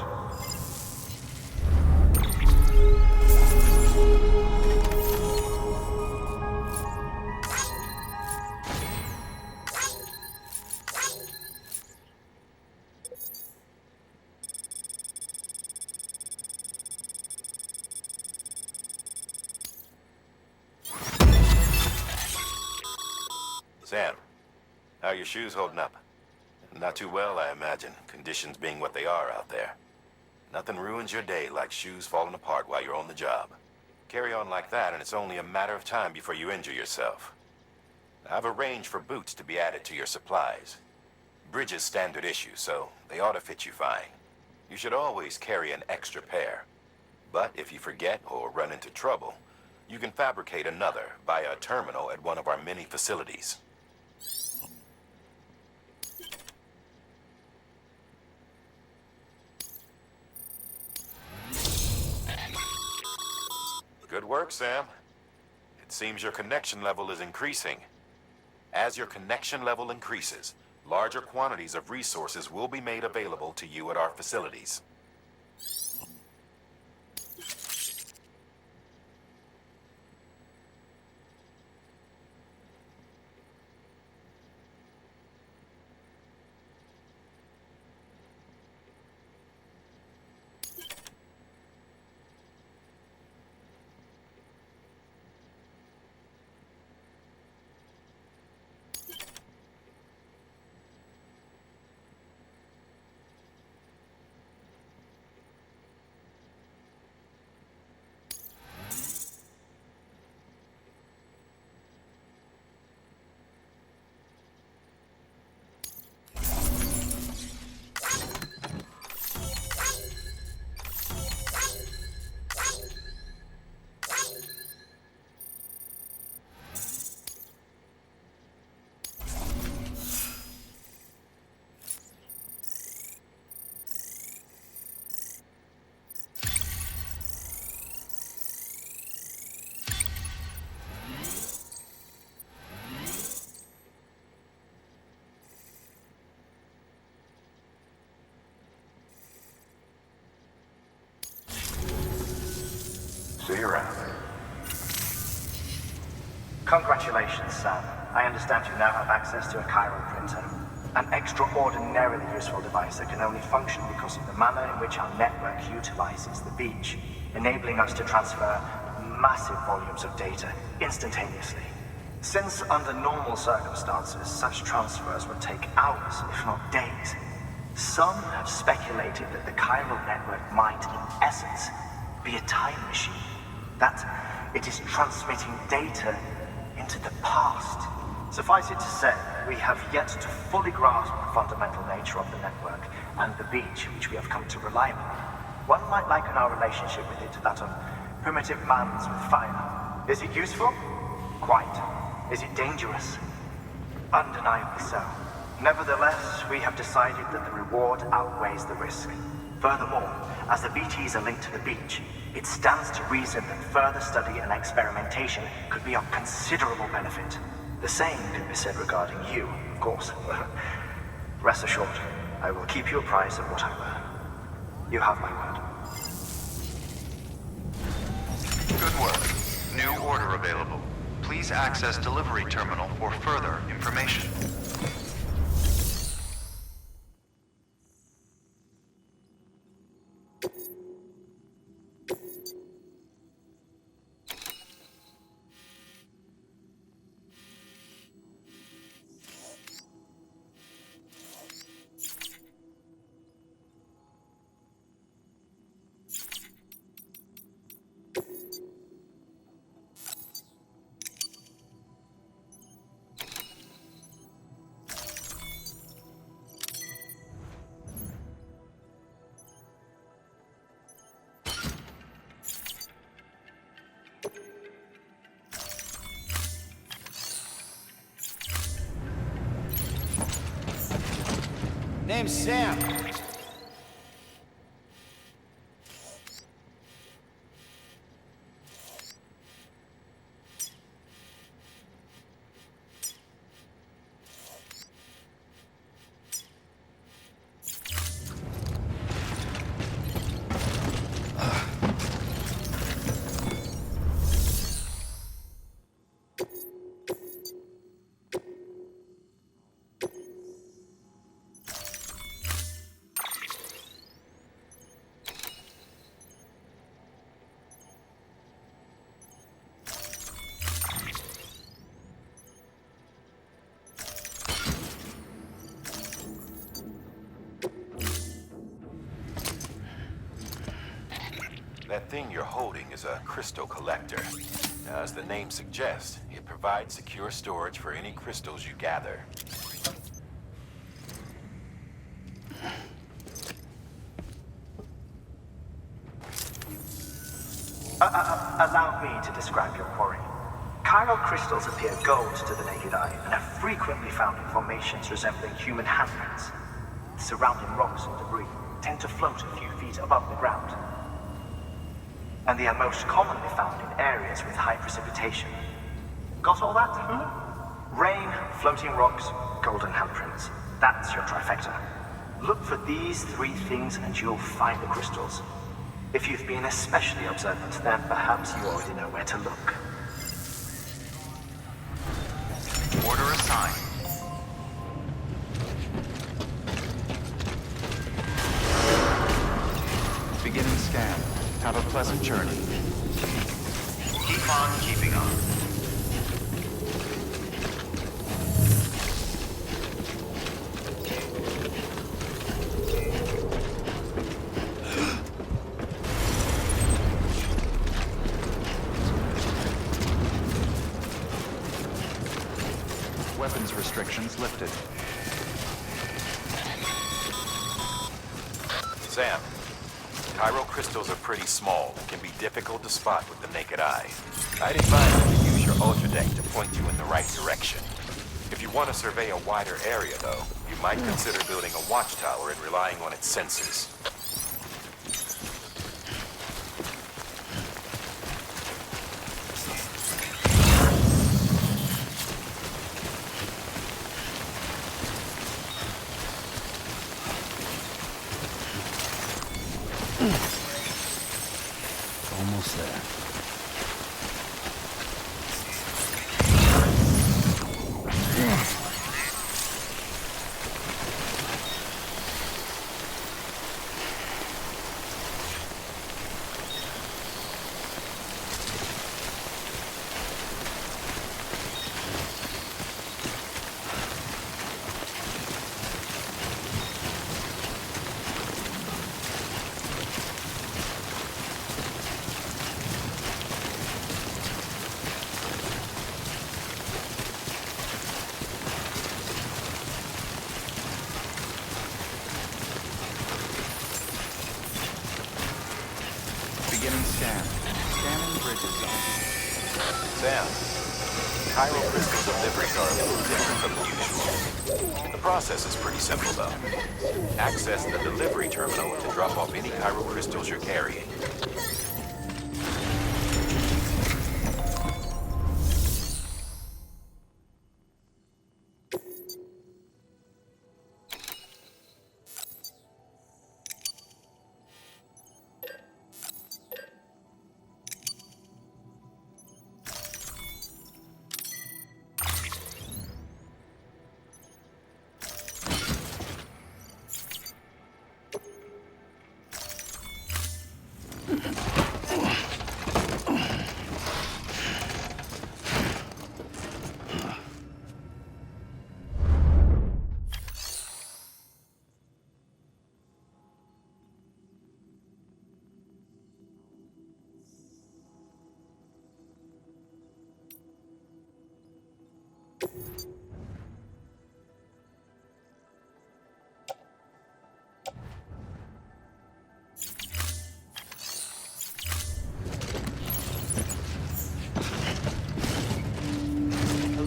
Speaker 10: Sam, how are your shoes holding up? Not too well, I imagine, conditions being what they are out there. Nothing ruins your day like shoes falling apart while you're on the job. Carry on like that, and it's only a matter of time before you injure yourself. I've arranged for boots to be added to your supplies. Bridges standard issue, so they ought to fit you fine. You should always carry an extra pair. But if you forget or run into trouble, you can fabricate another via a terminal at one of our many facilities. Good work, Sam. It seems your connection level is increasing. As your connection level increases, larger quantities of resources will be made available to you at our facilities.
Speaker 19: See you around.
Speaker 17: Congratulations, Sam. I understand you now have access to a chiral printer. An extraordinarily useful device that can only function because of the manner in which our network utilizes the beach, enabling us to transfer massive volumes of data instantaneously. Since under normal circumstances, such transfers would take hours, if not days,
Speaker 5: Some have speculated that the chiral network might, in essence, be a time machine. That it is transmitting data into the past. Suffice it to say, we have yet to fully grasp the fundamental nature of the network and the beach which we have come to rely upon. One might liken our relationship with it to that of primitive mans with fire. Is it useful? Quite. Is it dangerous? Undeniably so. Nevertheless, we have decided that the reward outweighs the risk. Furthermore, as the BTs are linked to the beach, it stands to reason that further study and experimentation could be of considerable benefit. The same could be said regarding you, of course. Rest assured, I will keep you apprised of what I learn. You have my word.
Speaker 4: Good work. New order available. Please access delivery terminal for further information.
Speaker 1: Name's Sam.
Speaker 10: That thing you're holding is a crystal collector. Now, as the name suggests, it provides secure storage for any crystals you gather.
Speaker 5: Allow me to describe your quarry. Chiral crystals appear gold to the naked eye and are frequently found in formations resembling human handprints. Surrounding rocks and debris tend to float a few feet above the ground. And they are most commonly found in areas with high precipitation. Got all that? Rain, floating rocks, golden handprints. That's your trifecta. Look for these three things and you'll find the crystals. If you've been especially observant, then perhaps you already know where to look.
Speaker 4: Order assigned. Beginning scan. Have a pleasant journey. Keep on keeping on. Weapons restrictions lifted.
Speaker 10: Sam, chiral crystals are pretty small and can be difficult to spot with the naked eye. I'd advise you to use your ultra deck to point you in the right direction. If you want to survey a wider area, though, you might consider building a watchtower and relying on its sensors.
Speaker 1: Almost there.
Speaker 10: Chiral crystal deliveries are a little different from the usual. The process is pretty simple, though. Access the delivery terminal to drop off any chiral crystals you're carrying.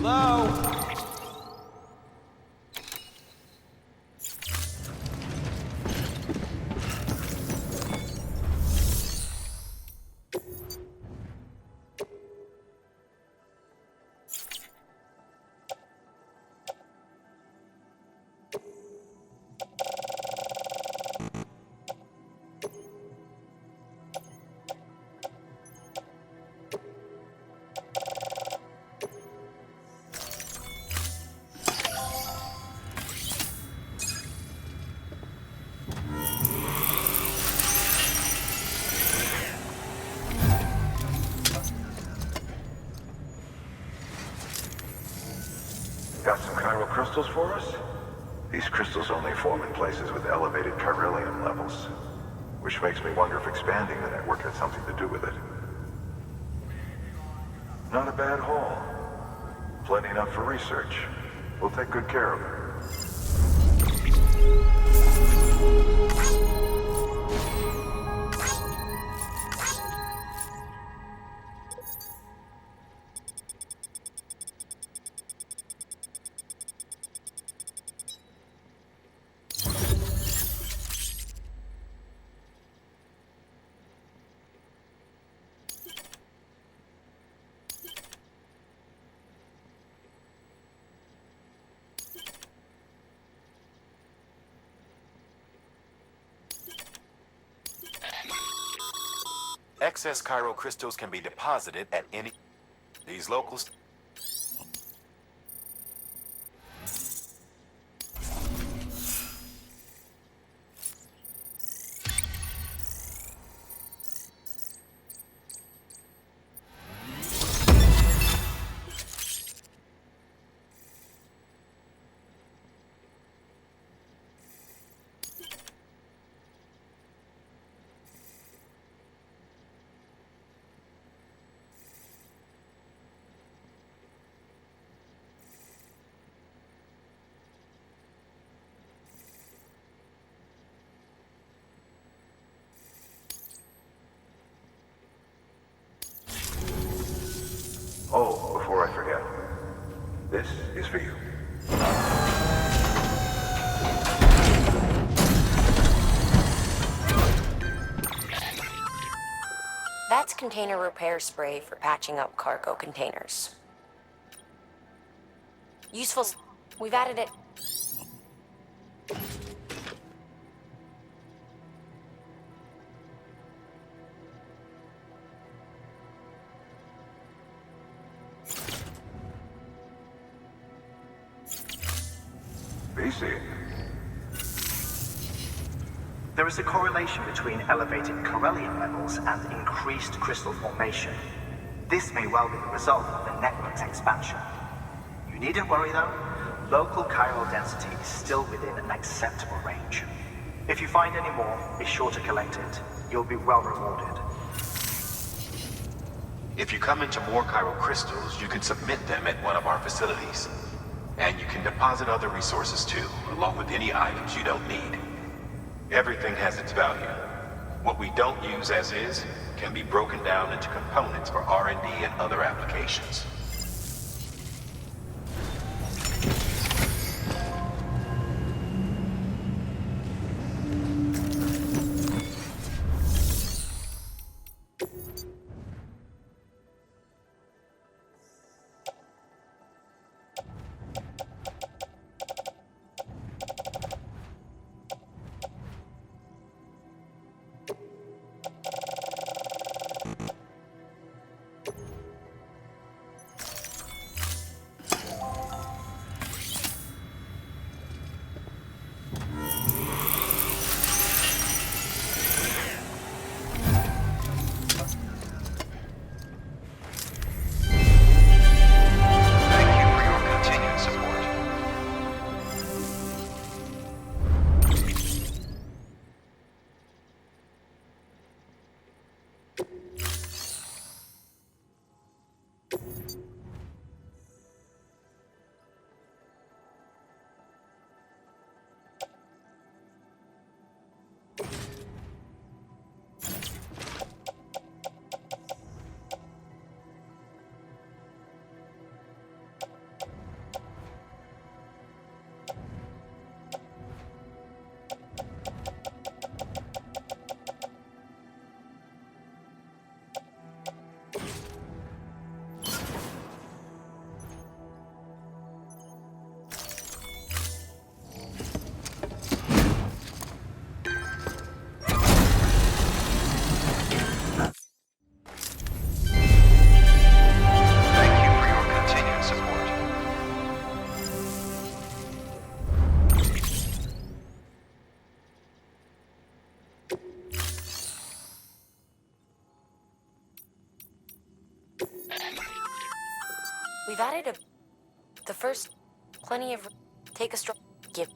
Speaker 7: Hello?
Speaker 19: Got some chiral crystals for us? These crystals only form in places with elevated chiralium levels, which makes me wonder if expanding the network had something to do with it. Not a bad haul. Plenty enough for research. We'll take good care of it.
Speaker 10: Excess chiral crystals can be deposited at any... These locals...
Speaker 19: Oh, before I forget, this is for you.
Speaker 16: That's container repair spray for patching up cargo containers. Useful. We've added it.
Speaker 19: BC.
Speaker 5: There is a correlation between elevated chiralium levels and increased crystal formation. This may well be the result of the network's expansion. You needn't worry though. Local chiral density is still within an acceptable range. If you find any more, be sure to collect it. You'll be well rewarded.
Speaker 10: If you come into more chiral crystals, you can submit them at one of our facilities. And you can deposit other resources too, along with any items you don't need. Everything has its value. What we don't use as is can be broken down into components for R&D and other applications.
Speaker 16: We've added the first plenty of take a stroll. Give.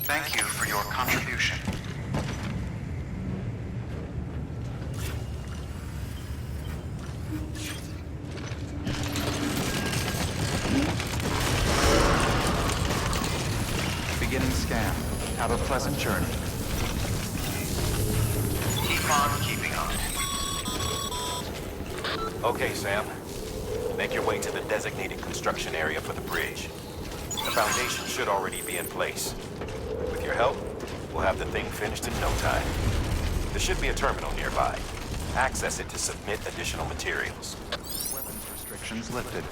Speaker 4: Thank you for your contribution. Beginning scan. Have a pleasant journey. Keep on keeping on.
Speaker 10: Okay, Sam. Make your way to the designated construction area for the bridge. The foundation should already be in place. With your help, we'll have the thing finished in no time. There should be a terminal nearby. Access it to submit additional materials.
Speaker 4: Weapons restrictions lifted.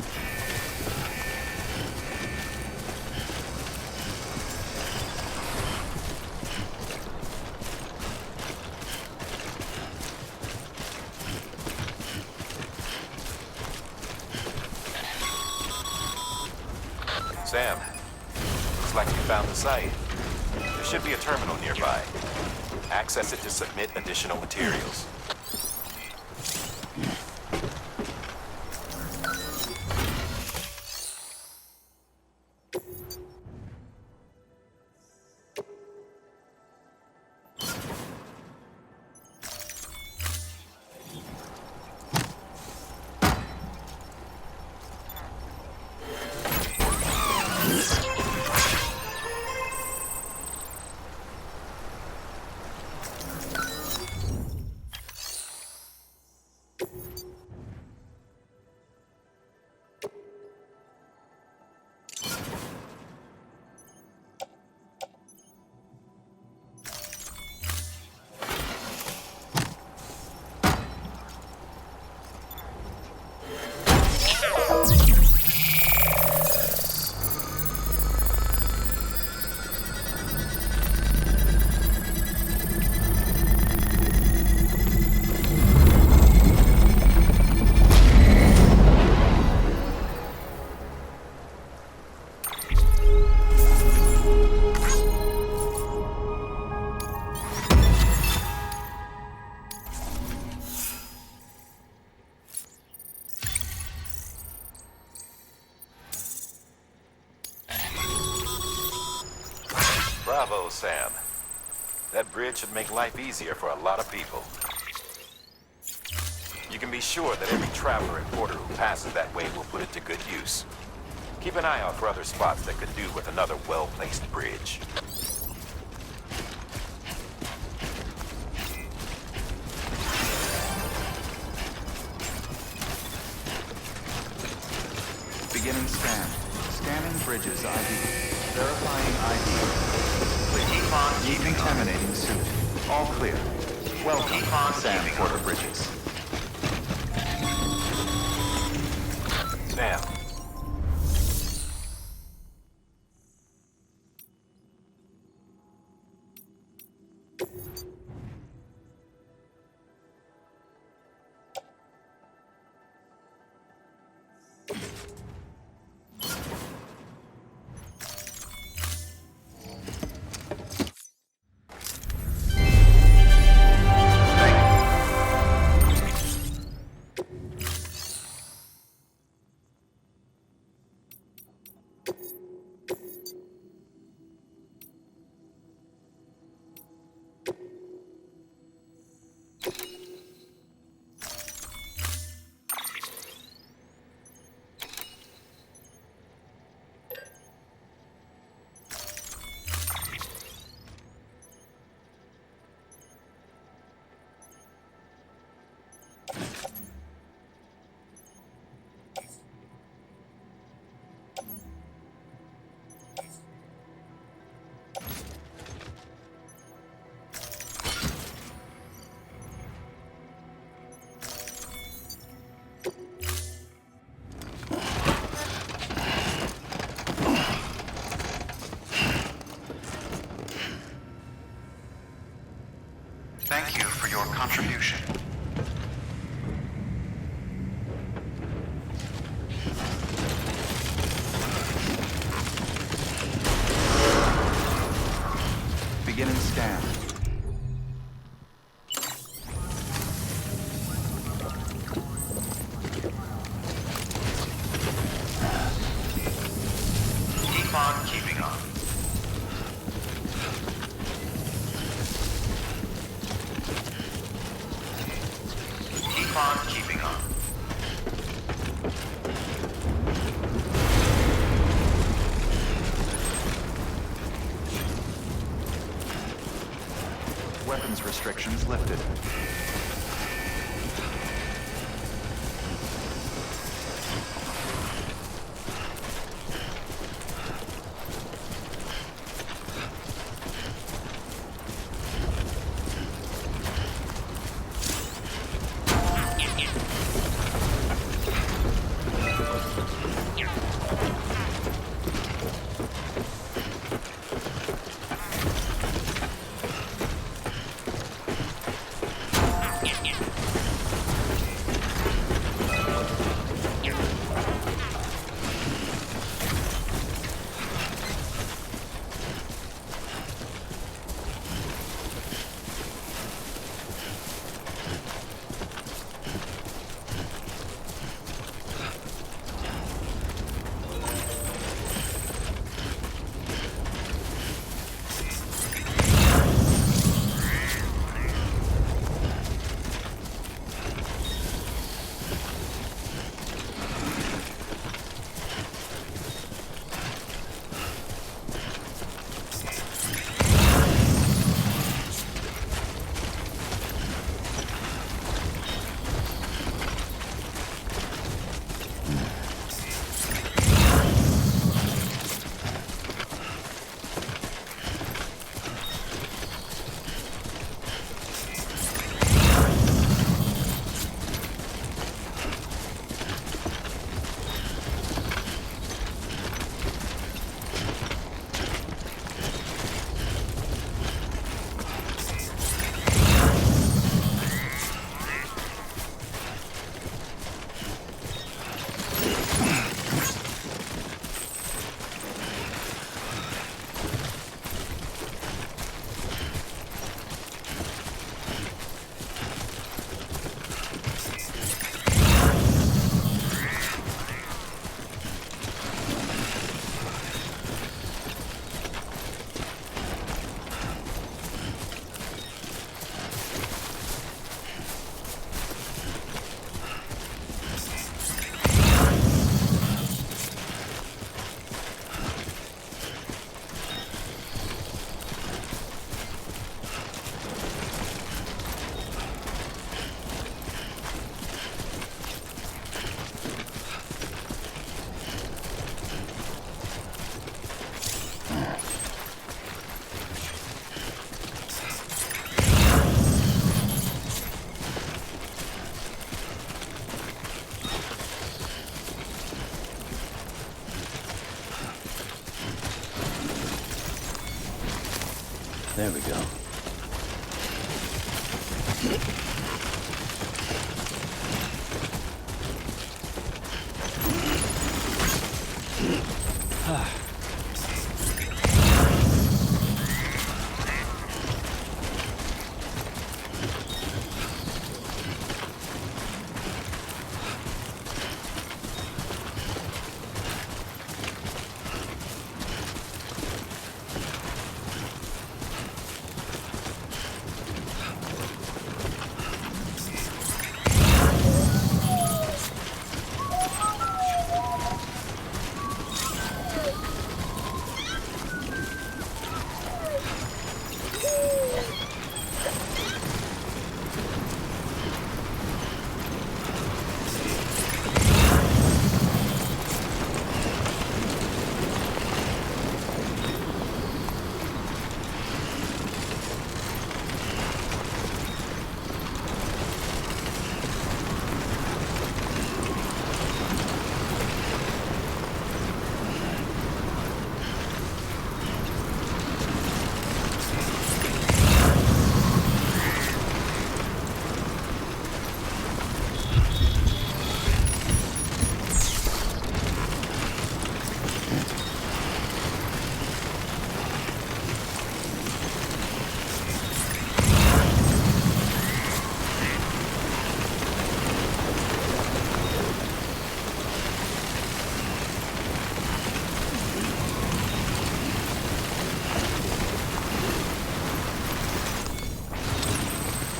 Speaker 10: Sam, looks like you found the site. There should be a terminal nearby. Access it to submit additional materials. Bravo, Sam. That bridge should make life easier for a lot of people. You can be sure that every traveler and porter who passes that way will put it to good use. Keep an eye out for other spots that could do with another well-placed bridge.
Speaker 4: Beginning scan. Scanning bridges ID. Verifying ID. Keep on decontaminating suit. All clear. Welcome, Sam Porter Bridges.
Speaker 10: Sam.
Speaker 4: Thank you for your contribution. Beginning scan. Keep on keeping on. Keep on keeping on. Weapons restrictions lifted.
Speaker 1: There we go.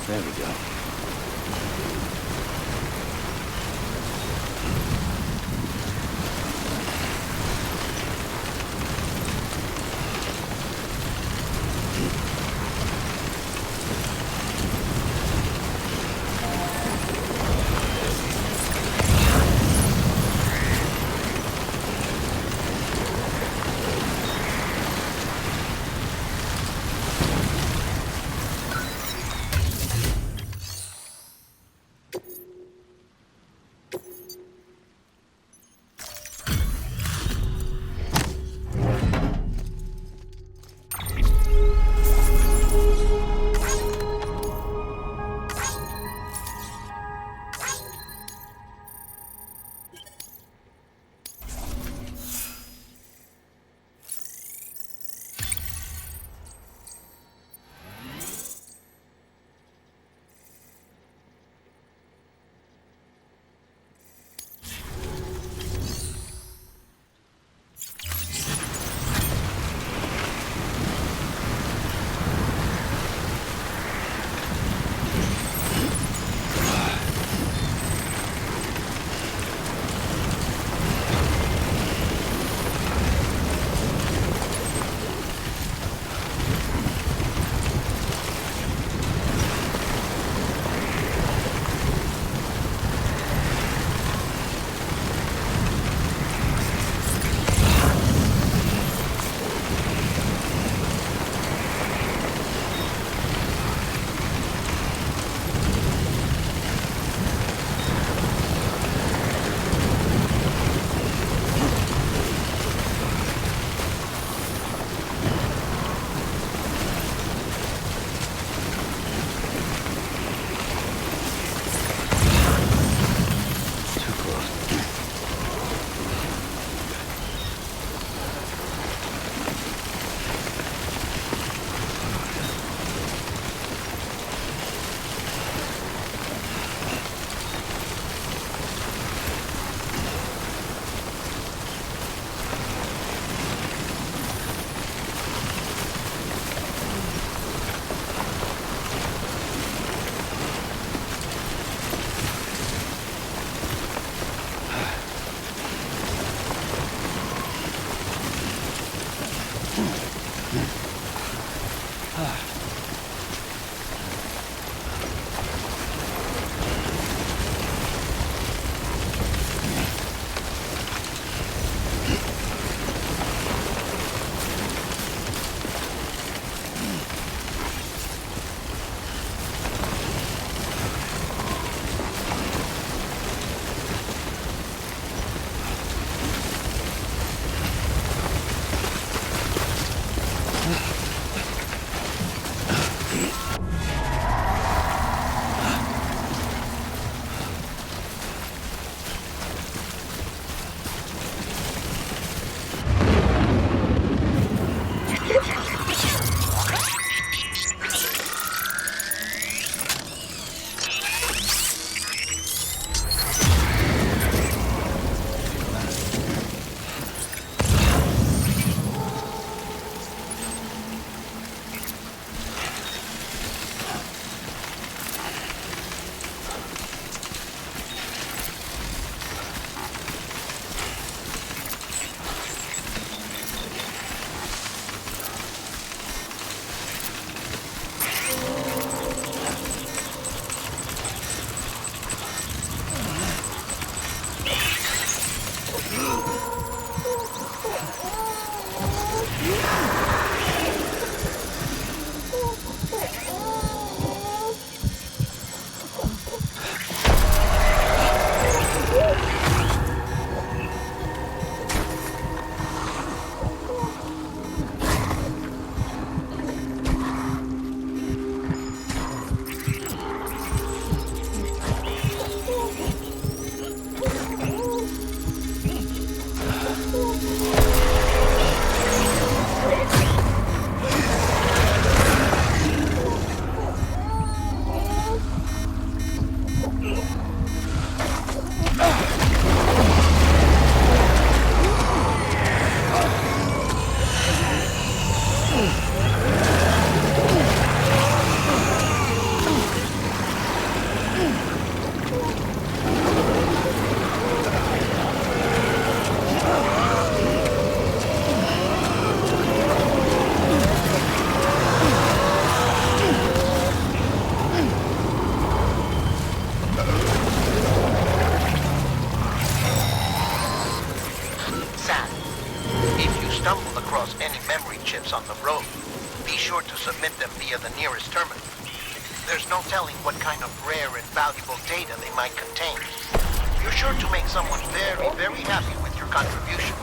Speaker 1: There we go.
Speaker 20: any memory chips on the road. Be sure to submit them via the nearest terminal. There's no telling what kind of rare and valuable data they might contain. You're sure to make someone very, very happy with your contribution.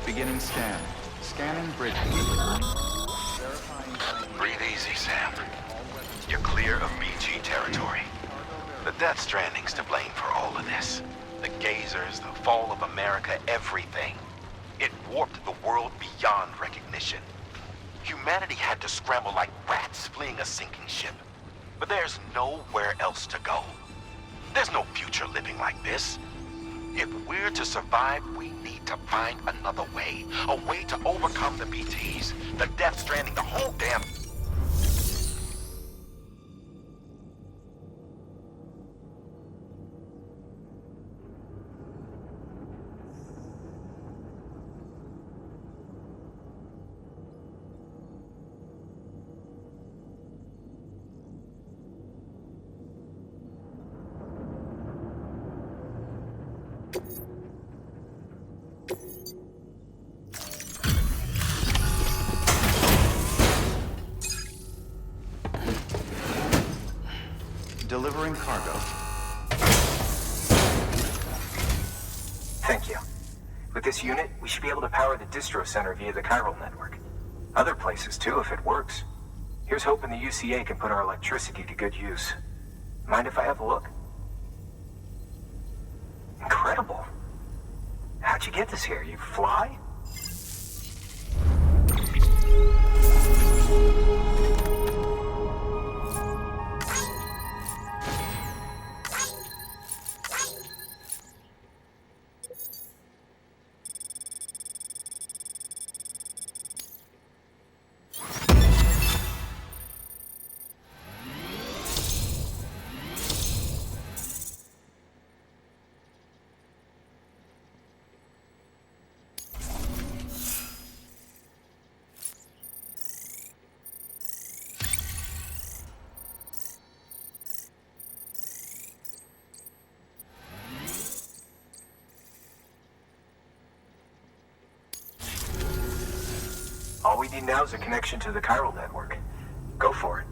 Speaker 4: Beginning scan. Scanning bridges.
Speaker 10: Breathe easy, Sam. You're clear of BG territory. The Death Stranding's to blame for all of this. The gazers, the fall of America, everything. It warped the world beyond recognition. Humanity had to scramble like rats fleeing a sinking ship. But there's nowhere else to go. There's no future living like this. If we're to survive, we need to find another way. A way to overcome the BTs, the Death Stranding, the whole damn...
Speaker 4: Delivering cargo.
Speaker 18: Thank you. With this unit, we should be able to power the distro center via the chiral network. Other places too, if it works. Here's hoping the UCA can put our electricity to good use. Mind if I have a look? Incredible. How'd you get this here? You fly? All we need now is a connection to the chiral network. Go for it.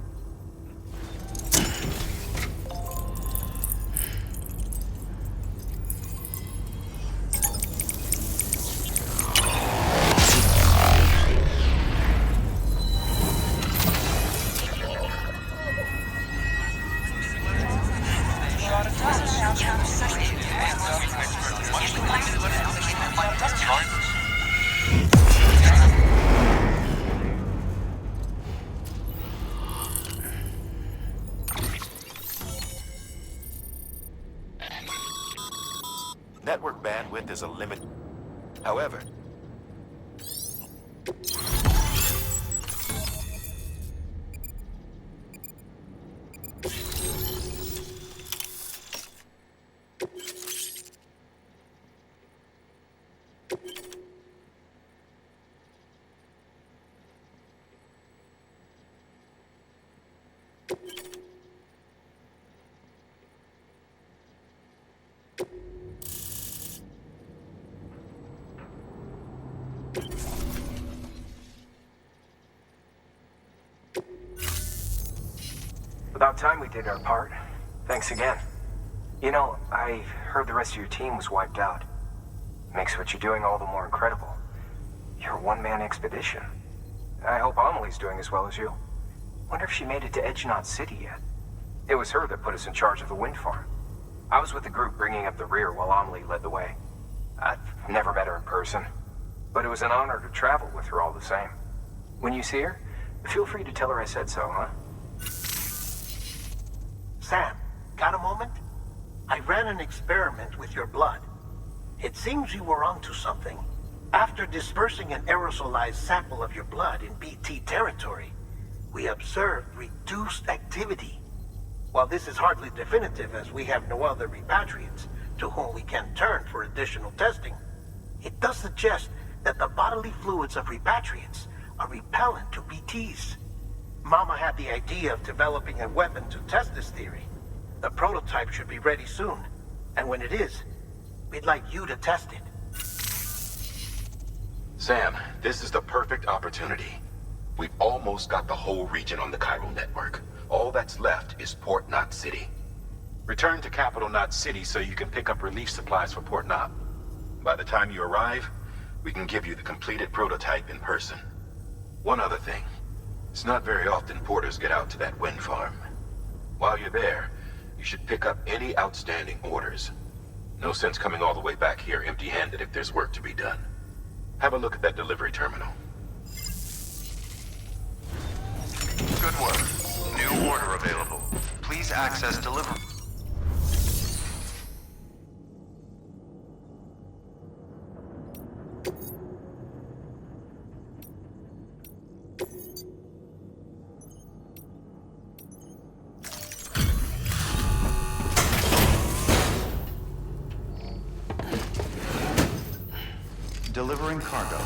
Speaker 10: Network bandwidth is a limit. However,
Speaker 18: About time we did our part. Thanks again. You know, I heard Heard the rest of your team was wiped out. Makes what you're doing all the more incredible. You're a one-man expedition. I hope Amelie's doing as well as you. Wonder if she made it to Edgenot City yet. It was her that put us in charge of the wind farm. I was with the group bringing up the rear while Amelie led the way. I've never met her in person, but it was an honor to travel with her all the same. When you see her, feel free to tell her I said so, huh?
Speaker 20: Sam, got a moment? I ran an experiment with your blood. It seems you were onto something. After dispersing an aerosolized sample of your blood in BT territory, we observed reduced activity. While this is hardly definitive as we have no other repatriates to whom we can turn for additional testing, it does suggest that the bodily fluids of repatriates are repellent to BTs. Mama had the idea of developing a weapon to test this theory. The prototype should be ready soon, and when it is, we'd like you to test it.
Speaker 11: Sam, this is the perfect opportunity. We've almost got the whole region on the chiral network. All that's left is Port Knot City. Return to Capital Knot City so you can pick up relief supplies for Port Knot. By the time you arrive, we can give you the completed prototype in person. One other thing. It's not very often porters get out to that wind farm. While you're there, you should pick up any outstanding orders. No sense coming all the way back here empty-handed if there's work to be done. Have a look at that delivery terminal.
Speaker 4: Good work. New order available. Please access delivery. Delivering cargo.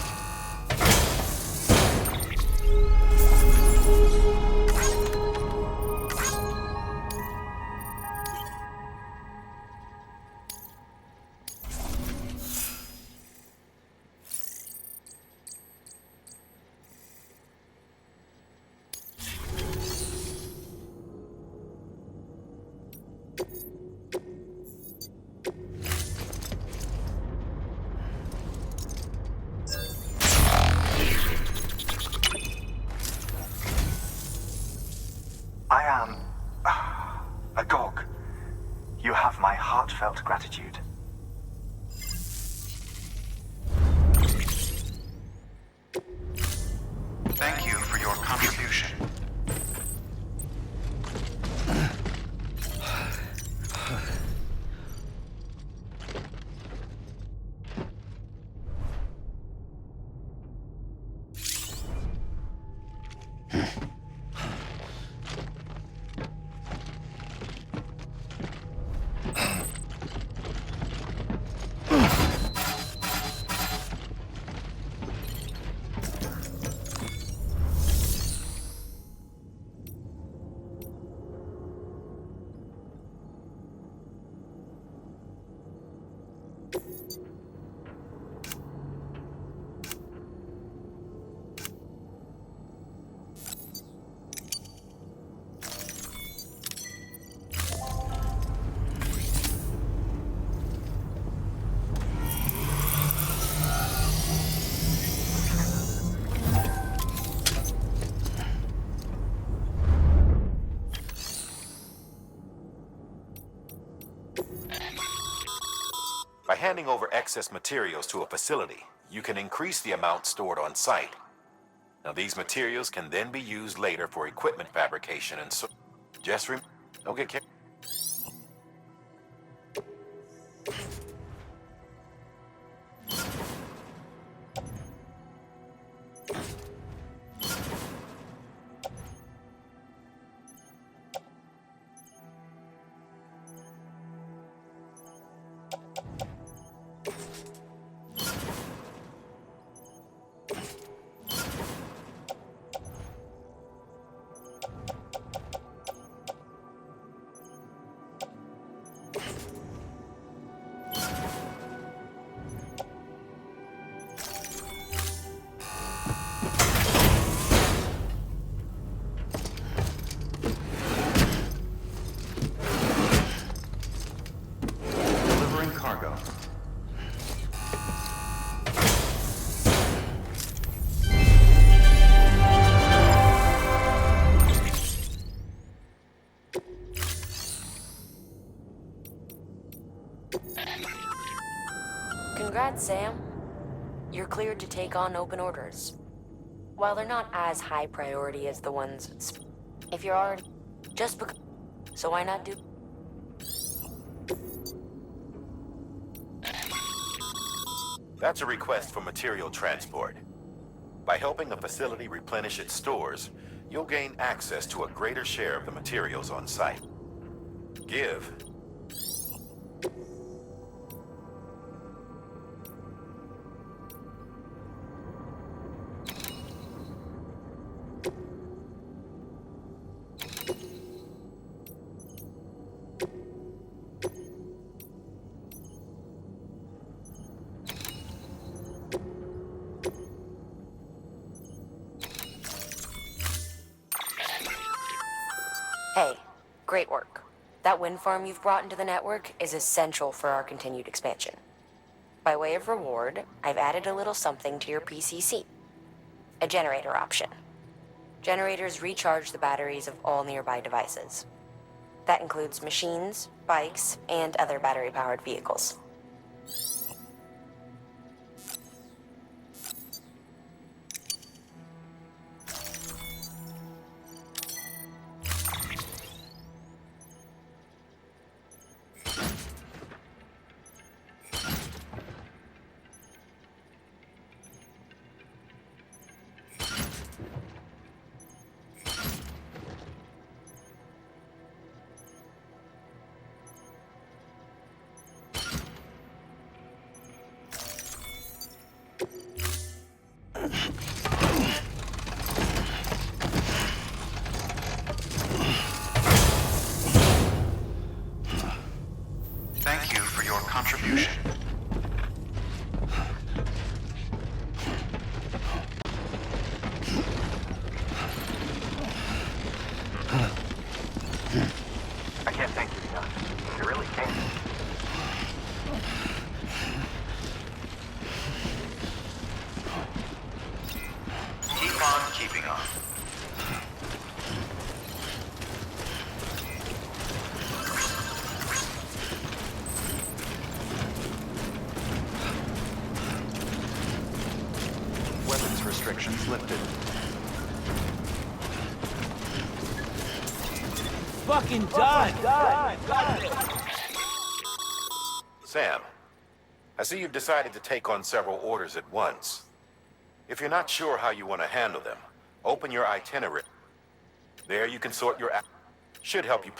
Speaker 4: I am a dog. You have my heartfelt gratitude. Thank you for your contribution.
Speaker 10: By handing over excess materials to a facility, you can increase the amount stored on site. Now, these materials can then be used later for equipment fabrication and so. Just don't get carried.
Speaker 19: go.
Speaker 16: Congrats, Sam. You're cleared to take on open orders. While they're not as high priority as the ones if you're already just because, so why not do?
Speaker 10: That's a request for material transport. By helping the facility replenish its stores, you'll gain access to a greater share of the materials on site. Give.
Speaker 16: Hey, great work. That wind farm you've brought into the network is essential for our continued expansion. By way of reward, I've added a little something to your PCC. A generator option. Generators recharge the batteries of all nearby devices. That includes machines, bikes, and other battery-powered vehicles.
Speaker 4: Thank you for your contribution.
Speaker 18: I can't thank you enough. I really can't.
Speaker 4: Keep on keeping on. Weapons restrictions lifted.
Speaker 7: Fucking die!
Speaker 10: Sam, I see you've decided to take on several orders at once. If you're not sure how you want to handle them, open your itinerary. There you can sort your should help you.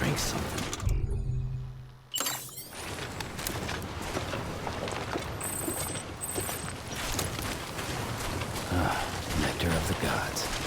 Speaker 1: drink something. Nectar of the gods.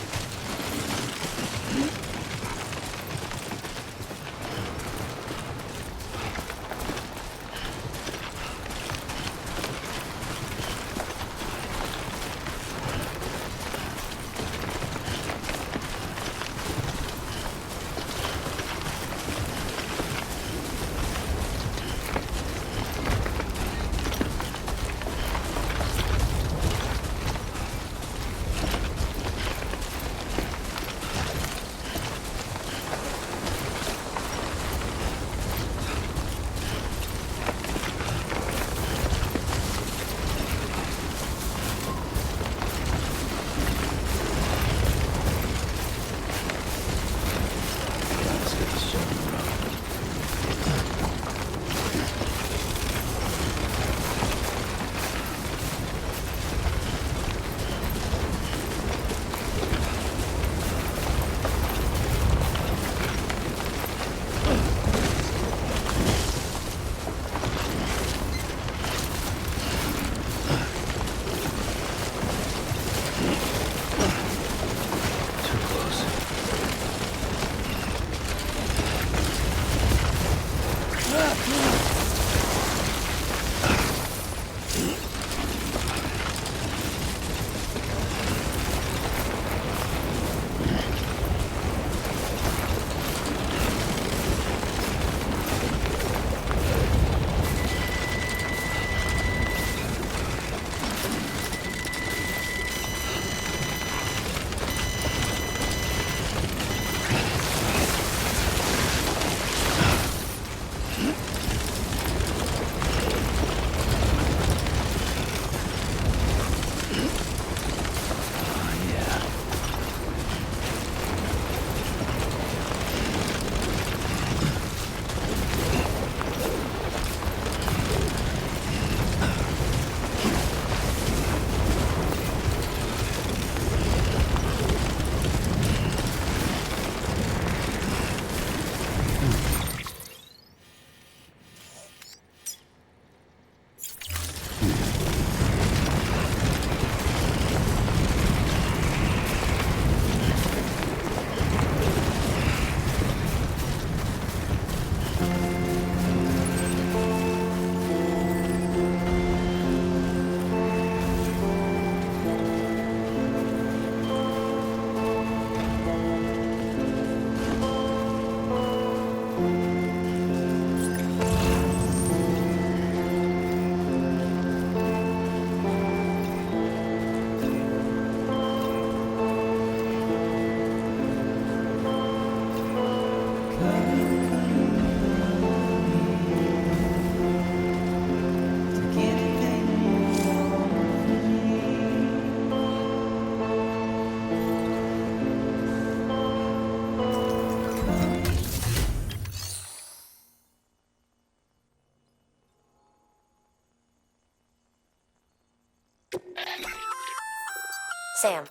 Speaker 16: Sam,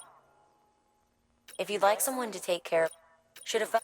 Speaker 16: if you'd like someone to take care of, should have.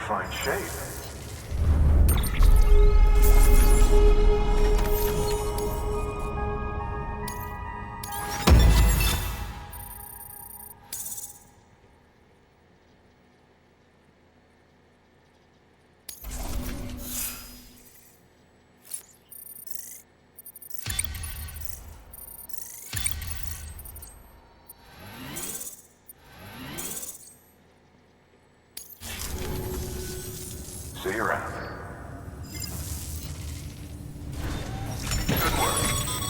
Speaker 19: fine shape. See you around. Good work.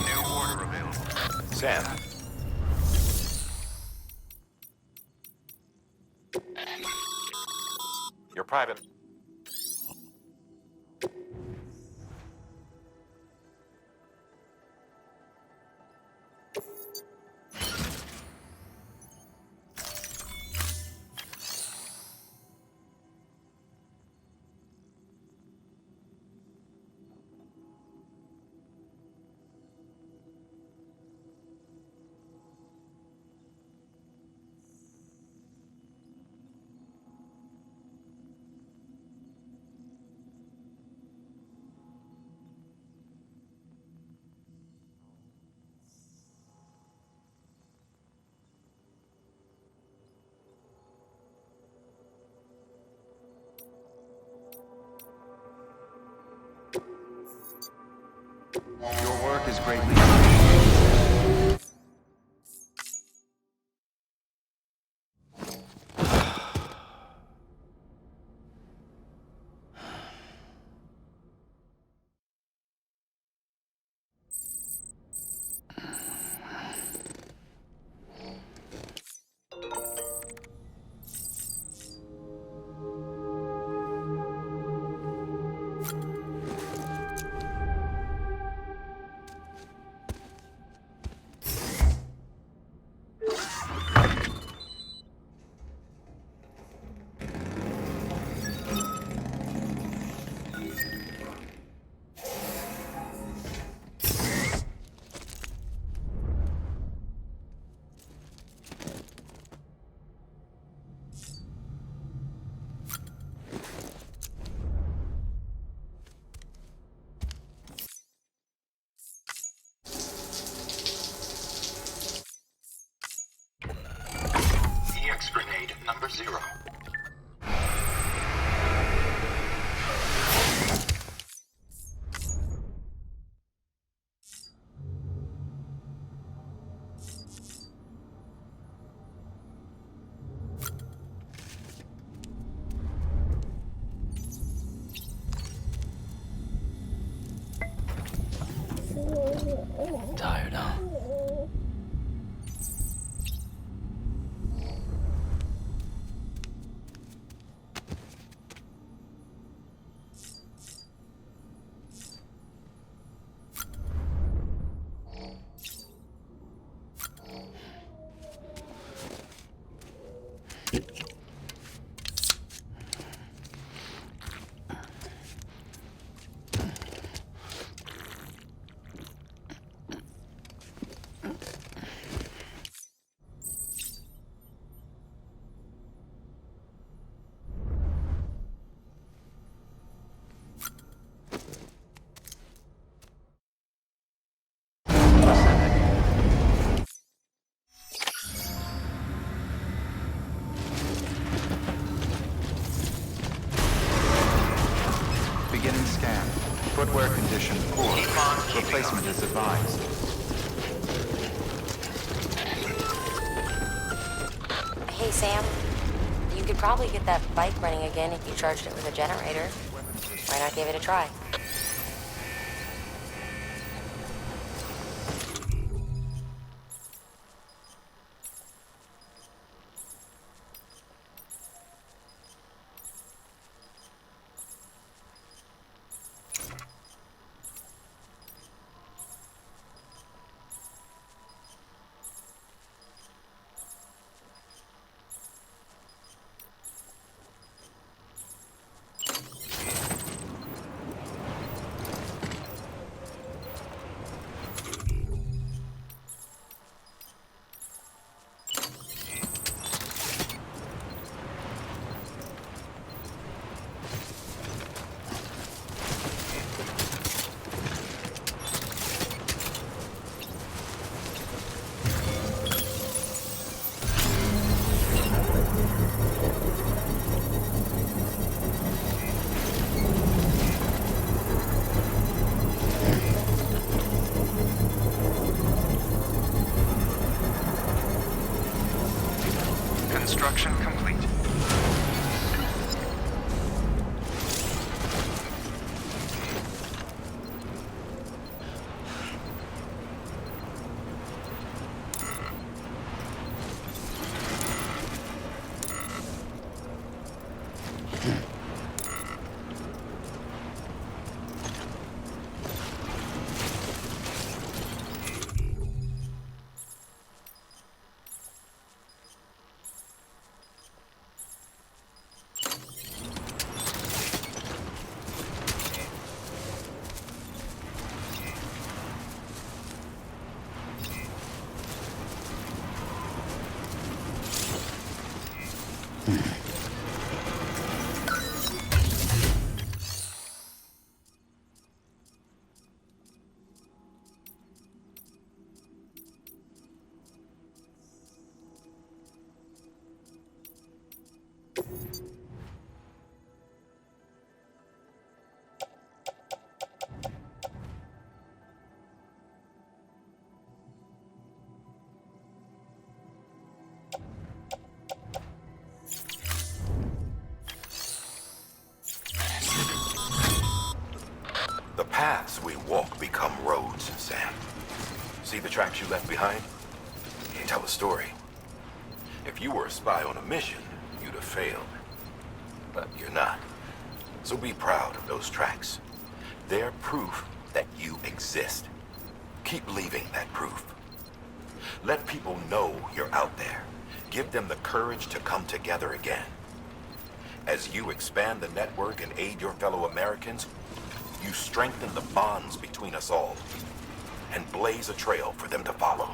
Speaker 19: New order available.
Speaker 10: Sam. Your private...
Speaker 4: Your work is greatly appreciated.
Speaker 19: EX grenade number 0.
Speaker 1: Tired, huh?
Speaker 4: Beginning scan. Footwear condition poor. Replacement is advised.
Speaker 16: Hey, Sam. You could probably get that bike running again if you charged it with a generator. Why not give it a try?
Speaker 18: Construction complete.
Speaker 11: The paths we walk become roads, Sam. See the tracks you left behind? They tell a story. If you were a spy on a mission, you'd have failed. But you're not. So be proud of those tracks. They're proof that you exist. Keep leaving that proof. Let people know you're out there. Give them the courage to come together again. As you expand the network and aid your fellow Americans, you strengthen the bonds between us all and blaze a trail for them to follow.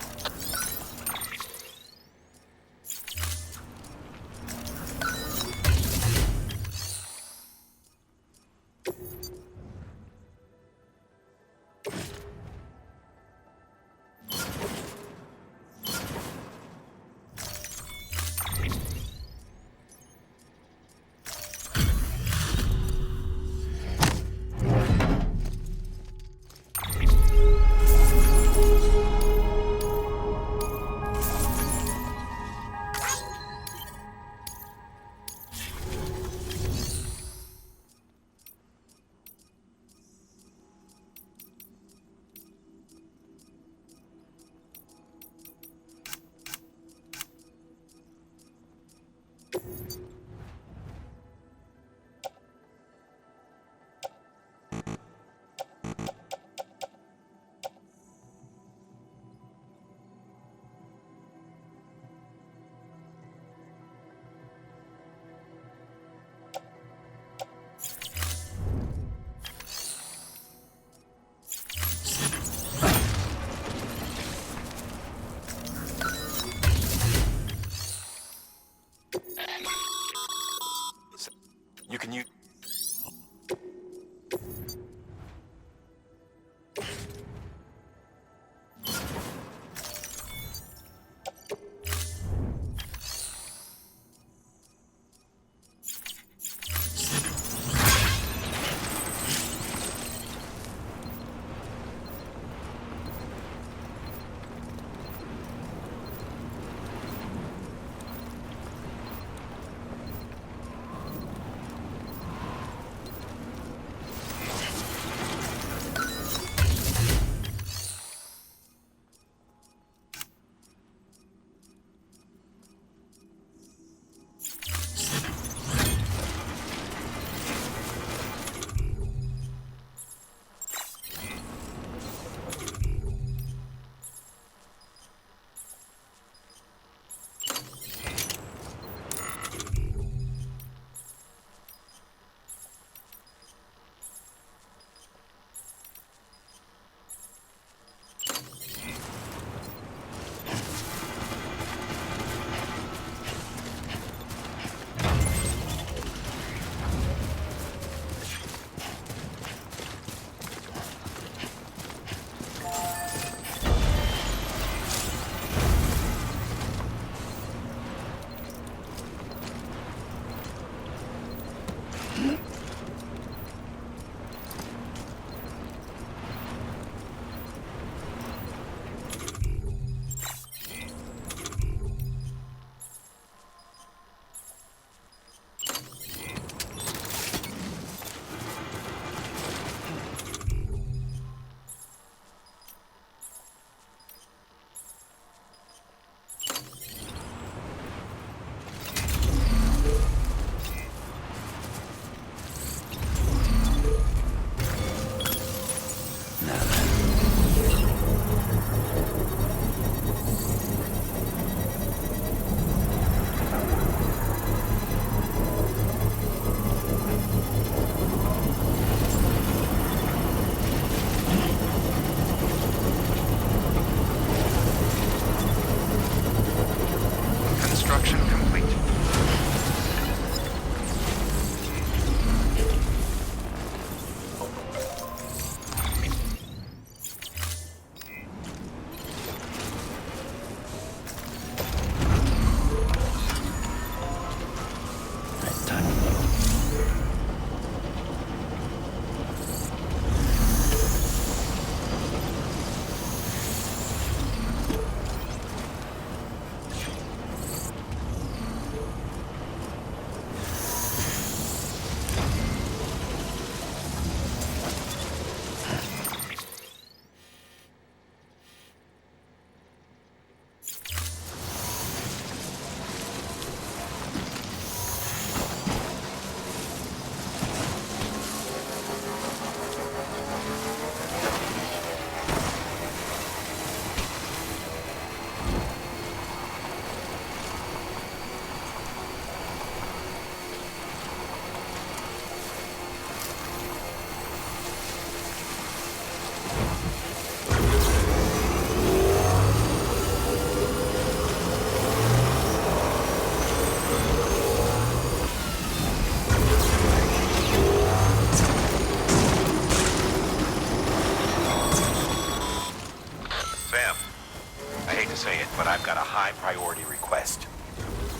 Speaker 10: high-priority request.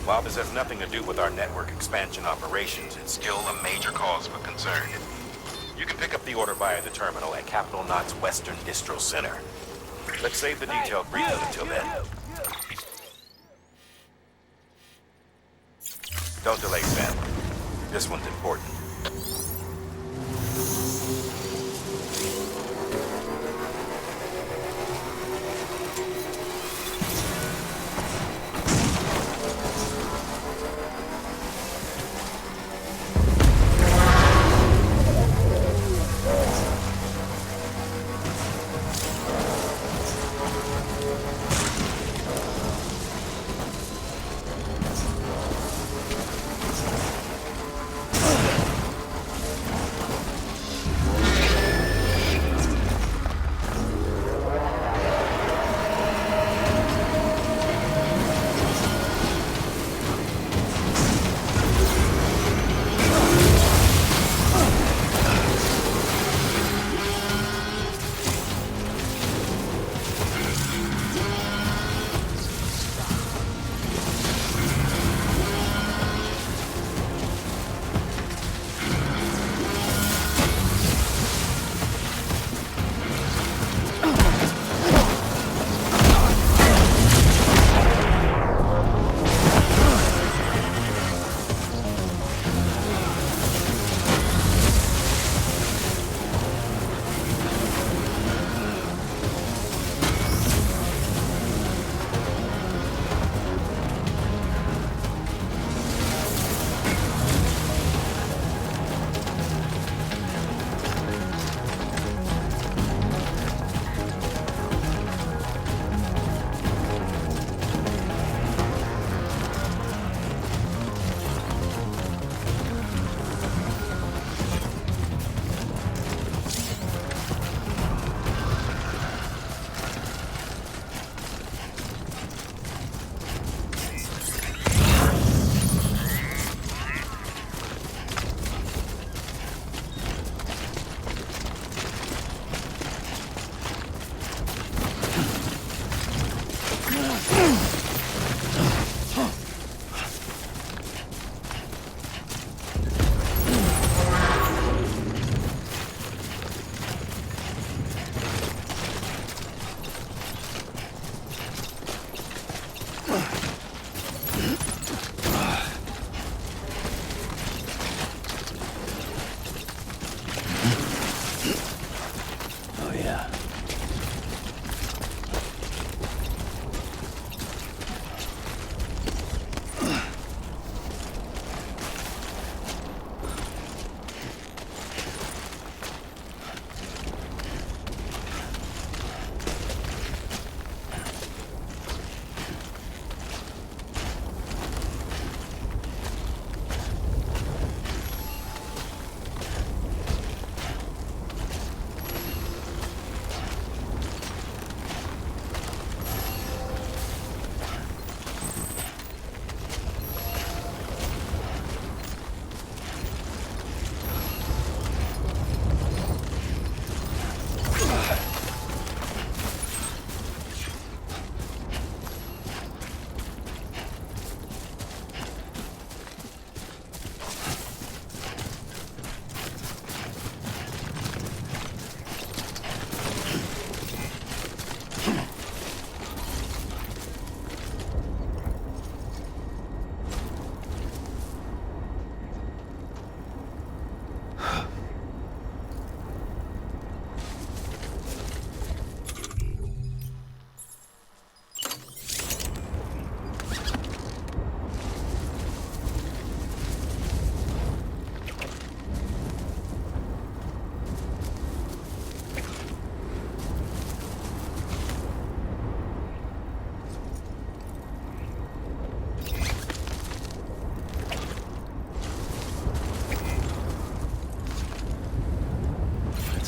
Speaker 10: While this has nothing to do with our network expansion operations, it's still a major cause for concern. You can pick up the order via the terminal at Capital Knot's Western Distro Center. Let's save the detailed briefing until then. Don't delay, Sam. This one's important.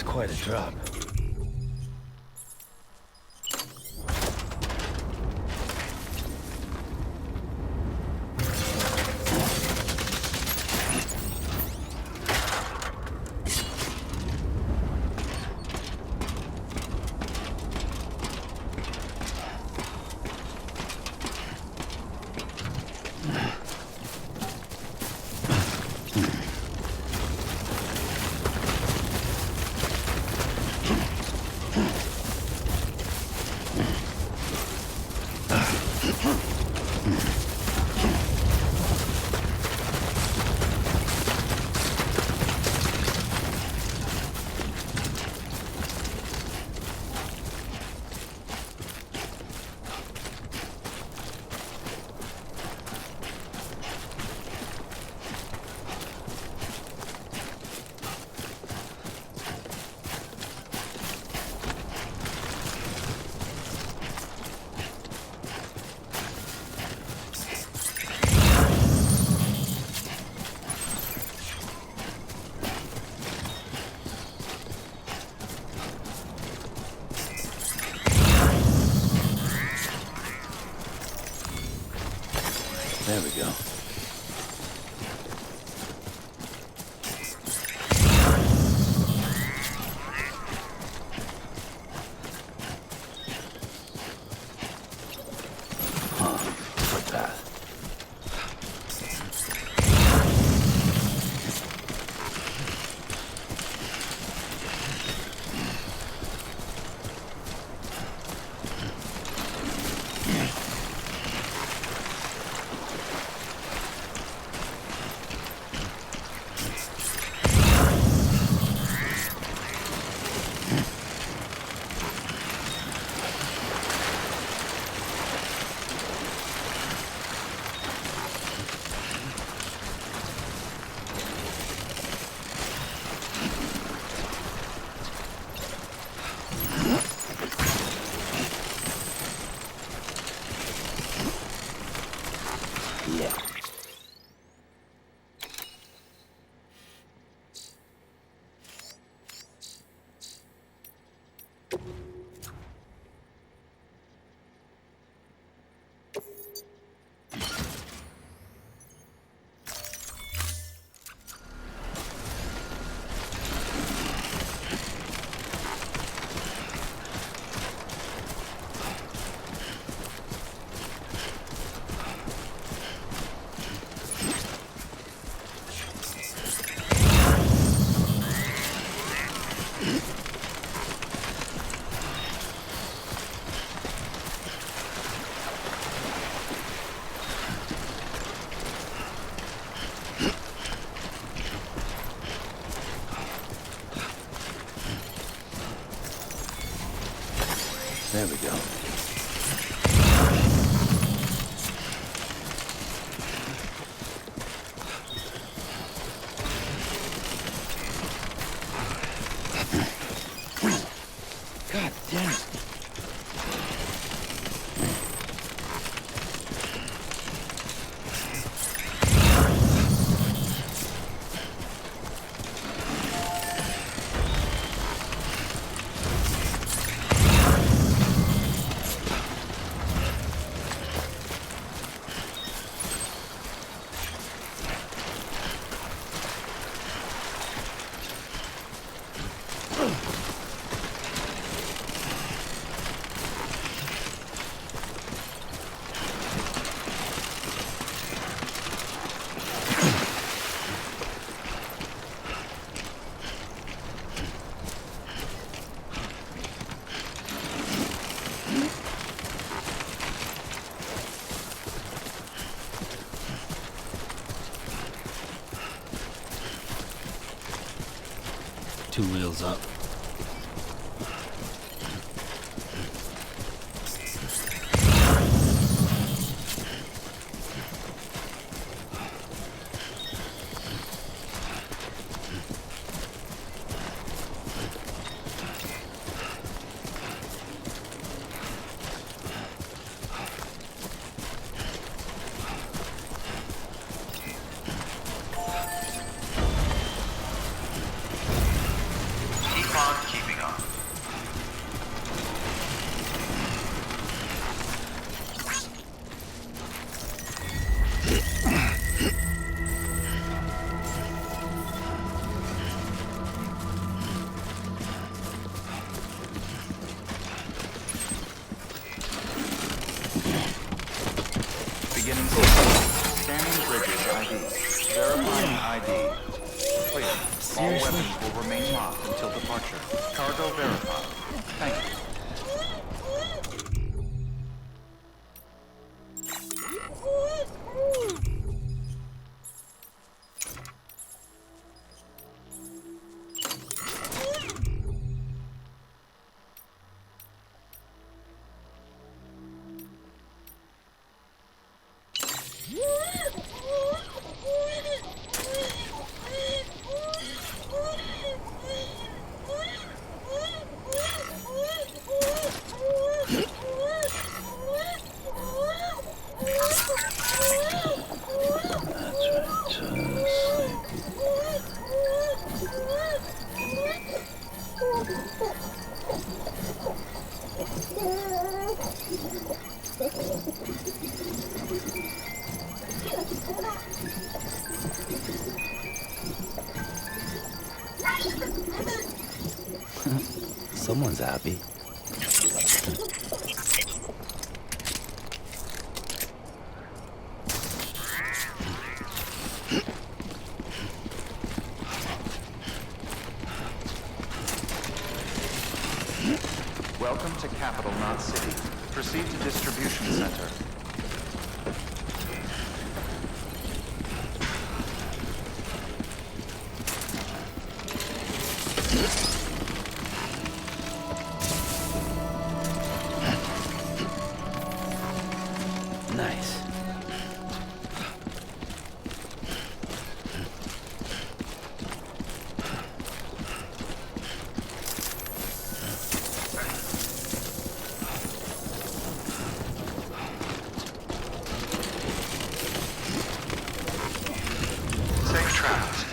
Speaker 1: Quite a drop. There we go. There we go. God damn it.
Speaker 7: Two wheels up.
Speaker 4: Beginning sequence. Scanning bridges ID. Verifying ID. Clear. All weapons will remain locked until departure. Cargo verified. Thank you.
Speaker 1: Someone's happy.
Speaker 4: Welcome to Capital Knot City. Proceed to Distribution Center.
Speaker 1: Nice.
Speaker 4: Safe travels.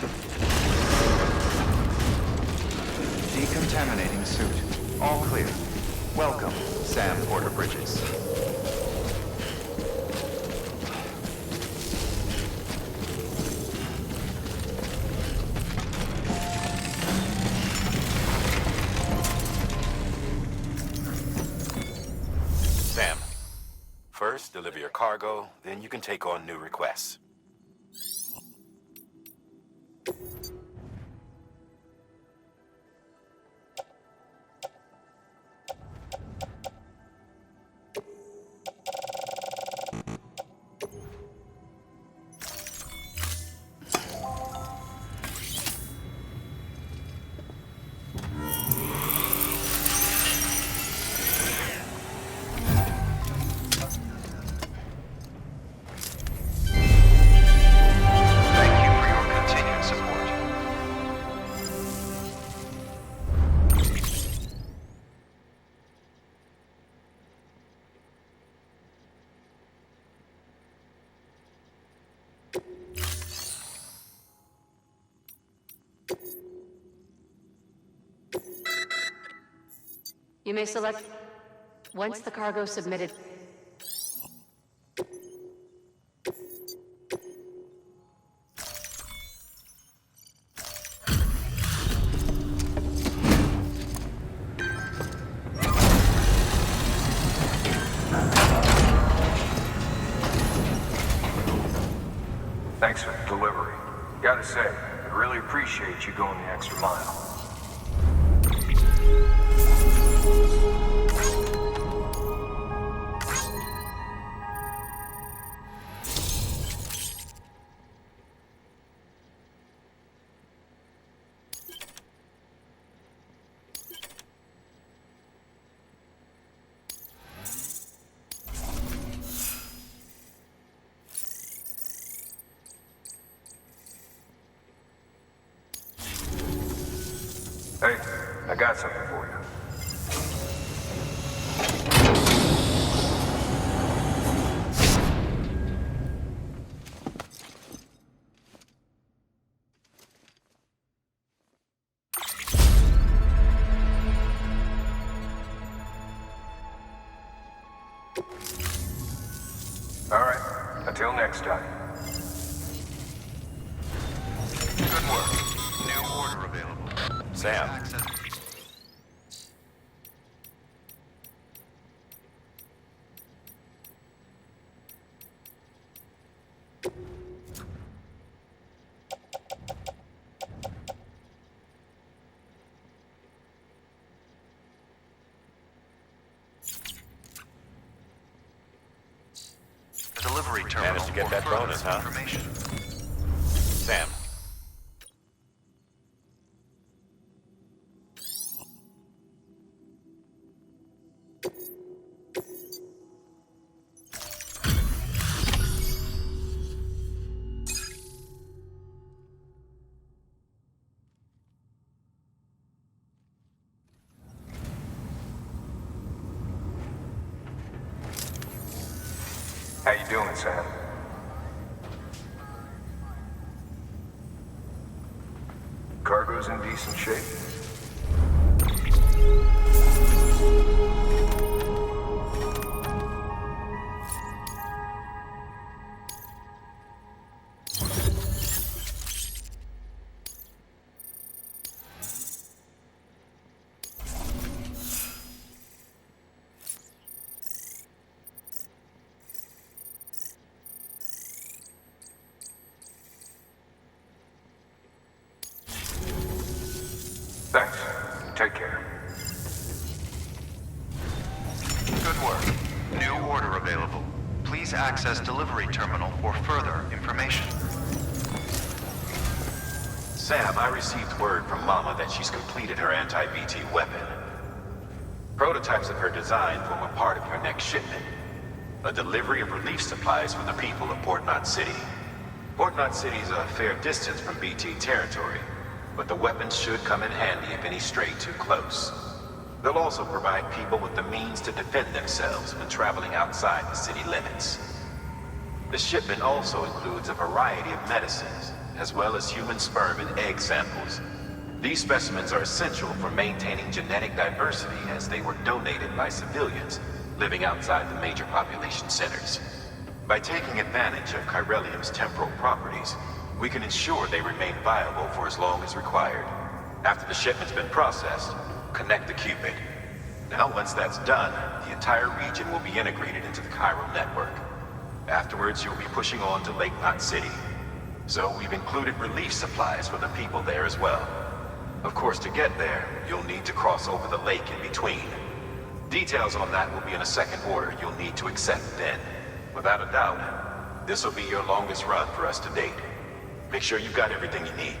Speaker 4: Decontaminating suit. All clear. Welcome, Sam Porter Bridges.
Speaker 10: Sam, first deliver your cargo, then you can take on new requests.
Speaker 4: Thank you for your continued support.
Speaker 16: You may select once the cargo submitted.
Speaker 18: Thanks for the delivery. Gotta say, I really appreciate you going the extra mile. Hey, I got something for you. All right, until next time.
Speaker 4: Good work. New order available.
Speaker 10: Sam,
Speaker 4: The delivery terminal.
Speaker 10: managed to get that
Speaker 4: for further
Speaker 10: bonus, huh?
Speaker 4: information.
Speaker 10: Sam,
Speaker 18: How you doing, Sam? Cargo's in decent shape? Thanks. Take care.
Speaker 4: Good work. New order available. Please access delivery terminal for further information.
Speaker 10: Sam, I received word from Mama that she's completed her anti-BT weapon. Prototypes of her design form a part of your next shipment. A delivery of relief supplies for the people of Port Knot City. Port Knot City is a fair distance from BT territory, but the weapons should come in handy if any stray too close. They'll also provide people with the means to defend themselves when traveling outside the city limits. The shipment also includes a variety of medicines, as well as human sperm and egg samples. These specimens are essential for maintaining genetic diversity as they were donated by civilians living outside the major population centers. By taking advantage of chiralium's temporal properties, we can ensure they remain viable for as long as required. After the shipment's been processed, connect the Cupid. Now, once that's done, the entire region will be integrated into the chiral network. Afterwards, you'll be pushing on to Lake Knot City. So we've included relief supplies for the people there as well. Of course, to get there, you'll need to cross over the lake in between. Details on that will be in a second order you'll need to accept then. Without a doubt, this will be your longest run for us to date. Make sure you've got everything you need.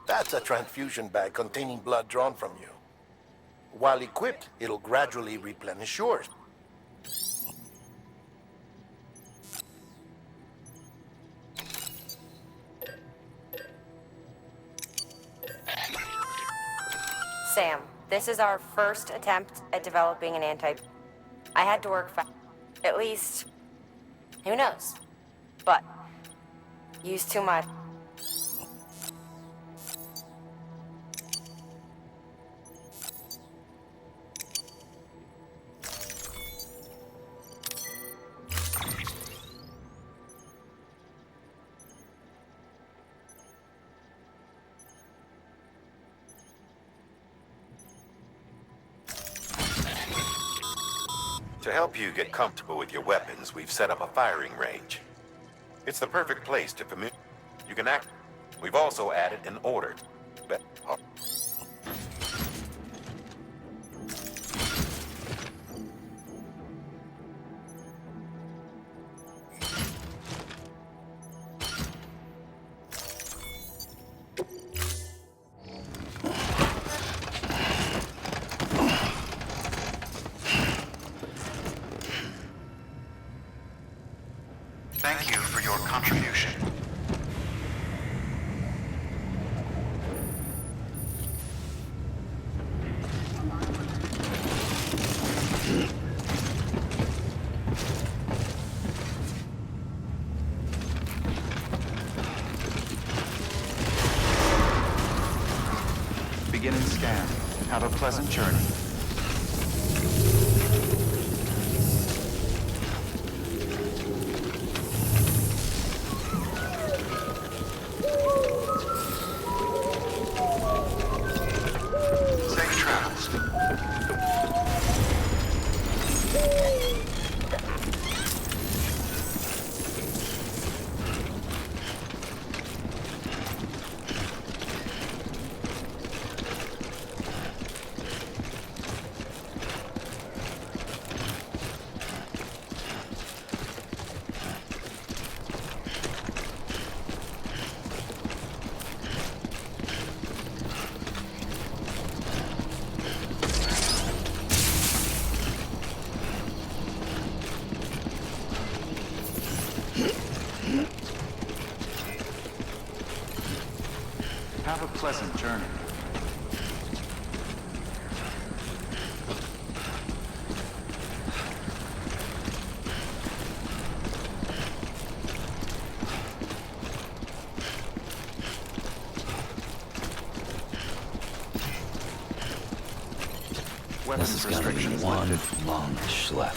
Speaker 20: That's a transfusion bag containing blood drawn from you. While equipped, it'll gradually replenish yours.
Speaker 16: Sam, this is our first attempt at developing an I had to work fast. At least, who knows? But, use too much.
Speaker 10: To help you get comfortable with your weapons, we've set up a firing range. It's the perfect place to you can act. We've also added an order.
Speaker 4: Thank you for your contribution. Beginning scan. Have a pleasant journey. Safe travels. pleasant journey.
Speaker 1: This is gonna be one long schlep.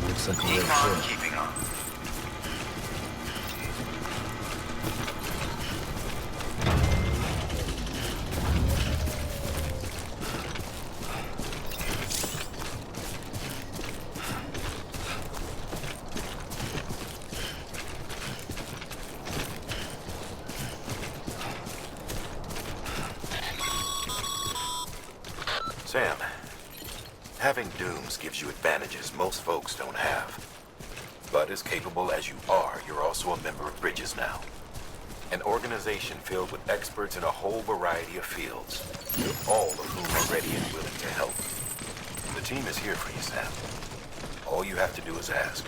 Speaker 1: Looks like a little shit.
Speaker 4: Keeping on.
Speaker 11: Sam, having dooms gives you advantages most folks don't have. But as capable as you are, you're also a member of Bridges now. An organization filled with experts in a whole variety of fields, all of whom are ready and willing to help. The team is here for you, Sam. All you have to do is ask.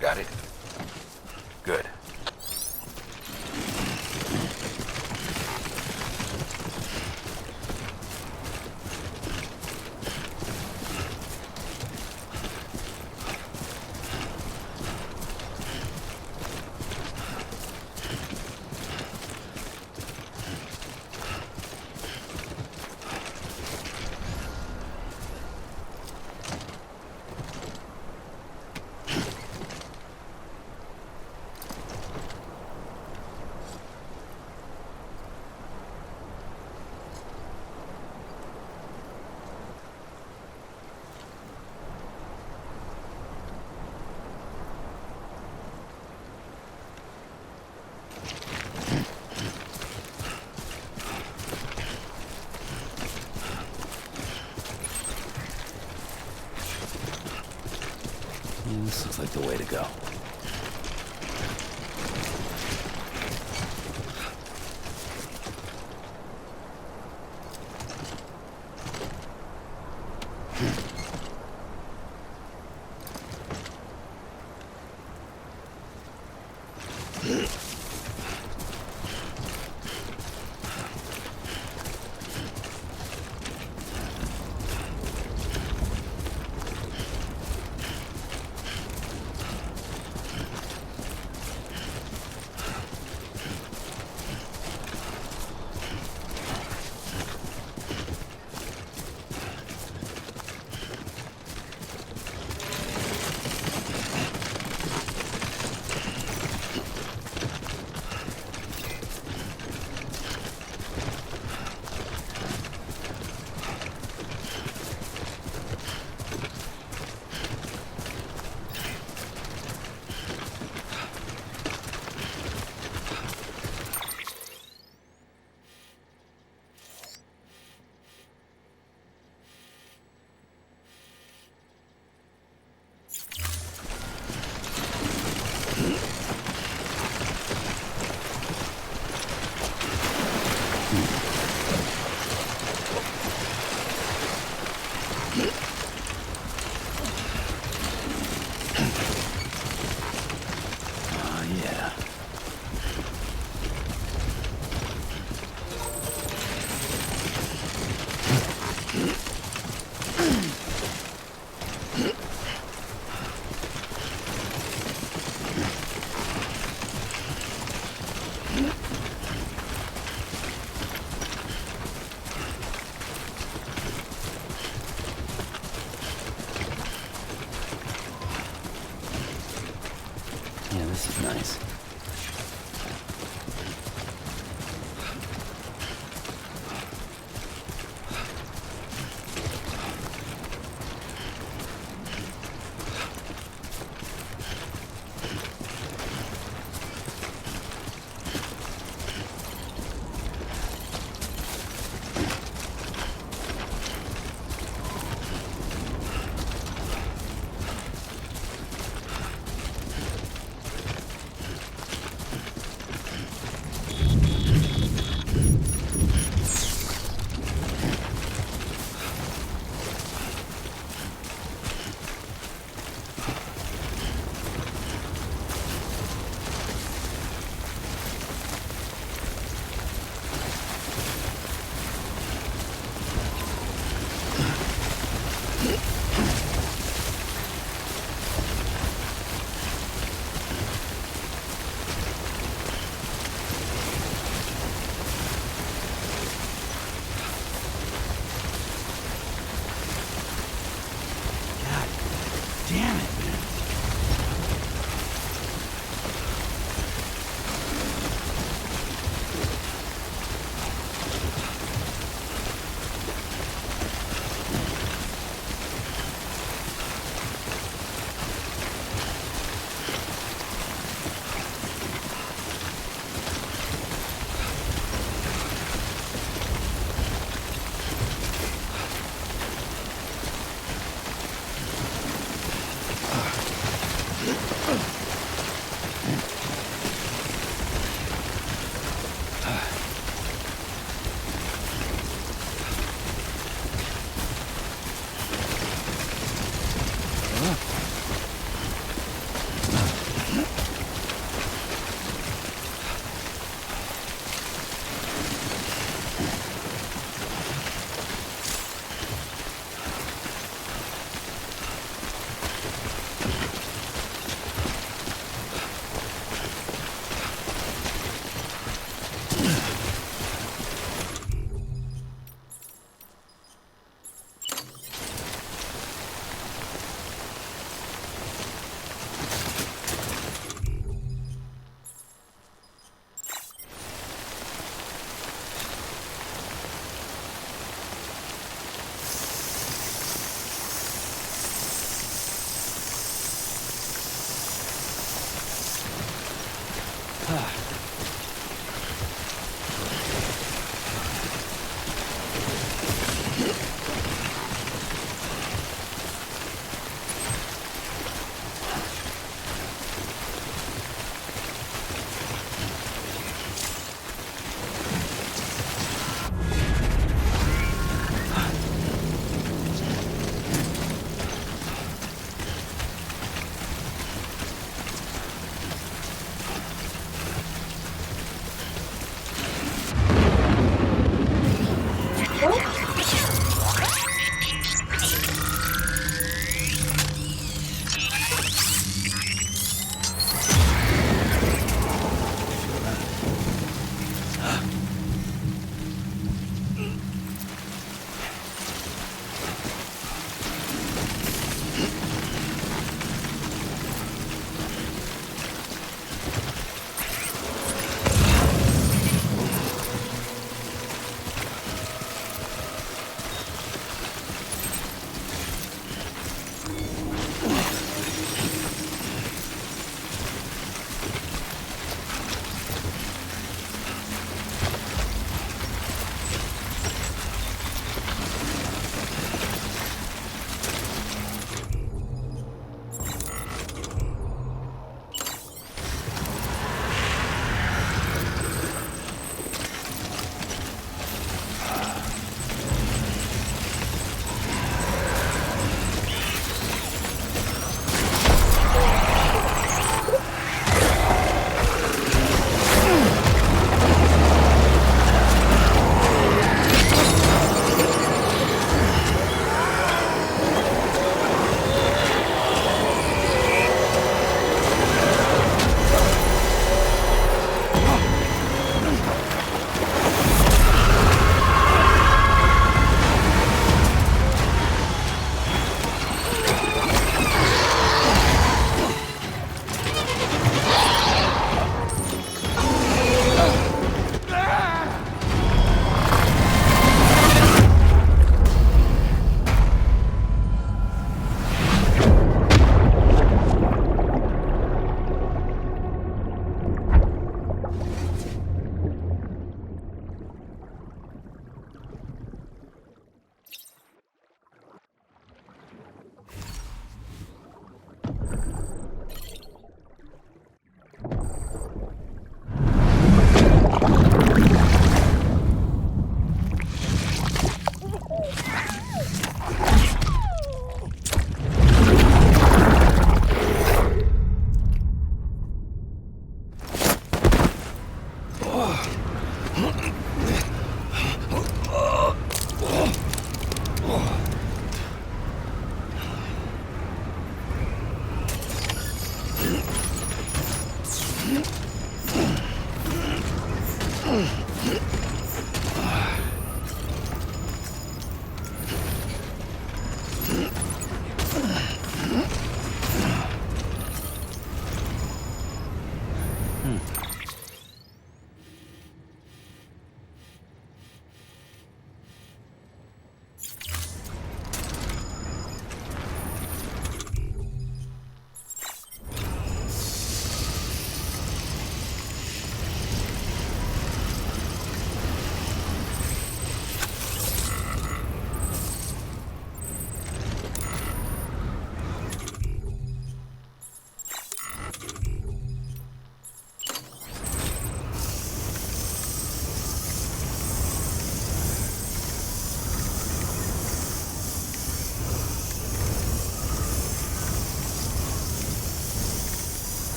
Speaker 11: Got it? Good.
Speaker 1: This looks like the way to go. Yeah, this is nice.
Speaker 7: Damn it, man.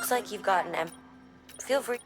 Speaker 16: Looks like you've got an Feel free.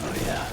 Speaker 1: Oh, yeah.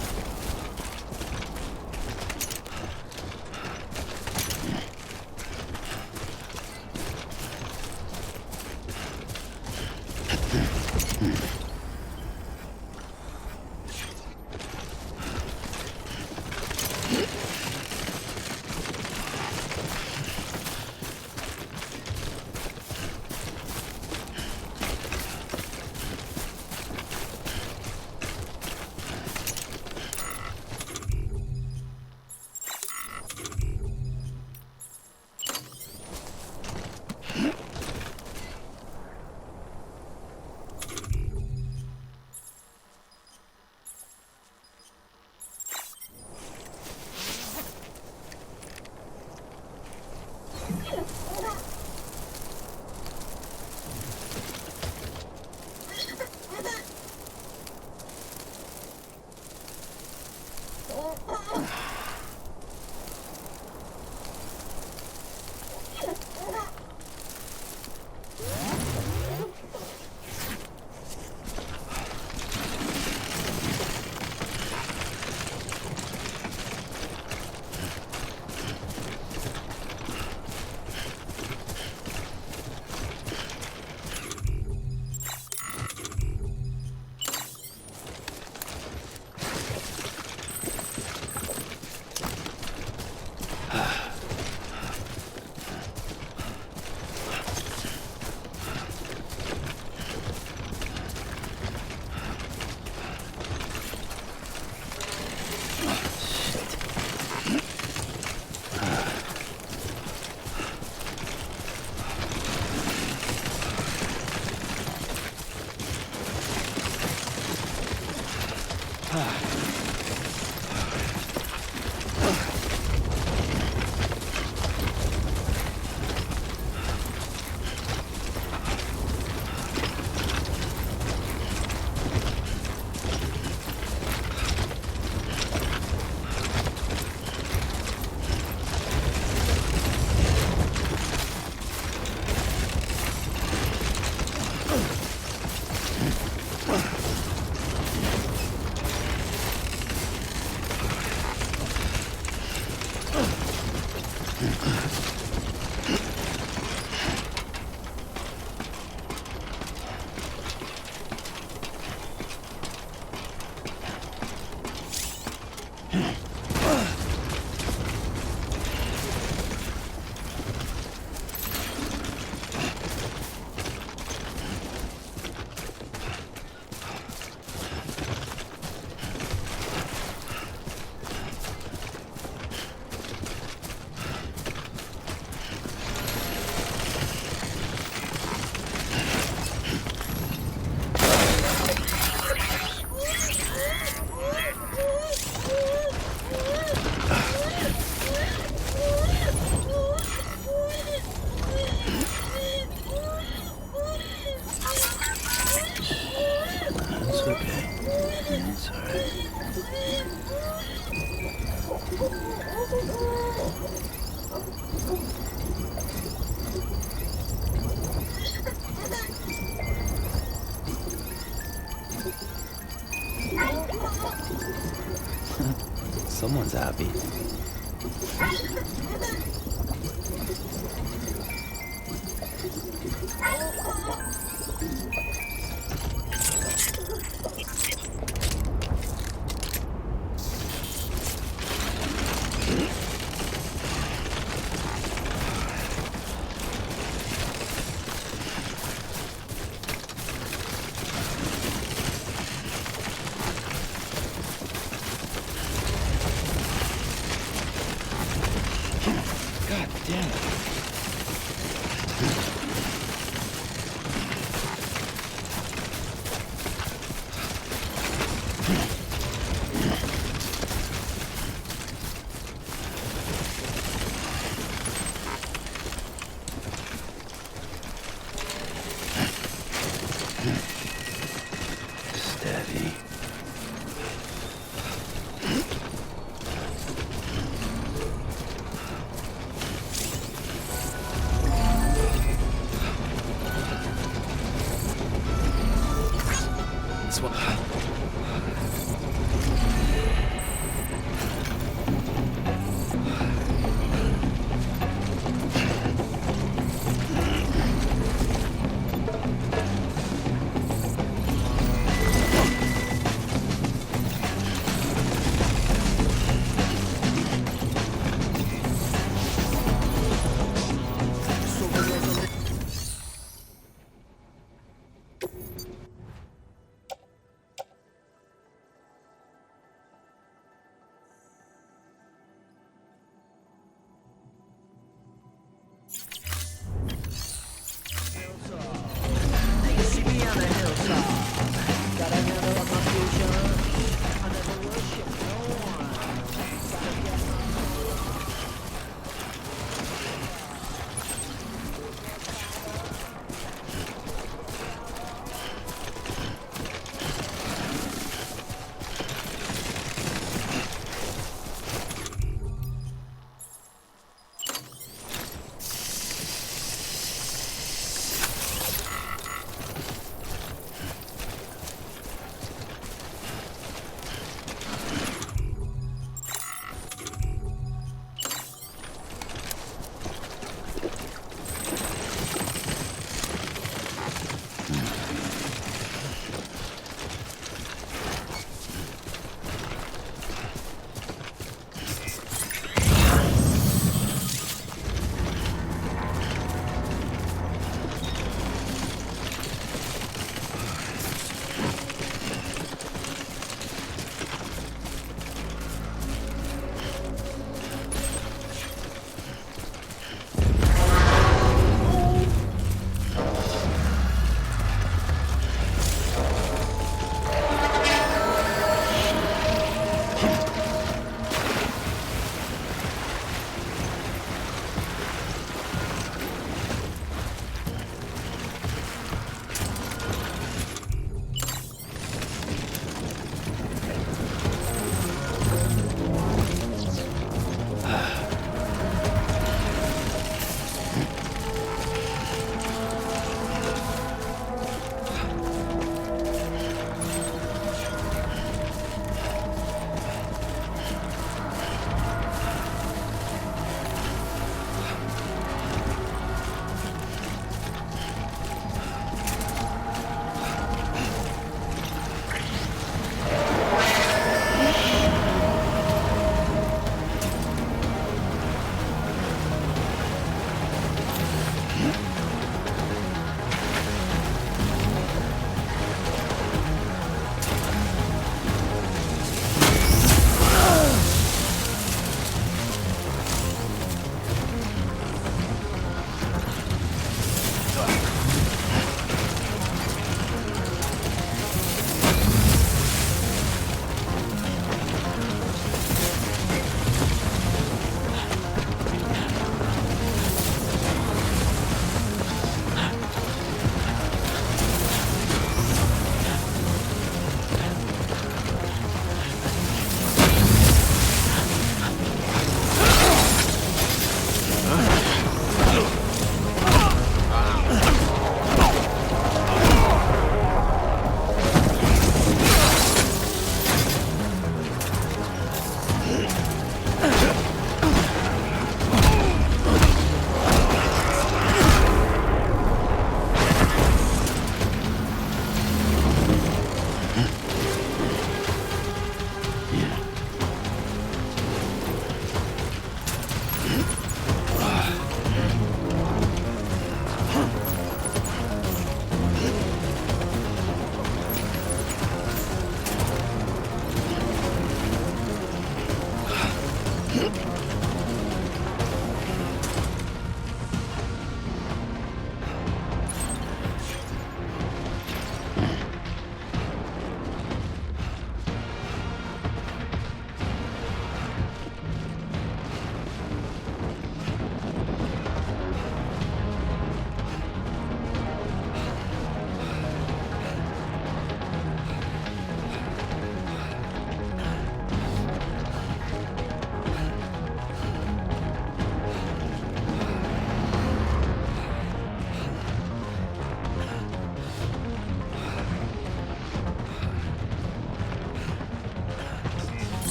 Speaker 7: Someone's happy. God damn it.
Speaker 1: Steady. That's what...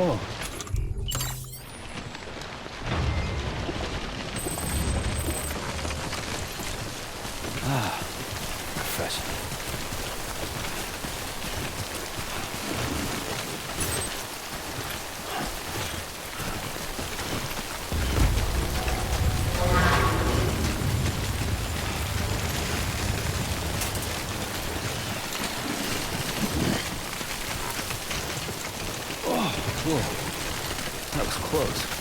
Speaker 1: Whoa. Ah, refreshing. Whoa, that was close.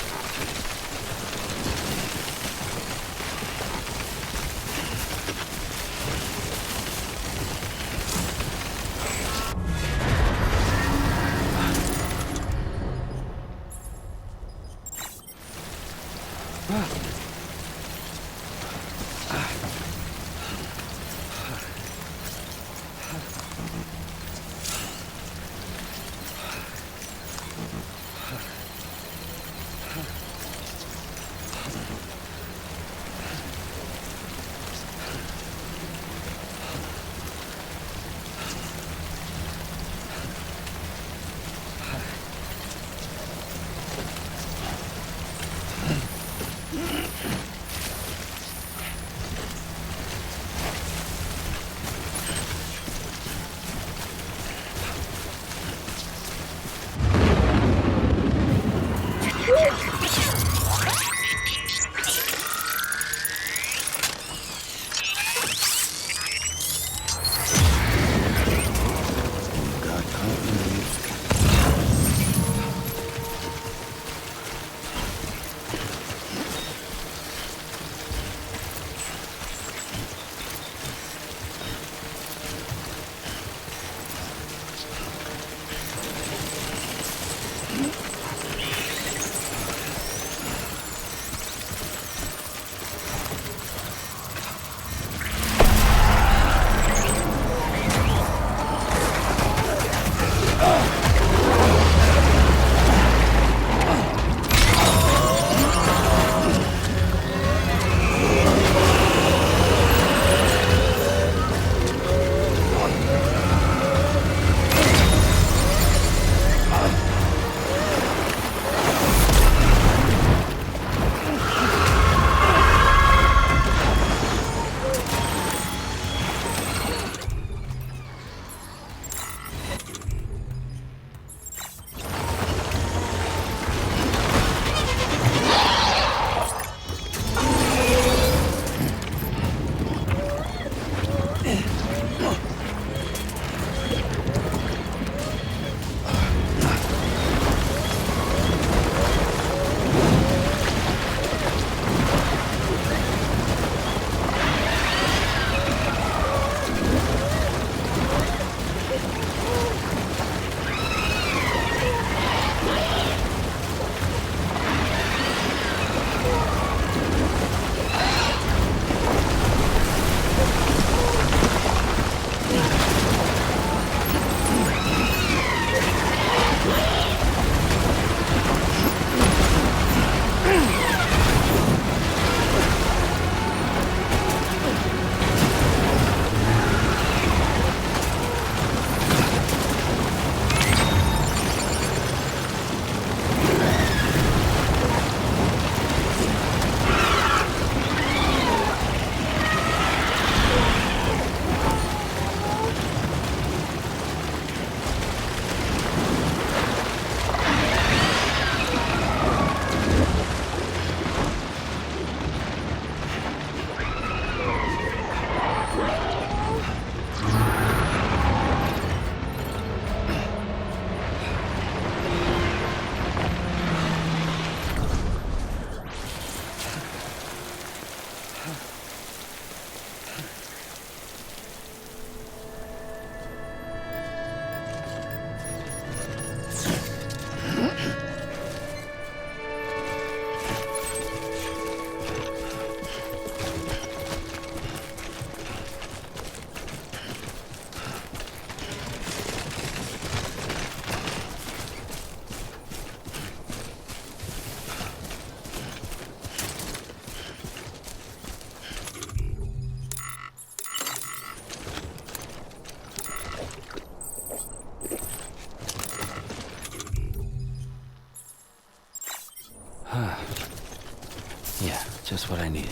Speaker 1: what I needed.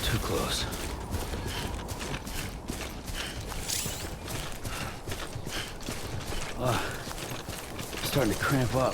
Speaker 1: Too close. I'm starting to cramp up.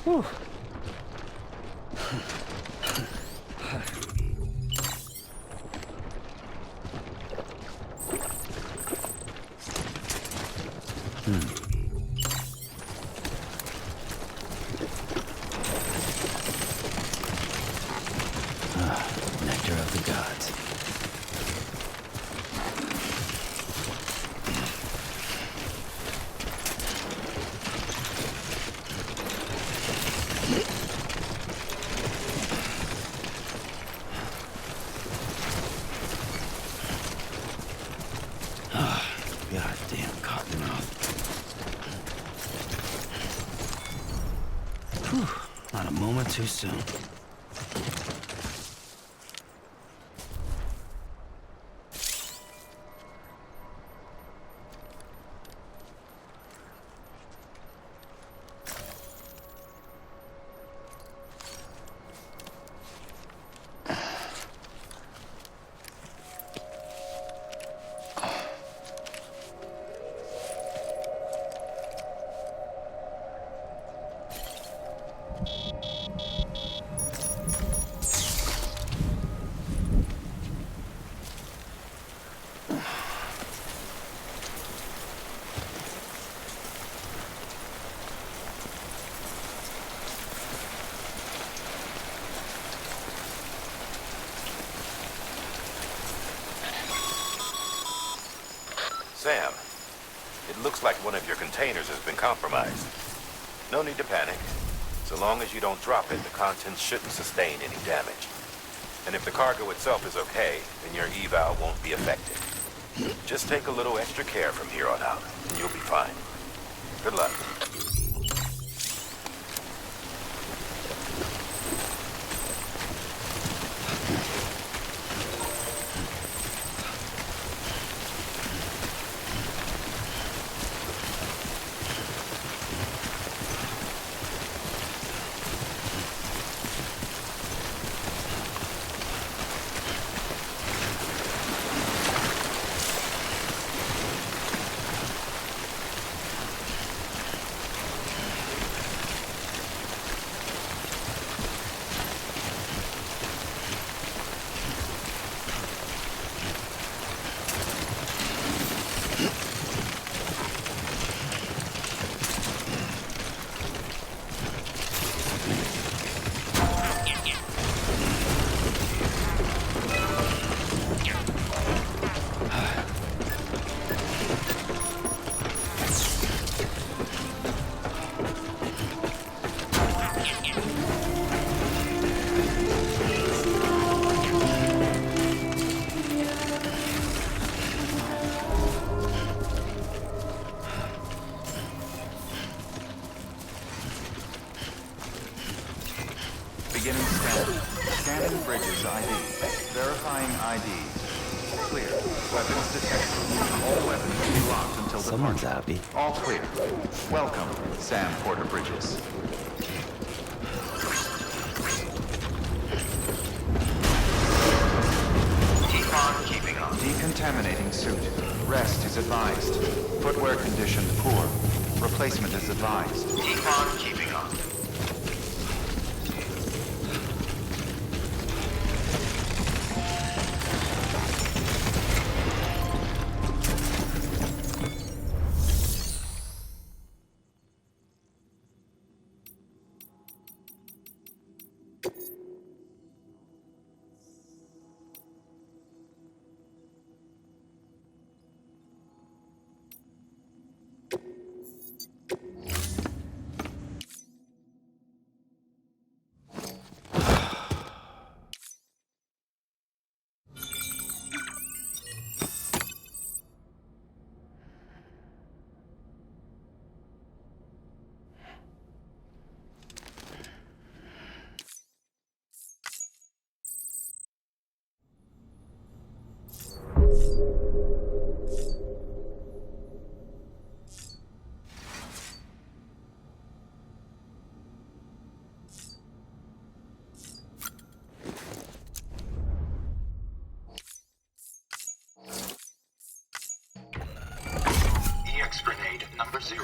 Speaker 13: Whew.
Speaker 1: Nectar of the gods. Goddamn cottonmouth. Whew, not a moment too soon.
Speaker 10: Sam, it looks like one of your containers has been compromised. No need to panic. So long as you don't drop it, the contents shouldn't sustain any damage. And if the cargo itself is okay, then your eval won't be affected. Just take a little extra care from here on out, and you'll be fine. Good luck.
Speaker 4: Beginning scan. Scanning bridges ID. Verifying IDs. Clear. Weapons detected. All weapons will be locked until
Speaker 7: Someone's
Speaker 4: departure.
Speaker 7: happy.
Speaker 4: All clear. Welcome, Sam Porter Bridges.
Speaker 5: Keep on keeping on.
Speaker 4: Decontaminating suit. Rest is advised. Footwear condition poor. Replacement is advised.
Speaker 5: Keep on keeping on.
Speaker 19: EX grenade number 0.